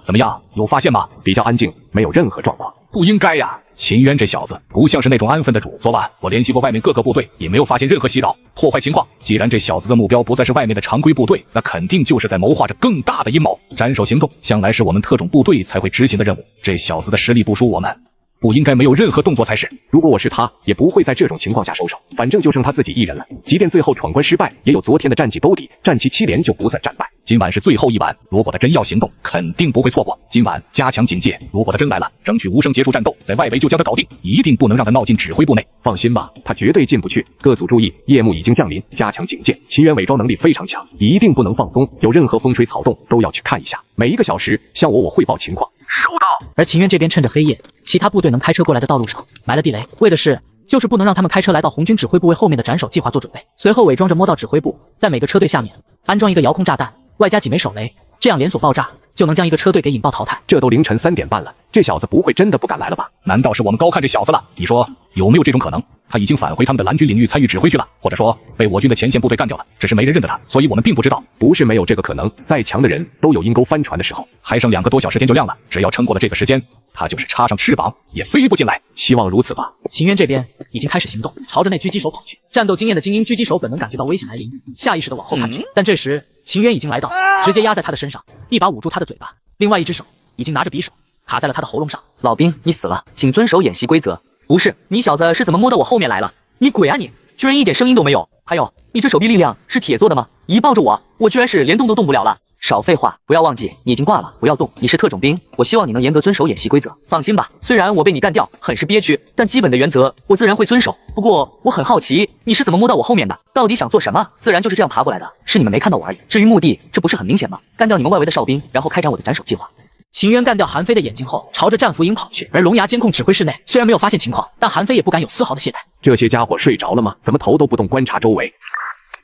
怎么样，有发现吗？
比较安静，没有任何状况。
不应该呀，秦渊这小子不像是那种安分的主。昨晚我联系过外面各个部队，也没有发现任何袭扰、破坏情况。既然这小子的目标不再是外面的常规部队，那肯定就是在谋划着更大的阴谋。斩首行动向来是我们特种部队才会执行的任务，这小子的实力不输我们，不应该没有任何动作才是。
如果我是他，也不会在这种情况下收手，反正就剩他自己一人了。即便最后闯关失败，也有昨天的战绩兜底，战旗7连就不算战败。
今晚是最后一晚，如果他真要行动，肯定不会错过。今晚加强警戒，如果他真来了，争取无声结束战斗，在外围就将他搞定，一定不能让他闹进指挥部内。
放心吧，他绝对进不去。各组注意，夜幕已经降临，加强警戒。秦渊伪装能力非常强，一定不能放松，有任何风吹草动都要去看一下。每1个小时向我汇报情况。
收到。
而秦渊这边趁着黑夜，其他部队能开车过来的道路上埋了地雷，为的是就是不能让他们开车来到红军指挥部为后面的斩首计划做准备。随后伪装着摸到指挥部，在每个车队下面安装一个遥控炸弹，外加几枚手雷，这样连锁爆炸就能将一个车队给引爆淘汰。
这都凌晨3点半了，这小子不会真的不敢来了吧？
难道是我们高看这小子了？你说有没有这种可能？他已经返回他们的蓝军领域参与指挥去了，或者说被我军的前线部队干掉了，只是没人认得他，所以我们并不知道。
不是没有这个可能，再强的人都有阴沟翻船的时候。
还剩2个多小时天就亮了，只要撑过了这个时间，他就是插上翅膀也飞不进来。
希望如此吧。
秦渊这边已经开始行动，朝着那狙击手跑去。战斗经验的精英狙击手本能感觉到危险来临，下意识的往后看去，但这时秦渊已经来到，直接压在他的身上，一把捂住他的嘴巴，另外一只手已经拿着匕首卡在了他的喉咙上。
老兵，你死了，请遵守演习规则。不是，你小子是怎么摸到我后面来了？你鬼啊你！居然一点声音都没有。还有，你这手臂力量是铁做的吗？一抱住我居然是连动都动不了了。少废话，不要忘记你已经挂了，不要动。你是特种兵，我希望你能严格遵守演习规则。放心吧，虽然我被你干掉，很是憋屈，但基本的原则我自然会遵守。不过我很好奇，你是怎么摸到我后面的？到底想做什么？自然就是这样爬过来的，是你们没看到我而已。至于目的，这不是很明显吗？干掉你们外围的哨兵，然后开展我的斩首计划。
秦渊干掉韩飞的眼睛后，朝着战俘营跑去。而龙牙监控指挥室内虽然没有发现情况，但韩飞也不敢有丝毫的懈怠。
这些家伙睡着了吗？怎么头都不动观察周围？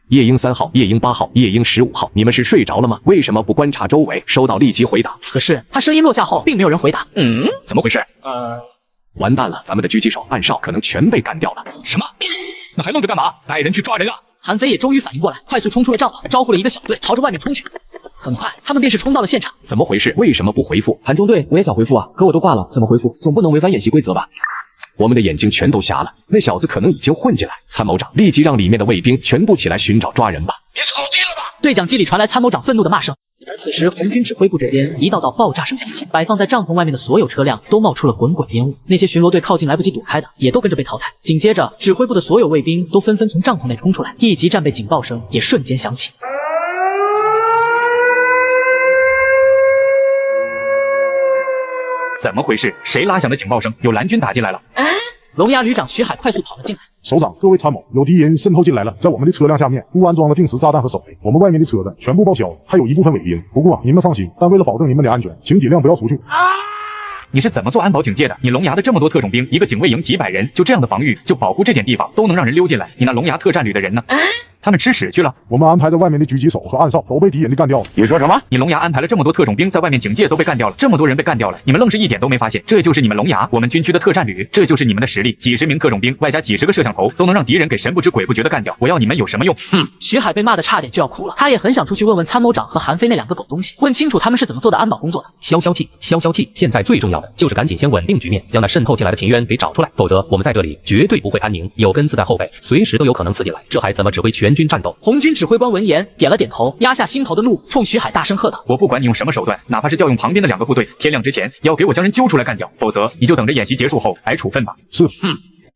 夜鹰3号、夜鹰8号、夜鹰15号，你们是睡着了吗？为什么不观察周围？收到，立即回答。
可是他声音落下后，并没有人回答。
怎么回事？
完蛋了，咱们的狙击手暗哨可能全被干掉了。
什么？那还愣着干嘛？带人去抓人啊！
韩飞也终于反应过来，快速冲出了帐篷，招呼了一个小队朝着外面冲去。很快，他们便是冲到了现场。
怎么回事？为什么不回复？
韩中队，我也想回复啊，可我都挂了，怎么回复？总不能违反演习规则吧？
我们的眼睛全都瞎了。那小子可能已经混进来。参谋长，立即让里面的卫兵全部起来寻找抓人吧！
对讲机里传来参谋长愤怒的骂声。而此时，红军指挥部这边一道道爆炸声响起，摆放在帐篷外面的所有车辆都冒出了滚滚烟雾。那些巡逻队靠近来不及躲开的，也都跟着被淘汰。紧接着，指挥部的所有卫兵都纷纷从帐篷内冲出来，一级战备警报声也瞬间响起。
怎么回事？谁拉响的警报声？有蓝军打进来了！
龙牙旅长徐海快速跑了进来。
首长，各位参谋，有敌人渗透进来了，在我们的车辆下面误安装了定时炸弹和手雷，我们外面的车子全部报销，还有一部分伪兵。不过你们放心，但为了保证你们的安全，请尽量不要出去。
你是怎么做安保警戒的？你龙牙的这么多特种兵，一个警卫营几百人，就这样的防御，就保护这点地方，都能让人溜进来。你那龙牙特战旅的人呢？他们吃屎去了。
我们安排在外面的狙击手和暗哨都被敌人的干掉了。
你说什么？你龙牙安排了这么多特种兵在外面警戒都被干掉了，这么多人被干掉了，你们愣是一点都没发现？这就是你们龙牙，我们军区的特战旅，这就是你们的实力，几十名特种兵外加几十个摄像头，都能让敌人给神不知鬼不觉的干掉。我要你们有什么用？
徐海被骂得差点就要哭了，他也很想出去问问参谋长和韩飞那两个狗东西，问清楚他们是怎么做的安保工作的。
消消气，消消气，现在最重要的就是赶紧先稳定局面，将那渗透进来的秦渊给找出来，否则我们在这里绝对不会安宁，有根刺在后背，随时都有可能刺进来，这还怎么指挥全军战斗？
红军指挥官闻言点了点头，压下心头的怒，冲徐海大声喝道：
我不管你用什么手段，哪怕是调用旁边的两个部队，天亮之前要给我将人揪出来干掉，否则你就等着演习结束后挨处分吧。
是。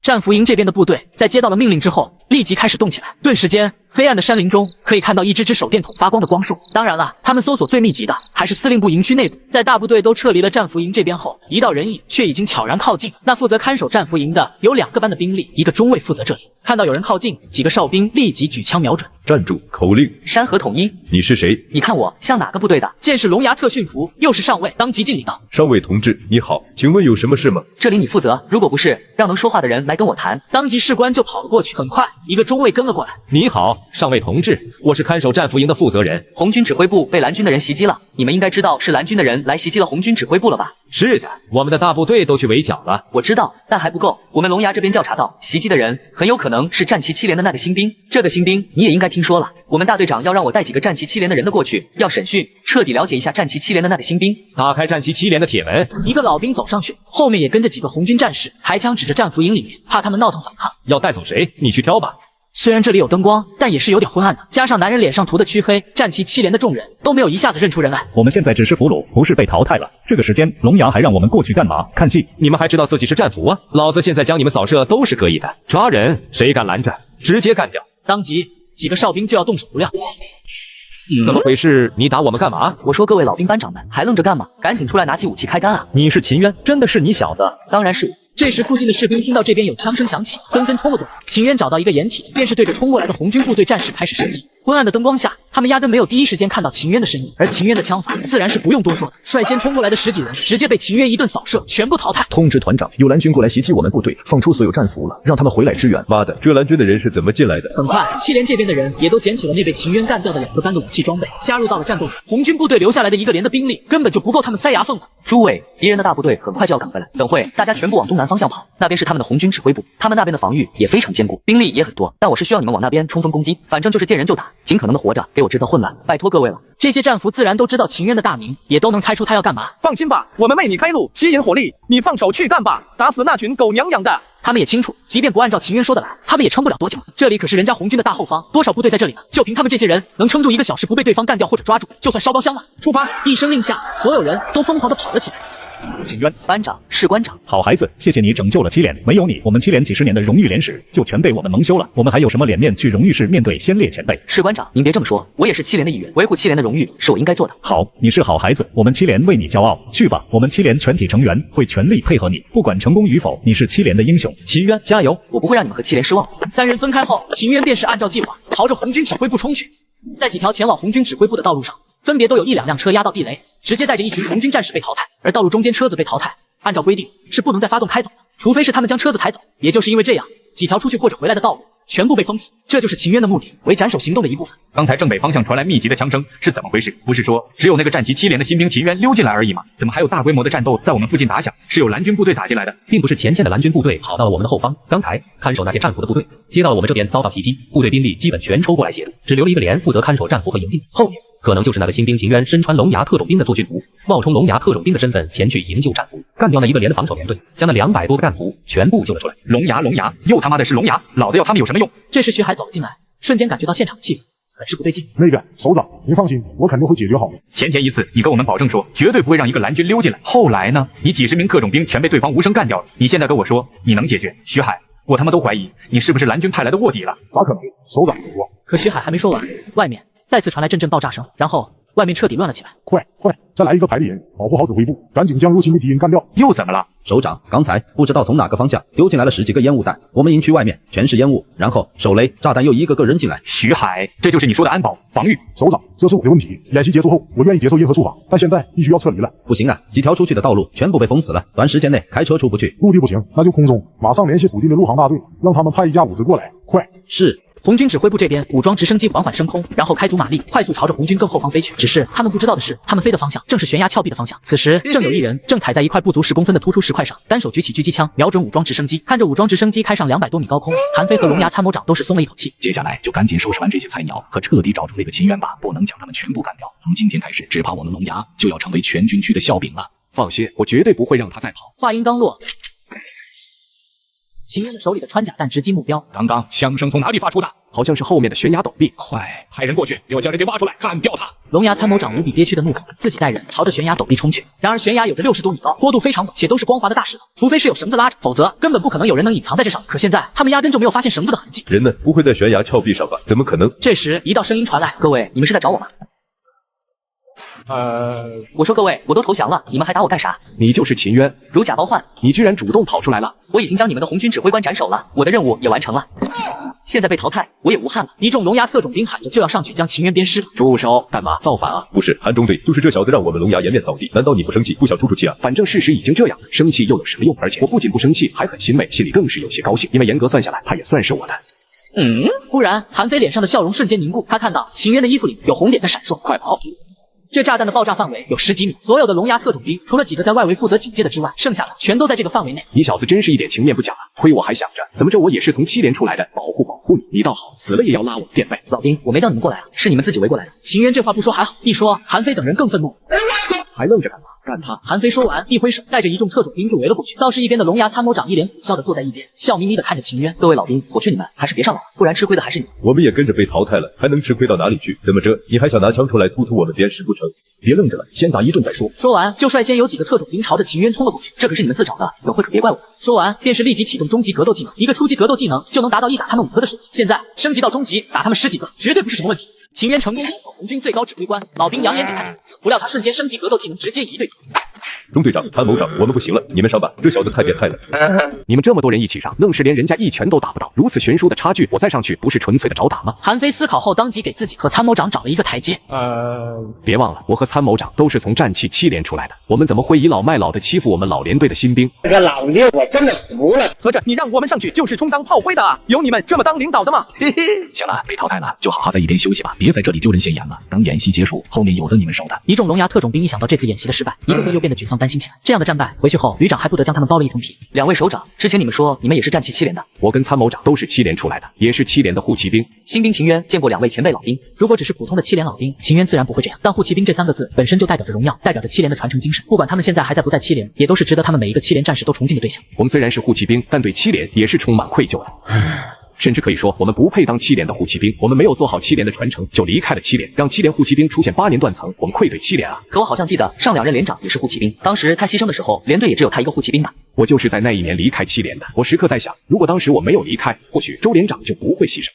战俘营这边的部队在接到了命令之后，立即开始动起来。顿时间，黑暗的山林中可以看到一支支手电筒发光的光束。当然了，他们搜索最密集的还是司令部营区内部。在大部队都撤离了战俘营这边后，一道人影却已经悄然靠近。那负责看守战俘营的有2个班的兵力，一个中尉负责这里。看到有人靠近，几个哨兵立即举枪瞄准。
站住！口令。
山河统一。
你是谁？
你看我像哪个部队的？
见是龙牙特训服，又是上尉，当即敬礼道：
上尉同志，你好，请问有什么事吗？
这里你负责，如果不是，让能说话的人来跟我谈。
当即士官就跑了过去。很快，一个中尉跟了过来。
你好，上尉同志，我是看守战俘营的负责人。
红军指挥部被蓝军的人袭击了，你们应该知道是蓝军的人来袭击了红军指挥部了吧？
是的，我们的大部队都去围剿了。
我知道，但还不够。我们龙牙这边调查到，袭击的人很有可能是战旗7连的那个新兵。这个新兵你也应该听说了。我们大队长要让我带几个战旗7连的人的过去，要审讯，彻底了解一下战旗7连的那个新兵。
打开战旗7连的铁门，
一个老兵走上去，后面也跟着几个红军战士，抬枪指着战俘营里面，怕他们闹腾反抗。
要带走谁？你去挑吧。
虽然这里有灯光，但也是有点昏暗的，加上男人脸上涂的黢黑，战旗7连的众人都没有一下子认出人来。
我们现在只是俘虏，不是被淘汰了。这个时间，龙牙还让我们过去干嘛？看戏？
你们还知道自己是战俘啊？老子现在将你们扫射都是可以的。抓人，谁敢拦着，直接干掉。
当即，几个哨兵就要动手不料。
怎么回事？你打我们干嘛？
我说各位老兵班长们，还愣着干嘛？赶紧出来拿起武器开干啊！
你是秦渊，真的是你小子？
当然是。
这时，附近的士兵听到这边有枪声响起，纷纷冲了过来。秦渊找到一个掩体，便是对着冲过来的红军部队战士开始射击。昏暗的灯光下，他们压根没有第一时间看到秦渊的身影，而秦渊的枪法自然是不用多说的。率先冲过来的10几人，直接被秦渊一顿扫射，全部淘汰。
通知团长，有蓝军过来袭击我们部队，放出所有战俘了，让他们回来支援。
妈的，这蓝军的人是怎么进来的？
很快，7连这边的人也都捡起了那被秦渊干掉的2个班的武器装备，加入到了战斗中。红军部队留下来的1个连的兵力，根本就不够他们塞牙缝的。
诸位，敌人的大部队很快就要赶回来，等会大家全部往东南方向跑，那边是他们的红军指挥部，他们那边的防御也非常坚固，兵力也很多，但我是需要你们往那边冲锋攻击，反正就是见人就打，尽可能的活着，给我制造混乱，拜托各位了。
这些战俘自然都知道秦渊的大名，也都能猜出他要干嘛。
放心吧，我们为你开路，吸引火力，你放手去干吧，打死那群狗娘养的。
他们也清楚，即便不按照秦渊说的来，他们也撑不了多久。这里可是人家红军的大后方，多少部队在这里呢？就凭他们这些人，能撑住1个小时不被对方干掉或者抓住，就算烧包厢了。
出发！
一声令下，所有人都疯狂地跑了起来。
秦渊
班长，士官长，
好孩子，谢谢你拯救了7连，没有你，我们7连几十年的荣誉连史就全被我们蒙羞了。我们还有什么脸面去荣誉室面对先烈前辈？
士官长，您别这么说，我也是7连的一员，维护7连的荣誉是我应该做的。
好，你是好孩子，我们7连为你骄傲。去吧，我们7连全体成员会全力配合你，不管成功与否，你是7连的英雄。秦渊，加油！
我不会让你们和7连失望。
3人分开后，秦渊便是按照计划朝着红军指挥部冲去。在几条前往红军指挥部的道路上，分别都有1、2辆车压到地雷，直接带着一群红军战士被淘汰。而道路中间车子被淘汰，按照规定是不能再发动开走的，除非是他们将车子抬走。也就是因为这样，几条出去或者回来的道路全部被封死。这就是秦渊的目的，为斩首行动的一部分。
刚才正北方向传来密集的枪声，是怎么回事？不是说只有那个战旗7连的新兵秦渊溜进来而已吗？怎么还有大规模的战斗在我们附近打响？是有蓝军部队打进来的，
并不是前线的蓝军部队跑到了我们的后方。刚才看守那些战俘的部队接到了我们这边遭到袭击，部队兵力基本全抽过来协助，只留了一个连负责看守战俘和营地。后面可能就是那个新兵秦渊身穿龙牙特种兵的作训服，冒充龙牙特种兵的身份前去营救战俘，干掉那一个连的防守连队，将那200多个战俘全部救了出来。
龙牙，又他妈的是龙牙，老子要他们有什么用？
这时徐海走了进来，瞬间感觉到现场气氛很是不对劲。
那个首长，您放心，我肯定会解决好的。
前一次你跟我们保证说绝对不会让一个蓝军溜进来，后来呢？你几十名特种兵全被对方无声干掉了，你现在跟我说你能解决？徐海，我他妈都怀疑你是不是蓝军派来的卧底了。
咋可能？首长，我……
可徐海还没说完，外面再次传来阵阵爆炸声，然后外面彻底乱了起来。
快，再来一个排里人，保护好指挥部，赶紧将入侵的敌人干掉。
又怎么了？
首长，刚才不知道从哪个方向丢进来了10几个烟雾弹，我们营区外面全是烟雾，然后手雷、炸弹又一个个扔进来。
徐海，这就是你说的安保防御？
首长，这是我的问题。演习结束后，我愿意接受任何处罚，但现在必须要撤离了。
不行啊，几条出去的道路全部被封死了，短时间内开车出不去。
陆地不行，那就空中，马上联系附近的陆航大队，让他们派1架武直过来。快！
是。
红军指挥部这边武装直升机缓缓升空，然后开足马力，快速朝着红军更后方飞去。只是他们不知道的是，他们飞的方向正是悬崖峭壁的方向。此时正有一人正踩在一块不足10公分的突出石块上，单手举起狙击枪，瞄准武装直升机。看着武装直升机开上200多米高空，韩飞和龙牙参谋长都是松了一口气。
接下来就赶紧收拾完这些菜鸟和彻底找出那个秦渊吧，不能将他们全部干掉。从今天开始，只怕我们龙牙就要成为全军区的笑柄了。
放心，我绝对不会让他再跑。
话音刚落，秦渊的手里的穿甲弹直击目标。
刚刚枪声从哪里发出的？
好像是后面的悬崖陡壁。
快，派人过去，给我将人给挖出来，干掉他！
龙牙参谋长无比憋屈的怒吼，自己带人朝着悬崖陡壁冲去。然而悬崖有着60多米高，坡度非常陡，且都是光滑的大石头，除非是有绳子拉着，否则根本不可能有人能隐藏在这上。可现在他们压根就没有发现绳子的痕迹。
人呢？不会在悬崖峭壁上吧？怎么可能？
这时一道声音传来：“
各位，你们是在找我吗？”我说各位，我都投降了，你们还打我干啥？
你就是秦渊，
如假包换，
你居然主动跑出来了！
我已经将你们的红军指挥官斩首了，我的任务也完成了，现在被淘汰，我也无憾了。
一众龙牙特种兵喊着就要上去将秦渊鞭尸。
住手！干嘛造反啊？
不是，韩中队，就是这小子让我们龙牙颜面扫地，难道你不生气，不想出气啊？
反正事实已经这样，生气又有什么用？而且我不仅不生气，还很欣慰，心里更是有些高兴，因为严格算下来，他也算是我的。
忽然，韩飞脸上的笑容瞬间凝固，他看到秦渊的衣服里有红点在闪烁，快跑！这炸弹的爆炸范围有10几米，所有的龙牙特种兵除了几个在外围负责警戒的之外，剩下的全都在这个范围内。
你小子真是一点情面不讲啊！亏我还想着怎么着我也是从7连出来的，保护你。你倒好，死了也要拉我垫背。
老兵，我没让你们过来啊，是你们自己围过来的。
秦渊这话不说还好，一说韩飞等人更愤怒。
还愣着干嘛？干他！
韩飞说完，一挥手，带着一众特种兵就围了过去。倒是一边的龙牙参谋长一脸苦笑的坐在一边，笑眯眯的看着秦渊。
各位老兵，我劝你们还是别上了，不然吃亏的还是你。
我们也跟着被淘汰了，还能吃亏到哪里去？怎么着？你还想拿枪出来突突我们鞭尸不成？
别愣着了，先打一顿再说。
说完，就率先有几个特种兵朝着秦渊冲了过去。
这可是你们自找的，有悔可别怪我。
说完，便是立即启动终极格斗技能，一个初级格斗技能就能达到一打他们5个的数。现在升级到终极，打他们10几个，绝对不是什么问题。秦渊成功击破红军最高指挥官，老兵扬言给他点不料他瞬间升级格斗技能，直接1对1。
中队长、参谋长，我们不行了，你们上吧，这小子太变态了。
你们这么多人一起上，愣是连人家一拳都打不到，如此悬殊的差距，我再上去不是纯粹的找打吗？
韩飞思考后，当即给自己和参谋长找了一个台阶。
别忘了，我和参谋长都是从战气7连出来的，我们怎么会倚老卖老的欺负我们老连队的新兵？
这个老爹，我真的服了。
合着你让我们上去就是充当炮灰的啊？有你们这么当领导的吗？
嘿嘿，行了，被淘汰了就好好在一边休息吧，别在这里丢人现眼了。等演习结束，后面有的你们守的。
一众龙牙特种兵一想到这次演习的失败，一个个又变得沮丧担心起来。这样的战败回去后，旅长还不得将他们剥了一层皮。
2位首长，之前你们说你们也是战旗7连的，
我跟参谋长都是7连出来的，也是7连的护骑兵。
新兵秦渊见过2位前辈老兵，
如果只是普通的7连老兵，秦渊自然不会这样。但护骑兵这3个字本身就代表着荣耀，代表着7连的传承精神。不管他们现在还在不在7连，也都是值得他们每一个7连战士都崇敬的对象。
我们虽然是护骑兵，但对7连也是充满愧疚的。甚至可以说，我们不配当7连的护骑兵，我们没有做好7连的传承，就离开了7连，让7连护骑兵出现8年断层，我们愧对7连啊！
可我好像记得上2任连长也是护骑兵，当时他牺牲的时候，连队也只有他一个护骑兵吧？
我就是在那一年离开7连的，我时刻在想，如果当时我没有离开，或许周连长就不会牺牲。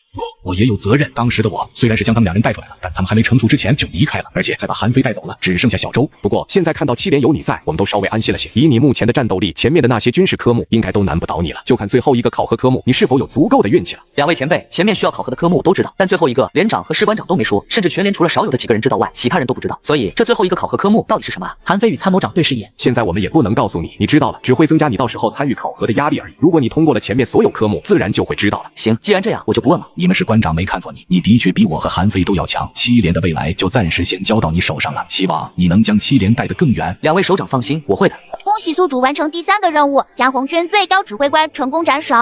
我也有责任，当时的我虽然是将他们2人带出来了，但他们还没成熟之前就离开了，而且还把韩飞带走了，只剩下小周。
不过现在看到7连有你在，我们都稍微安心了些。以你目前的战斗力，前面的那些军事科目应该都难不倒你了，就看最后一个考核科目，你是否有足够的运气了。
2位前辈，前面需要考核的科目我都知道，但最后一个连长和士官长都没说，甚至全连除了少有的几个人知道外，其他人都不知道。所以这最后一个考核科目到底是什么？
韩飞与参谋长对视一眼。
现在我们也不能告诉你，你知道了，只会增加你到时候参与考核的压力而已。如果你通过了前面所有科目，自然就会知道了。
行，既然这样，我就不问了。
你们是馆长没看错你，你的确比我和韩非都要强。7连的未来就暂时先交到你手上了，希望你能将7连带得更远。
两位首长放心，我会的。
恭喜宿主完成第3个任务，将红圈最高指挥官成功斩首。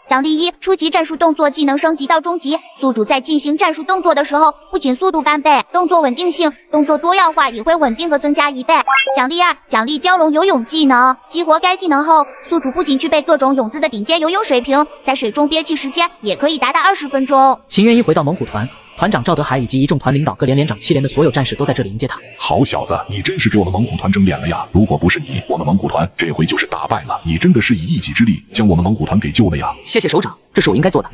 奖励1：初级战术动作技能升级到中级，宿主在进行战术动作的时候，不仅速度翻倍，动作稳定性、动作多样化也会稳定和增加1倍。奖励2：奖励蛟龙游泳技能，激活该技能后，宿主不仅具备各种泳姿的顶尖游泳水平，在水中憋气时间也可以达到20分钟。
秦渊一回到猛虎团，团长赵德海以及一众团领导各连连长7连的所有战士都在这里迎接他。
好小子，你真是给我们猛虎团争脸了呀！如果不是你，我们猛虎团这回就是打败了。你真的是以一己之力将我们猛虎团给救了呀！
谢谢首长，这是我应该做的。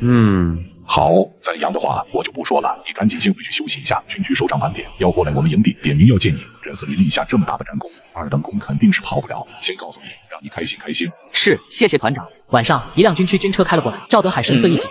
好，再样的话我就不说了，你赶紧先回去休息一下。军区首长晚点要过来我们营地，点名要见你。这次你立下这么大的战功，2等功肯定是跑不了。先告诉你，让你开心开心。
是，谢谢团长。
晚上，一辆军区军车开了过来，赵德海神色一紧。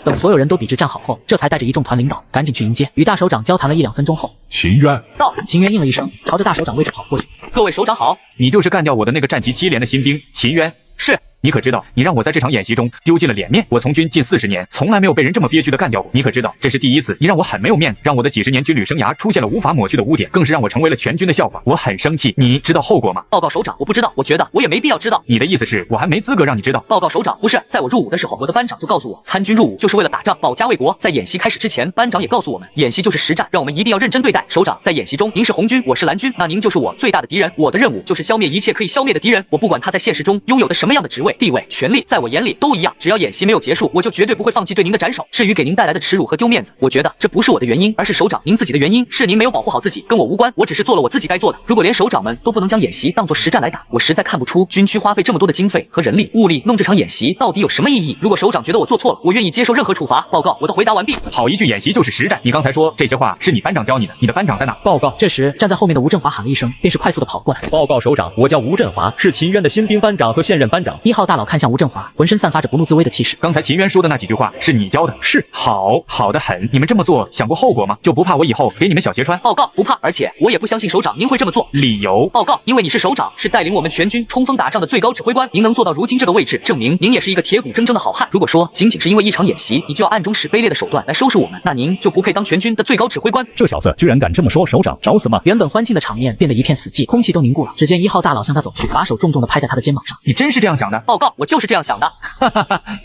等所有人都笔直站好后，这才带着一众团领导赶紧去迎接。与大首长交谈了1-2分钟后，
秦渊
到。秦渊应了一声，朝着大首长位置跑过去。
各位首长好，
你就是干掉我的那个战旗7连的新兵秦渊。是。你可知道，你让我在这场演习中丢尽了脸面？我从军近40年，从来没有被人这么憋屈的干掉过。你可知道，这是第一次，你让我很没有面子，让我的几10年军旅生涯出现了无法抹去的污点，更是让我成为了全军的笑话。我很生气，你知道后果吗？
报告首长，我不知道，我觉得我也没必要知道。
你的意思是我还没资格让你知道？
报告首长，不是，在我入伍的时候，我的班长就告诉我，参军入伍就是为了打仗，保家卫国。在演习开始之前，班长也告诉我们，演习就是实战，让我们一定要认真对待。首长，在演习中，您是红军，我是蓝军，那您就是我最大的敌人。我的任务就是消灭一切可以消灭的敌人，我不管他在现实中拥有的什么样的职位、地位、权力。在我眼里都一样，只要演习没有结束，我就绝对不会放弃对您的斩首。至于给您带来的耻辱和丢面子，我觉得这不是我的原因，而是首长您自己的原因，是您没有保护好自己，跟我无关，我只是做了我自己该做的。如果连首长们都不能将演习当作实战来打，我实在看不出军区花费这么多的经费和人力物力弄这场演习到底有什么意义。如果首长觉得我做错了，我愿意接受任何处罚。报告，我的回答完毕。
好一句演习就是实战，你刚才说这些话是你班长教你的，你的班长在哪？
报告。这时站在后面的吴振华喊了一声，便是快速的跑过来。
报告首长，我叫吴振华，是秦渊的新兵班长和现任班长。
1号大佬看向吴振华，浑身散发着不怒自威的气势。
刚才秦渊说的那几句话是你教的？是。好的很。你们这么做想过后果吗？就不怕我以后给你们小鞋穿？
报告，不怕，而且我也不相信首长您会这么做。
理由？
报告，因为你是首长，是带领我们全军冲锋打仗的最高指挥官，您能做到如今这个位置，证明您也是一个铁骨铮铮的好汉。如果说仅仅是因为一场演习，你就要暗中使卑劣的手段来收拾我们，那您就不配当全军的最高指挥官。
这小子居然敢这么说，首长找死吗？
原本欢庆的场面变得一片死寂，空气都凝固了。只见1号大佬向他走去，把手重重的拍在他的肩膀上。
你真是这样想的？
报告，我就是这样想的。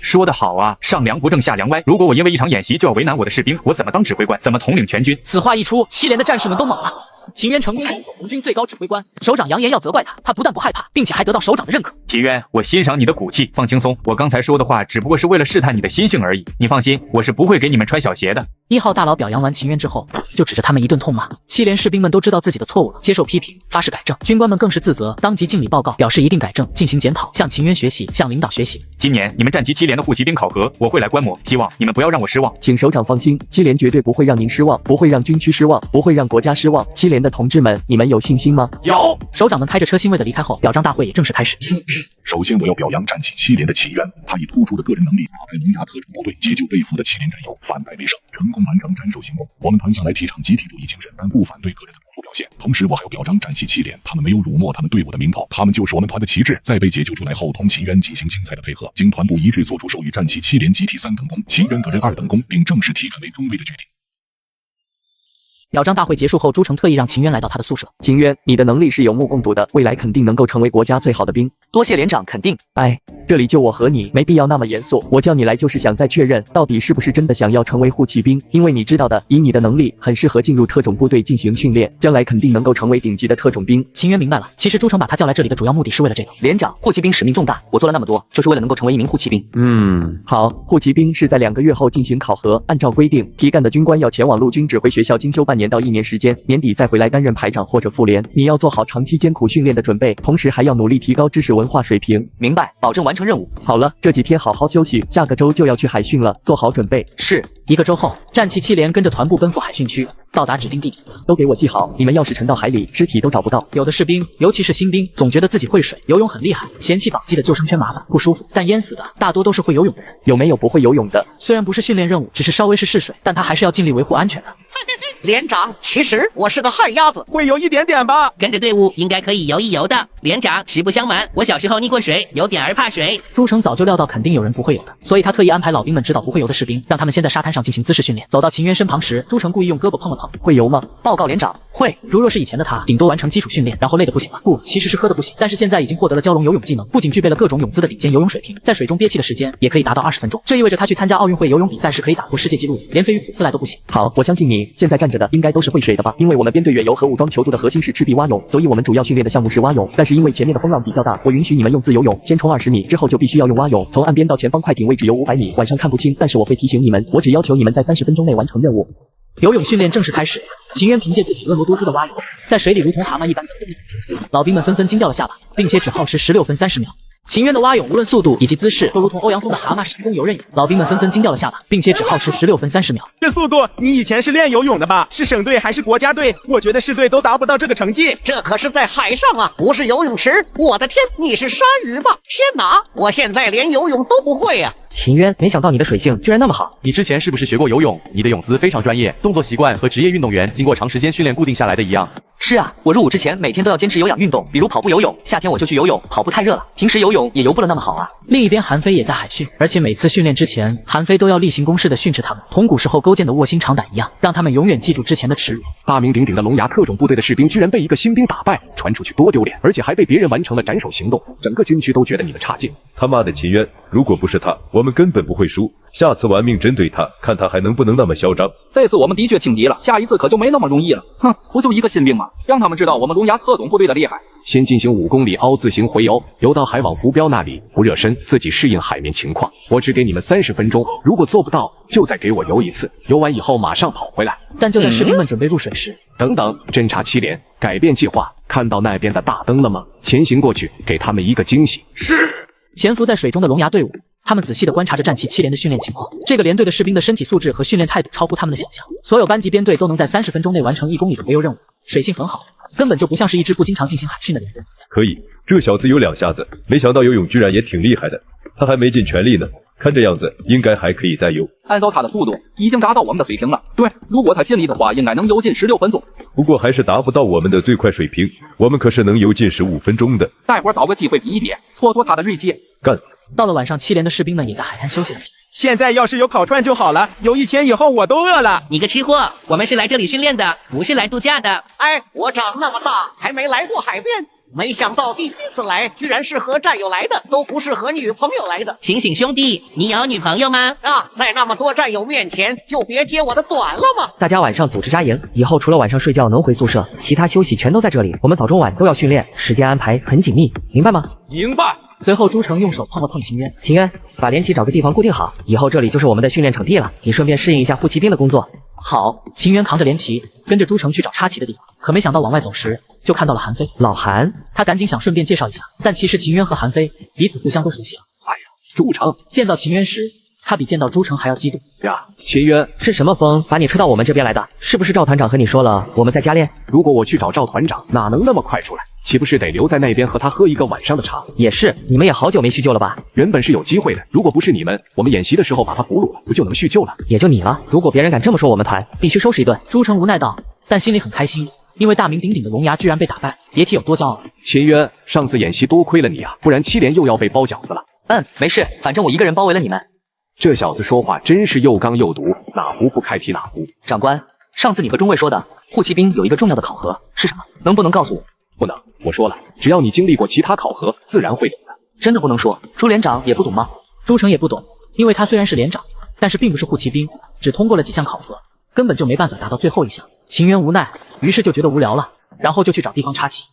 说得好啊，上梁不正下梁歪。如果我因为一场演习就要为难我的士兵，我怎么当指挥官？怎么统领全军？
此话一出，7连的战士们都懵了。秦渊成功当红军最高指挥官，首长扬言要责怪他，他不但不害怕，并且还得到首长的认可。
秦渊，我欣赏你的骨气，放轻松。我刚才说的话只不过是为了试探你的心性而已。你放心，我是不会给你们穿小鞋的。
1号大佬表扬完秦渊之后，就指着他们一顿痛骂。7连士兵们都知道自己的错误了，接受批评，发誓改正。军官们更是自责，当即敬礼报告，表示一定改正，进行检讨，向秦渊学习，向领导学习。
今年你们战旗7连的护骑兵考核，我会来观摩，希望你们不要让我失望。
请首长放心，7连绝对不会让您失望，不会让军区失望，不会让国家失望。7连的同志们，你们有信心吗？
有。
首长们开着车欣慰的离开后，表彰大会也正式开始。
首先我要表扬战旗7连的秦渊，他以突出的个人能力打败龙牙特种部队，解救被俘的7连战友，反败为胜，成功完成斩首行动。我们团向来提倡集体主义精神，但不反对个人的突出表现。同时我还要表彰战旗7连，他们没有辱没他们队伍的名头，他们就是我们团的旗帜。在被解救出来后，同秦渊进行精彩的配合，经团部一致做出授予战旗7连集体3等功，秦渊个人2等功，并正式提感为中尉的决定。
表彰大会结束后，朱成特意让秦渊来到他的宿舍。
秦渊，你的能力是有目共睹的，未来肯定能够成为国家最好的兵。
多谢连长肯定。
哎，这里就我和你，没必要那么严肃。我叫你来就是想再确认，到底是不是真的想要成为护骑兵？因为你知道的，以你的能力，很适合进入特种部队进行训练，将来肯定能够成为顶级的特种兵。
秦渊明白了，其实朱成把他叫来这里的主要目的是为了这个。
连长，护骑兵使命重大，我做了那么多，就是为了能够成为一名护骑兵。
好，护骑兵是在2个月后进行考核，按照规定，提干的军官要前往陆军指挥学校精修半年到1年时间，年底再回来担任排长或者副连。你要做好长期艰苦训练的准备，同时还要努力提高知识文化水平。
明白，保证完成任务。
好了，这几天好好休息，下个周就要去海训了，做好准备。
是。
1个周后，战旗7连跟着团部奔赴海训区，到达指定地点，
都给我记好，你们要是沉到海里，尸体都找不到。
有的士兵，尤其是新兵，总觉得自己会水，游泳很厉害，嫌弃绑记的救生圈麻烦不舒服，但淹死的大多都是会游泳的人。
有没有不会游泳的？
虽然不是训练任务，只是稍微是试水，但他还是要尽力维护安全的。
连长，其实我是个旱鸭子，
会游一点点吧。
跟着队伍应该可以游一游的。
连长，实不相瞒，我小时候溺过水，有点儿怕水。
朱成早就料到肯定有人不会游的，所以他特意安排老兵们知道不会游的士兵，让他们先在沙滩上进行姿势训练。走到秦渊身旁时，朱成故意用胳膊碰了碰。
会游吗？
报告连长，会。
如若是以前的他，顶多完成基础训练，然后累得不行了。不，其实是喝得不行。但是现在已经获得了蛟龙游泳技能，不仅具备了各种泳姿的顶尖游泳水平，在水中憋气的时间也可以达到20分钟。这意味着他去参加奥运会游泳比赛是可以打破世界纪录的，连飞鱼普斯莱都不行。
好，我相信你。现在站着的应该都是会水的吧？因为我们编队远游和武装球队的核心是赤壁蛙泳，所以我们主要训练的项目是蛙泳。但是因为前面的风浪比较大，我允许你们用自由泳，先冲20米，之后就必须要用蛙泳，从岸边到前方快艇位置游500米。晚上看不清，但是我会提醒你们，我只要求你们在30分钟内完成任务。
游泳训练正式开始，秦渊凭借自己婀娜多姿的蛙泳，在水里如同蛤蟆一般的飞跃出，老兵们纷纷惊掉了下巴，并且只耗时16分30秒。秦渊的蛙泳无论速度以及姿势都如同欧阳锋的蛤蟆神功游刃影，老兵们纷纷惊掉了下巴，并且只耗时16分30秒。
这速度，你以前是练游泳的吧？是省队还是国家队？我觉得市队都达不到这个成绩。
这可是在海上啊，不是游泳池。我的天，你是鲨鱼吧？天哪，我现在连游泳都不会啊！
秦渊，没想到你的水性居然那么好。
你之前是不是学过游泳？你的泳姿非常专业，动作习惯和职业运动员经过长时间训练固定下来的一样。
是啊，我入伍之前每天都要坚持有氧运动，比如跑步、游泳。夏天我就去游泳，跑步太热了，平时游泳也游不了那么好啊。
另一边，韩非也在海训，而且每次训练之前，韩非都要例行公事的训斥他们，同古时候勾践的卧薪尝胆一样，让他们永远记住之前的耻辱。
大名鼎鼎的龙牙特种部队的士兵居然被一个新兵打败，传出去多丢脸，而且还被别人完成了斩首行动，整个军区都觉得你们差劲。
他妈的秦渊，如果不是他，我们根本不会输。下次玩命针对他，看他还能不能那么嚣张。
这次我们的确轻敌了，下一次可就没那么容易了。哼，不就一个新兵吗？让他们知道我们龙牙特种部队的厉害。
先进行5公里凹字形回游，游到海网浮标那里，不热身，自己适应海面情况。我只给你们30分钟，如果做不到，就再给我游一次。游完以后马上跑回来。
但就在士兵们准备入水时，
等等，侦察7连，改变计划，看到那边的大灯了吗？前行过去，给他们一个惊喜。
是。潜伏在水中的龙牙队伍，他们仔细地观察着战旗7连的训练情况。这个连队的士兵的身体素质和训练态度超乎他们的想象，所有班级编队都能在30分钟内完成1公里的回游任务，水性很好，根本就不像是一支不经常进行海训的连队。
可以，这小子有2下子，没想到游泳居然也挺厉害的。他还没尽全力呢，看这样子应该还可以再游。
按照他的速度，已经达到我们的水平了。对，如果他尽力的话，应该能游进16分钟。
不过还是达不到我们的最快水平，我们可是能游进15分钟的。
待会儿找个机会比一比，挫挫他的锐气。
干！
到了晚上，7连的士兵们也在海滩休息了起来。
现在要是有烤串就好了，游1天以后我都饿了。
你个吃货，我们是来这里训练的，不是来度假的。
哎，我长那么大还没来过海边，没想到第一次来居然是和战友来的，都不是和女朋友来的。
醒醒兄弟，你有女朋友吗？
啊，在那么多战友面前就别揭我的短了吗？
大家晚上组织扎营，以后除了晚上睡觉能回宿舍，其他休息全都在这里。我们早中晚都要训练，时间安排很紧密，明白吗？
明白。
随后朱成用手碰了碰秦渊，
秦渊，把连旗找个地方固定好，以后这里就是我们的训练场地了，你顺便适应一下护骑兵的工作。
好。秦渊扛着连旗，跟着朱成去找插旗的地方，可没想到往外走时，就看到了韩非。
老韩，
他赶紧想顺便介绍一下，但其实秦渊和韩非彼此互相都熟悉了。
哎呀，朱成
见到秦渊时，他比见到朱成还要激动
呀！秦渊，
是什么风把你吹到我们这边来的？是不是赵团长和你说了我们在加练？
如果我去找赵团长，哪能那么快出来？岂不是得留在那边和他喝一个晚上的茶？
也是，你们也好久没叙旧了吧？
原本是有机会的，如果不是你们，我们演习的时候把他俘虏了，不就能叙旧了？
也就你了，如果别人敢这么说我们团，必须收拾一顿。
朱成无奈道，但心里很开心，因为大名鼎鼎的龙牙居然被打败，别提有多骄傲了。
秦渊，上次演习多亏了你啊，不然7连又要被包饺子了。
没事，反正我一个人包围了你们。
这小子说话真是又刚又毒，哪壶不开提哪壶。
长官，上次你和中尉说的护骑兵有一个重要的考核是什么？能不能告诉我？
不能，我说了，只要你经历过其他考核，自然会懂的。
真的不能说？朱连长也不懂吗？
朱成也不懂，因为他虽然是连长，但是并不是护骑兵，只通过了几项考核，根本就没办法达到最后一项。秦渊无奈，于是就觉得无聊了，然后就去找地方插旗。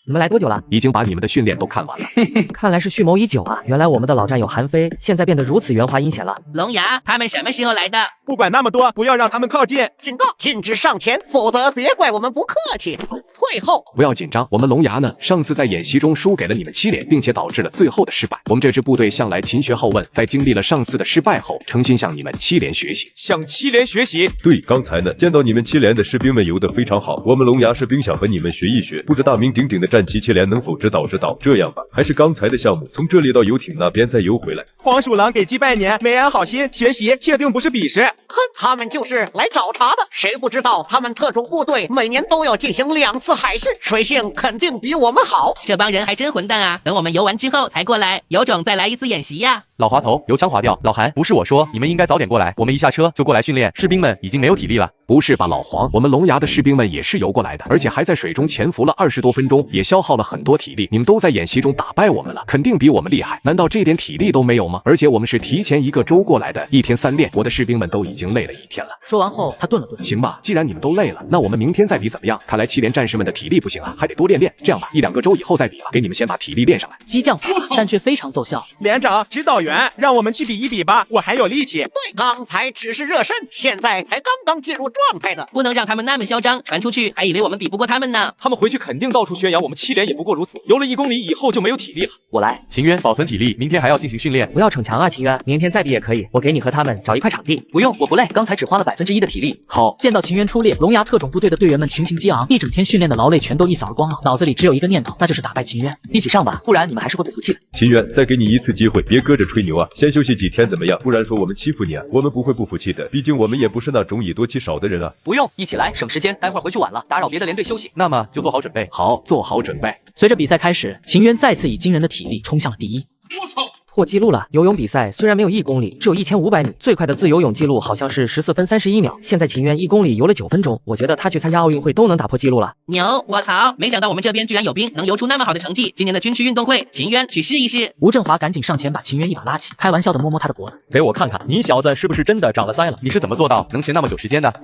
你们来多久了？
已经把你们的训练都看完了。
看来是蓄谋已久啊！原来我们的老战友韩非现在变得如此圆滑阴险了。
龙牙，他们什么时候来的？
不管那么多，不要让他们靠近。
警告，禁止上前，否则别怪我们不客气。退后。
不要紧张，我们龙牙呢，上次在演习中输给了你们7连，并且导致了最后的失败。我们这支部队向来勤学好问，在经历了上次的失败后，诚心向你们7连学习。
向7连学习？
对，刚才呢，见到你们7连的士兵们游得非常好，我们龙牙士兵想和你们学一学，不知大名鼎鼎的战旗7连能否指导指导？这样吧，还是刚才的项目，从这里到游艇那边再游回来，
黄鼠狼给鸡拜年，没安好心，学习确定不是鄙视。
哼，他们就是来找茬的。谁不知道他们特种部队每年都要进行2次海训，水性肯定比我们好。
这帮人还真混蛋啊！等我们游完之后才过来，有种再来一次演习呀！
老滑头，油腔滑调。老韩，不是我说，你们应该早点过来，我们一下车就过来训练，士兵们已经没有体力了。
不是吧，老黄，我们龙牙的士兵们也是游过来的，而且还在水中潜伏了20多分钟，也消耗了很多体力。你们都在演习中打败我们了，肯定比我们厉害，难道这点体力都没有吗？而且我们是提前1个周过来的，1天3练，我的士兵们都已经累了1天了。
说完后，他顿了顿。
行吧，既然你们都累了，那我们明天再比怎么样？看来7连战士们的体力不行啊，还得多练练。这样吧，1、2个周以后再比了，给你们先把体力练上来。
激将法，但却非常奏效。
连长、指导员，让我们去比一比吧，我还有力气。
对，刚才只是热身，现在才刚刚进入状态的，
不能让他们那么嚣张，传出去还以为我们比不过他们呢。
他们回去肯定到处宣扬我们7连也不过如此，游了1公里以后就没有体力了。
我来，
秦渊，保存体力，明天还要进行训练。
不要逞强啊，秦渊，明天再比也可以，我给你和他们找一块场地。
不用，我不累，刚才只花了1%的体力。
好，
见到秦渊出列，龙牙特种部队的队员们群情激昂，一整天训练的劳累全都一扫而光了，脑子里只有一个念头，那就是打败秦渊。
一起上吧，不然你们还是会不服气的。
秦渊，再给你一次机会，别搁着吹牛啊！先休息几天怎么样？不然说我们欺负你啊！我们不会不服气的，毕竟我们也不是那种以多欺少的人啊。
不用，一起来，省时间，待会儿回去晚了，打扰别的连队休息。
那么就做好准备。
好，做好准备。
随着比赛开始，秦渊再次以惊人的体力冲向了第一。
我操！破纪录了！游泳比赛虽然没有1公里，只有1500米，最快的自由泳记录好像是14分31秒。现在秦渊1公里游了9分钟，我觉得他去参加奥运会都能打破纪录了。
牛！我操！没想到我们这边居然有兵能游出那么好的成绩。今年的军区运动会，秦渊去试一试。
吴振华赶紧上前把秦渊一把拉起，开玩笑的摸摸他的脖子，
给我看看，你小子是不是真的长了腮了？你是怎么做到能潜那么久时间的？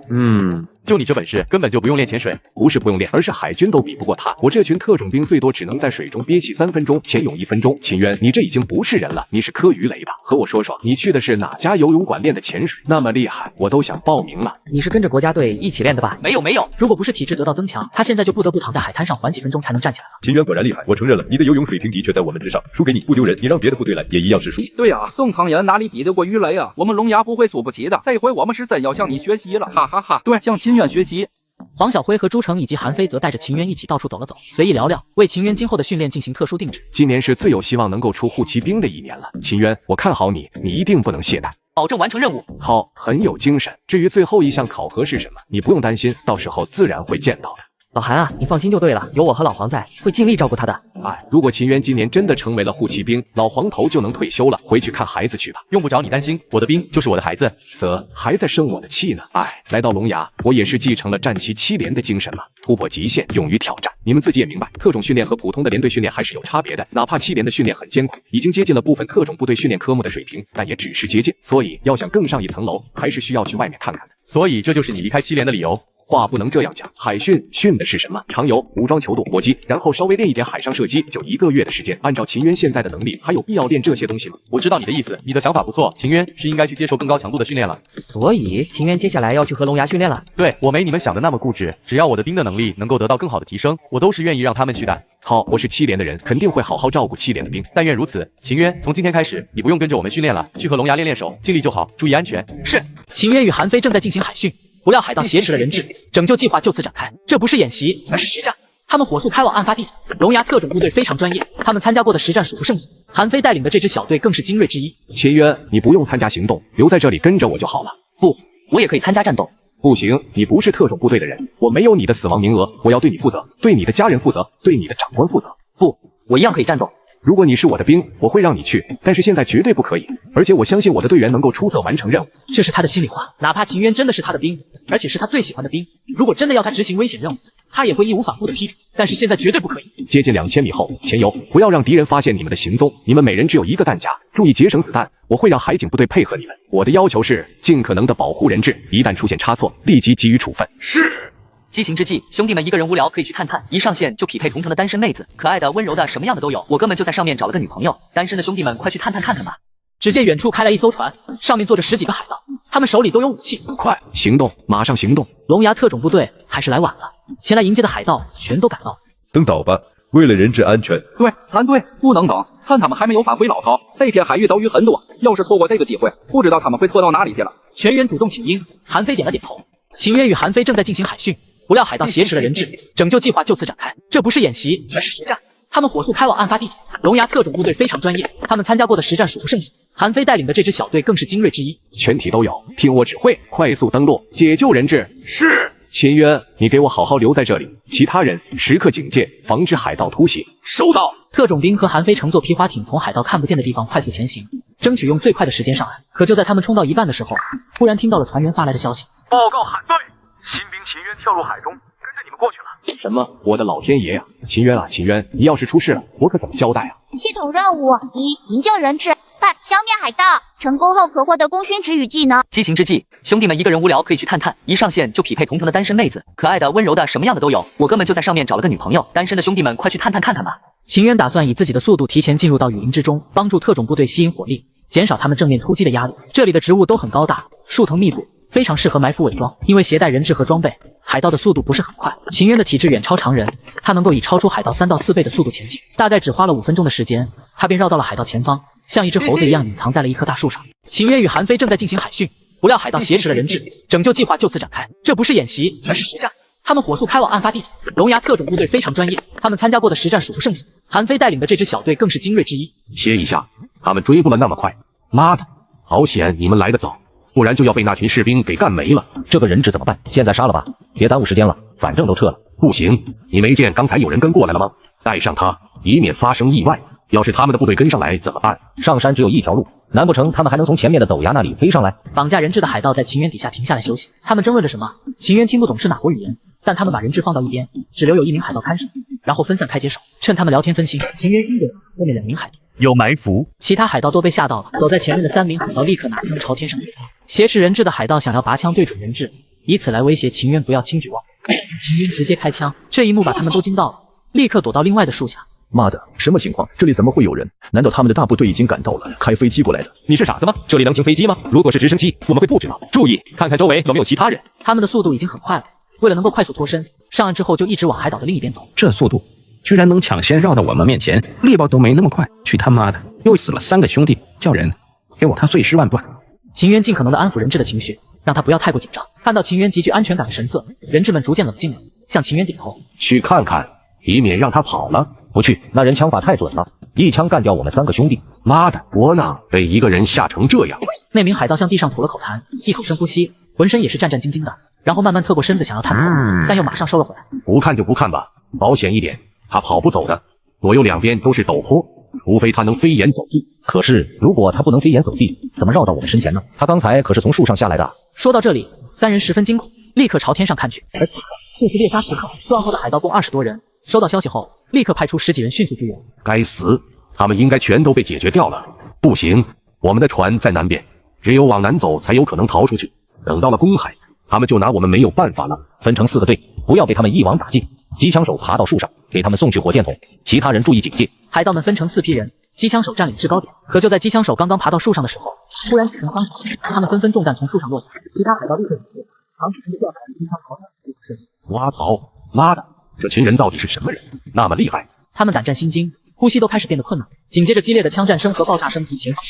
就你这本事，根本就不用练潜水。
不是不用练，而是海军都比不过他。我这群特种兵最多只能在水中憋气3分钟，潜泳1分钟。秦渊，你这已经不是人了，你是柯鱼雷吧？和我说说，你去的是哪家游泳馆练的潜水？那么厉害，我都想报名了。
你是跟着国家队一起练的吧？
没有，
如果不是体质得到增强，他现在就不得不躺在海滩上缓几分钟才能站起来了。
秦渊果然厉害，我承认了，你的游泳水平的确在我们之上，输给你不丢人，你让别的部队来也一样是输。
对啊，宋康人哪里比得过鱼雷啊？我们龙牙不会输不起的，这回我们是真要向你学习了，哈哈哈！对，向秦渊学习。
黄小辉和朱成以及韩飞则带着秦渊一起到处走了走，随意聊聊，为秦渊今后的训练进行特殊定制。
今年是最有希望能够出护骑兵的1年了，秦渊，我看好你，你一定不能懈怠，
保证完成任务。
好，很有精神。至于最后一项考核是什么，你不用担心，到时候自然会见到的。
老韩啊，你放心就对了，有我和老黄在，会尽力照顾他的。
如果秦渊今年真的成为了护骑兵，老黄头就能退休了，回去看孩子去吧。
用不着你担心，我的兵就是我的孩子，
则还在生我的气呢。来到龙牙，我也是继承了战旗7连的精神嘛，突破极限，勇于挑战。你们自己也明白，特种训练和普通的连队训练还是有差别的。哪怕7连的训练很艰苦，已经接近了部分特种部队训练科目的水平，但也只是接近。所以要想更上一层楼，还是需要去外面看看的。
所以这就是你离开7连的理由。
话不能这样讲，海训训的是什么？长游、武装球度、搏击，然后稍微练一点海上射击，就1个月的时间。按照秦渊现在的能力，还有必要练这些东西吗？
我知道你的意思，你的想法不错，秦渊是应该去接受更高强度的训练了。
所以秦渊接下来要去和龙牙训练了。
对，我没你们想的那么固执，只要我的兵的能力能够得到更好的提升，我都是愿意让他们去的。
好，我是7连的人，肯定会好好照顾7连的兵。
但愿如此。秦渊，从今天开始，你不用跟着我们训练了，去和龙牙练练手，尽力就好，注意安全。
是。秦渊与韩飞正在进行海训。不料海盗挟持了人质，拯救计划就此展开。这不是演习，而是实战。他们火速开往案发地。龙牙特种部队非常专业，他们参加过的实战数不胜数。韩飞带领的这支小队更是精锐之一。
秦渊，你不用参加行动，留在这里跟着我就好了。
不，我也可以参加战斗。
不行，你不是特种部队的人，我没有你的死亡名额，我要对你负责，对你的家人负责，对你的长官负责。
不，我一样可以战斗。
如果你是我的兵，我会让你去，但是现在绝对不可以。而且我相信我的队员能够出色完成任务。
这是他的心里话，哪怕秦渊真的是他的兵，而且是他最喜欢的兵，如果真的要他执行危险任务，他也会义无反顾的批准。但是现在绝对不可以。
接近2000米后潜游，不要让敌人发现你们的行踪。你们每人只有1个弹夹，注意节省子弹。我会让海警部队配合你们。我的要求是尽可能的保护人质，一旦出现差错，立即给予处分。
是。激情之际，兄弟们一个人无聊可以去探探，一上线就匹配同城的单身妹子，可爱的、温柔的，什么样的都有。我哥们就在上面找了个女朋友，单身的兄弟们快去探探看看吧。
只见远处开来一艘船，上面坐着10几个海盗，他们手里都有武器。
快行动，马上行动！
龙牙特种部队还是来晚了，前来迎接的海盗全都赶到。
等倒吧，为了人质安全。
对，蓝队不能等，趁他们还没有返回老巢，这片海域岛屿很多，要是错过这个机会，不知道他们会错到哪里去了。
全员主动请缨，韩飞点了点头。秦渊与韩飞正在进行海训。不料海盗挟持了人质，拯救计划就此展开。这不是演习，而是实战。他们火速开往案发地点。龙牙特种部队非常专业，他们参加过的实战数不胜数。韩非带领的这支小队更是精锐之一，
全体都有，听我指挥，快速登陆，解救人质。是。秦渊，你给我好好留在这里，其他人时刻警戒，防止海盗突袭。收到。
特种兵和韩非乘坐皮划艇从海盗看不见的地方快速前行，争取用最快的时间上岸。可就在他们冲到一半的时候，忽然听到了船员发来的消息：
报告韩队，新兵秦渊跳入海中，跟着你们过去了。
什么？我的老天爷呀！秦渊啊，秦渊，你要是出事了，我可怎么交代啊？
系统任务1：营救人质，2：消灭海盗。成功后可获得功勋值与技能。
激情之际，兄弟们一个人无聊可以去探探，一上线就匹配同城的单身妹子，可爱的、温柔的，什么样的都有。我哥们就在上面找了个女朋友，单身的兄弟们快去探探看看吧。
秦渊打算以自己的速度提前进入到雨林之中，帮助特种部队吸引火力，减少他们正面突击的压力。这里的植物都很高大，树藤密布，非常适合埋伏伪装。因为携带人质和装备，海盗的速度不是很快。秦渊的体质远超常人，他能够以超出海盗3到4倍的速度前进。大概只花了5分钟的时间，他便绕到了海盗前方，像一只猴子一样隐藏在了一棵大树上。秦渊与韩非正在进行海训，不料海盗挟持了人质，拯救计划就此展开。这不是演习，而是实战。他们火速开往案发地点。龙牙特种部队非常专业，他们参加过的实战数不胜数。韩非带领的这支小队更是精锐之一。
歇一下，他们追不了那么快。妈的，好险你们来得早，不然就要被那群士兵给干没了。
这个人质怎么办？现在杀了吧，别耽误时间了，反正都撤了。
不行，你没见刚才有人跟过来了吗？带上他，以免发生意外。要是他们的部队跟上来怎么办？
上山只有一条路，难不成他们还能从前面的陡崖那里飞上来？
绑架人质的海盗在秦渊底下停下来休息，他们争论着什么？秦渊听不懂是哪国语言，但他们把人质放到一边，只留有1名海盗看守，然后分散开接手。趁他们聊天分心，秦渊盯着后面2名海盗，
有埋伏。
其他海盗都被吓到了，走在前面的3名海盗立刻拿枪朝天上对枪。挟持人质的海盗想要拔枪对准人质，以此来威胁秦渊不要轻举妄动。秦渊直接开枪，这一幕把他们都惊到了，立刻躲到另外的树下。
妈的，什么情况？这里怎么会有人？难道他们的大部队已经赶到了，开飞机过来的？
你是傻子吗？这里能停飞机吗？如果是直升机，我们会布置好。注意，看看周围有没有其他人。
他们的速度已经很快了，为了能够快速脱身，上岸之后就一直往海岛的另一边走。
这速度，居然能抢先绕到我们面前，猎豹都没那么快。去他妈的，又死了3个兄弟，叫人给我他碎尸万段。
秦渊尽可能的安抚人质的情绪，让他不要太过紧张。看到秦渊极具安全感的神色，人质们逐渐冷静了，向秦渊点头。
去看看，以免让他跑了。
不去，那人枪法太准了，一枪干掉我们3个兄弟。
妈的，窝囊，被一个人吓成这样。
那名海盗向地上吐了口痰，一口深呼吸，浑身也是战战兢兢的，然后慢慢侧过身子想要探头，但又马上收了回来。
不看就不看吧，保险一点。他跑不走的，左右两边都是陡坡，除非他能飞檐走壁。
可是如果他不能飞檐走壁，怎么绕到我们身前呢？他刚才可是从树上下来的。
说到这里，3人十分惊恐，立刻朝天上看去。而此刻正是猎杀时刻，作案后的海盗共20多人，收到消息后，立刻派出10几人迅速支援。
该死，他们应该全都被解决掉了。不行，我们的船在南边，只有往南走才有可能逃出去。等到了公海，他们就拿我们没有办法了。
分成4个队，不要被他们一网打尽。机枪手爬到树上，给他们送去火箭筒，其他人注意警戒。
海盗们分成4批人，机枪手占领制高点。可就在机枪手刚刚爬到树上的时候，忽然起身慌张，他们纷纷中弹从树上落下，其他海盗立刻警戒，扛起身就掉下来的机枪朝他们射击。
挖槽，妈的，这群人到底是什么人？那么厉害！
他们胆战心惊，呼吸都开始变得困难。紧接着激烈的枪战声和爆炸声从前方，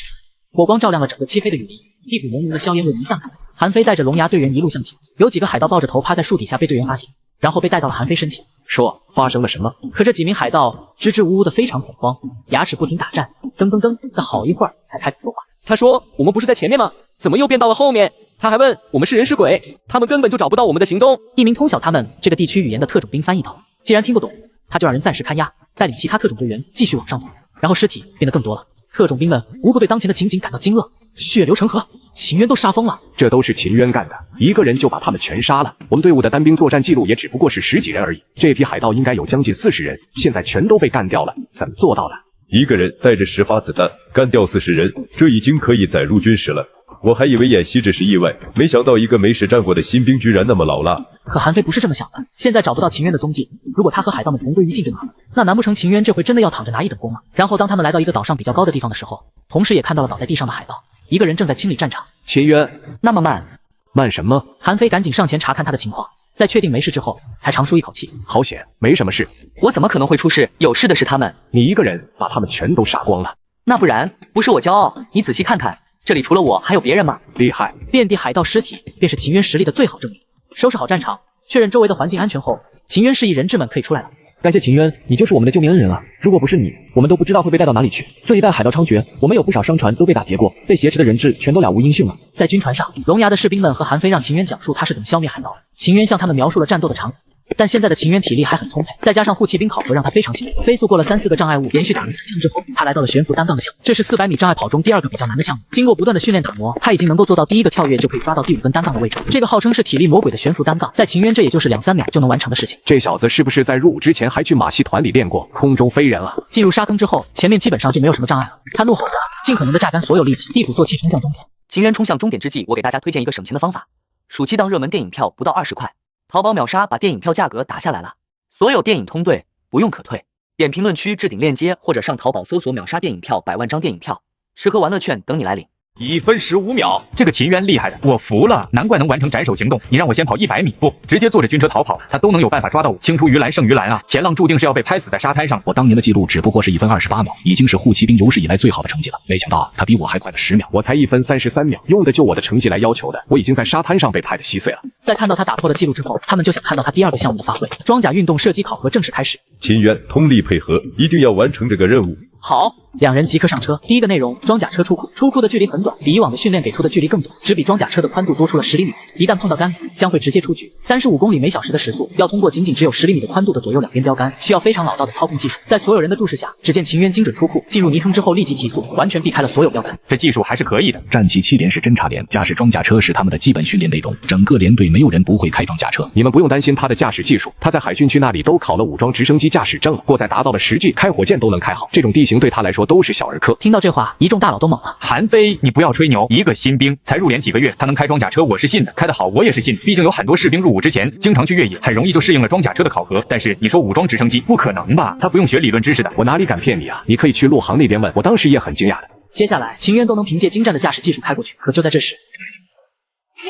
火光照亮了整个漆黑的雨林，一股浓浓的硝烟味弥散开来。韩非带着龙牙队员一路向前，有几个海盗抱着头趴在树底下被队员发现，然后被带到了韩非身前。
说发生了什么？
可这几名海盗支支吾吾的非常恐慌，牙齿不停打颤，噔噔噔的好一会儿才开始说话。
他说我们不是在前面吗？怎么又变到了后面？他还问我们是人是鬼，他们根本就找不到我们的行踪。
一名通晓他们这个地区语言的特种兵翻译道，既然听不懂，他就让人暂时看押，带领其他特种队员继续往上走。然后尸体变得更多了，特种兵们无不对当前的情景感到惊愕，血流成河，秦渊都杀疯了。
这都是秦渊干的，一个人就把他们全杀了。我们队伍的单兵作战记录也只不过是10几人而已，这批海盗应该有将近40人，现在全都被干掉了，怎么做到的？
一个人带着10发子弹干掉40人，这已经可以载入军师了。我还以为演习只是意外，没想到一个没实战过的新兵居然那么老辣。
可韩非不是这么想的，现在找不到秦渊的踪迹，如果他和海盗们同归于尽就好了。那难不成秦渊这回真的要躺着拿1等功吗？然后当他们来到一个岛上比较高的地方的时候，同时也看到了倒在地上的海盗，一个人正在清理战场。
秦渊，那么慢？
慢什么？
韩非赶紧上前查看他的情况，在确定没事之后，才长舒一口气。
好险，没什么事。
我怎么可能会出事？有事的是他们。
你一个人把他们全都杀光了。
那不然，不是我骄傲，你仔细看看，这里除了我还有别人吗？
厉害！
遍地海盗尸体，便是秦渊实力的最好证明。收拾好战场，确认周围的环境安全后，秦渊示意人质们可以出来了。
感谢秦渊，你就是我们的救命恩人啊！如果不是你，我们都不知道会被带到哪里去。这一带海盗猖獗，我们有不少商船都被打劫过，被挟持的人质全都了无音讯了。
在军船上，龙牙的士兵们和韩非让秦渊讲述他是怎么消灭海盗的。秦渊向他们描述了战斗的场景。但现在的秦渊体力还很充沛，再加上护骑兵考核让他非常幸运，飞速过了3、4个障碍物，连续打了4枪之后，他来到了悬浮单杠的项目。这是400米障碍跑中第2个比较难的项目。经过不断的训练打磨，他已经能够做到第1个跳跃就可以抓到第5根单杠的位置。这个号称是体力魔鬼的悬浮单杠，在秦渊这也就是2、3秒就能完成的事情。
这小子是不是在入伍之前还去马戏团里练过空中飞人啊？
进入沙坑之后，前面基本上就没有什么障碍了。他怒吼着，尽可能的榨干所有力气，地虎坐气冲向终点。
秦渊冲向终点之际，我给大家推荐一个省钱的方法：暑期档热门电影票不到20块，淘宝秒杀把电影票价格打下来了。所有电影通兑，不用可退。点评论区置顶链接，或者上淘宝搜索秒杀电影票100万张电影票，吃喝玩乐券等你来领。
1分15秒，这个秦渊厉害的，我服了，难怪能完成斩首行动。你让我先跑100米，不，直接坐着军车逃跑，他都能有办法抓到我。青出于蓝胜于蓝啊！前浪注定是要被拍死在沙滩上。
我当年的记录只不过是1分28秒，已经是护骑兵有史以来最好的成绩了。没想到他比我还快了10秒，
我才1分33秒，用的就我的成绩来要求的，我已经在沙滩上被拍得稀碎了。
在看到他打破了记录之后，他们就想看到他第2个项目的发挥。装甲运动射击考核正式开始。
秦渊，通力配合，一定要完成这个任务。
好，2人即刻上车。第一个内容，装甲车出库。出库的距离很短，比以往的训练给出的距离更短，只比装甲车的宽度多出了10厘米。一旦碰到杆子，将会直接出局。35公里每小时的时速，要通过仅只有10厘米的宽度的左右两边标杆，需要非常老道的操控技术。在所有人的注视下，只见秦渊精准出库，进入泥坑之后立即提速，完全避开了所有标杆。
这技术还是可以的。
战旗7连是侦察连，驾驶装甲车是他们的基本训练内容，整个连队没有人不会开装甲车。
你们不用担心他的驾驶技术，他在海军区那里都考了武装直升机驾驶证了，过载达到了10G，开火箭都能开好。这种地形对他来说都是小儿科。
听到这话，一众大佬都懵了。
韩非，你不要吹牛，一个新兵才入连几个月，他能开装甲车，我是信的，开得好我也是信的。毕竟有很多士兵入伍之前经常去越野，很容易就适应了装甲车的考核。但是你说武装直升机，不可能吧？他不用学理论知识的。
我哪里敢骗你啊？你可以去陆航那边问，我当时也很惊讶的。
接下来，秦渊都能凭借精湛的驾驶技术开过去，可就在这时，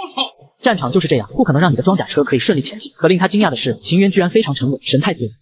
我操！战场就是这样，不可能让你的装甲车可以顺利前进。可令他惊讶的是，秦渊居然非常沉稳，神态自然。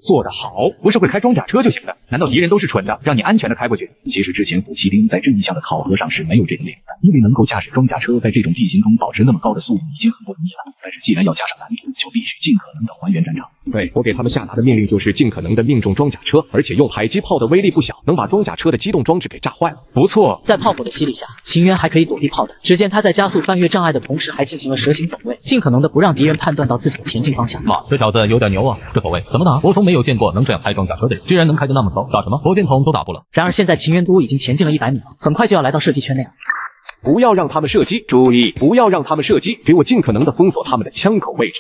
做得好，不是会开装甲车就行的？难道敌人都是蠢的，让你安全的开过去？
其实之前虎骑兵在这一项的考核上是没有这个内容的，因为能够驾驶装甲车在这种地形中保持那么高的速度已经很不容易了。但是既然要加上难度，就必须尽可能的还原战场。
对，我给他们下达的命令就是尽可能的命中装甲车，而且用迫击炮的威力不小，能把装甲车的机动装置给炸坏了。
不错，
在炮火的洗礼下，秦渊还可以躲避炮弹。只见他在加速翻越障碍的同时，还进行了蛇形走位，尽可能的不让敌人判断到自己的前进方向。
妈，这小子有点牛啊！这走位怎么打？我从没有见过能这样开装甲车的人，居然能开得那么骚，打什么？火箭筒都打不了。
然而现在秦渊都已经前进了100米了，很快就要来到射击圈内了。
不要让他们射击，注意，不要让他们射击，给我尽可能的封锁他们的枪口位置。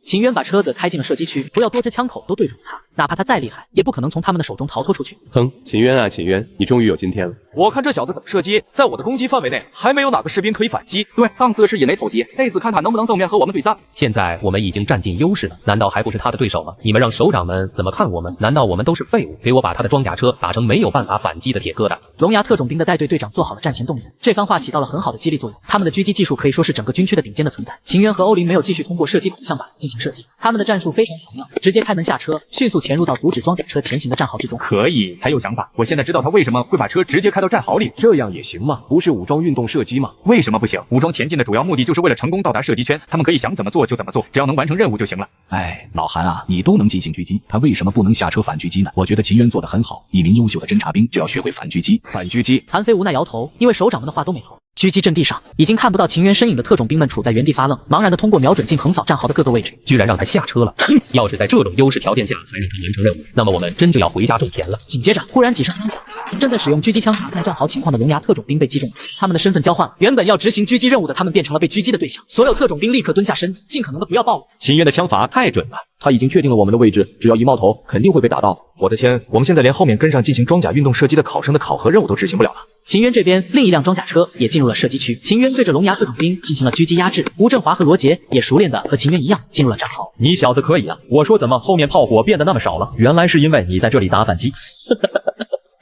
秦渊把车子开进了射击区，不要多支枪口都对准他，哪怕他再厉害，也不可能从他们的手中逃脱出去。
哼，秦渊啊，秦渊，你终于有今天了。
我看这小子怎么射击，在我的攻击范围内，还没有哪个士兵可以反击。
对，上次是引雷投击，这次看他能不能正面和我们对战。
现在我们已经占尽优势了，难道还不是他的对手吗？你们让首长们怎么看我们？难道我们都是废物？给我把他的装甲车打成没有办法反击的铁疙瘩！
龙牙特种兵的带队队长做好了战前动员，这番话起到了很好的激励作用。他们的狙击技术可以说是整个军区的顶尖的存在。秦渊和欧林没有继续通过射击孔向靶子进行射击，他们的战术非常巧妙，直接开门下车，迅速潜入到阻止装甲车前行的战壕之中。
可以，他有想法。我现在知道他为什么会把车直接开到战壕里。
这样也行吗？不是武装运动射击吗？
为什么不行？武装前进的主要目的就是为了成功到达射击圈，他们可以想怎么做就怎么做，只要能完成任务就行了。
哎，老韩啊，你都能进行狙击，他为什么不能下车反狙击呢？我觉得秦渊做得很好，一名优秀的侦察兵就要学会反狙击。
反狙击，
韩非无奈摇头，因为首长们的话都没错。狙击阵地上，已经看不到秦渊身影的特种兵们处在原地发愣，茫然的通过瞄准镜横扫战壕的各个位置。
居然让他下车了！要是在这种优势条件下还让他完成任务，那么我们真就要回家种田了。
紧接着，忽然几声枪响，正在使用狙击枪查看战壕情况的龙牙特种兵被击中了，他们的身份交换了，原本要执行狙击任务的他们变成了被狙击的对象。所有特种兵立刻蹲下身子，尽可能的不要暴露。
秦渊的枪法太准了，
他已经确定了我们的位置，只要一冒头，肯定会被打到。
我的天，我们现在连后面跟上进行装甲运动射击的考生的考核任务都执行不了了。
秦渊这边，另一辆装甲车也进入了射击区。秦渊对着龙牙特种兵进行了狙击压制，吴振华和罗杰也熟练的和秦渊一样进入了战壕。
你小子可以啊！我说怎么后面炮火变得那么少了？原来是因为你在这里打反击。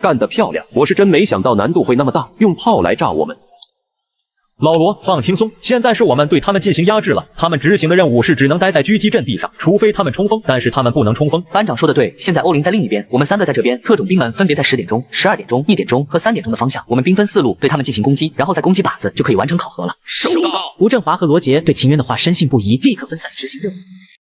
干得漂亮！我是真没想到难度会那么大，用炮来炸我们。
老罗，放轻松，现在是我们对他们进行压制了。他们执行的任务是只能待在狙击阵地上，除非他们冲锋，但是他们不能冲锋。
班长说的对，现在欧林在另一边，我们3个在这边，特种兵们分别在10点钟、12点钟、1点钟和3点钟的方向，我们兵分4路对他们进行攻击，然后再攻击靶子就可以完成考核了。
收到。吴振华和罗杰对秦渊的话深信不疑，立刻分散执行任务。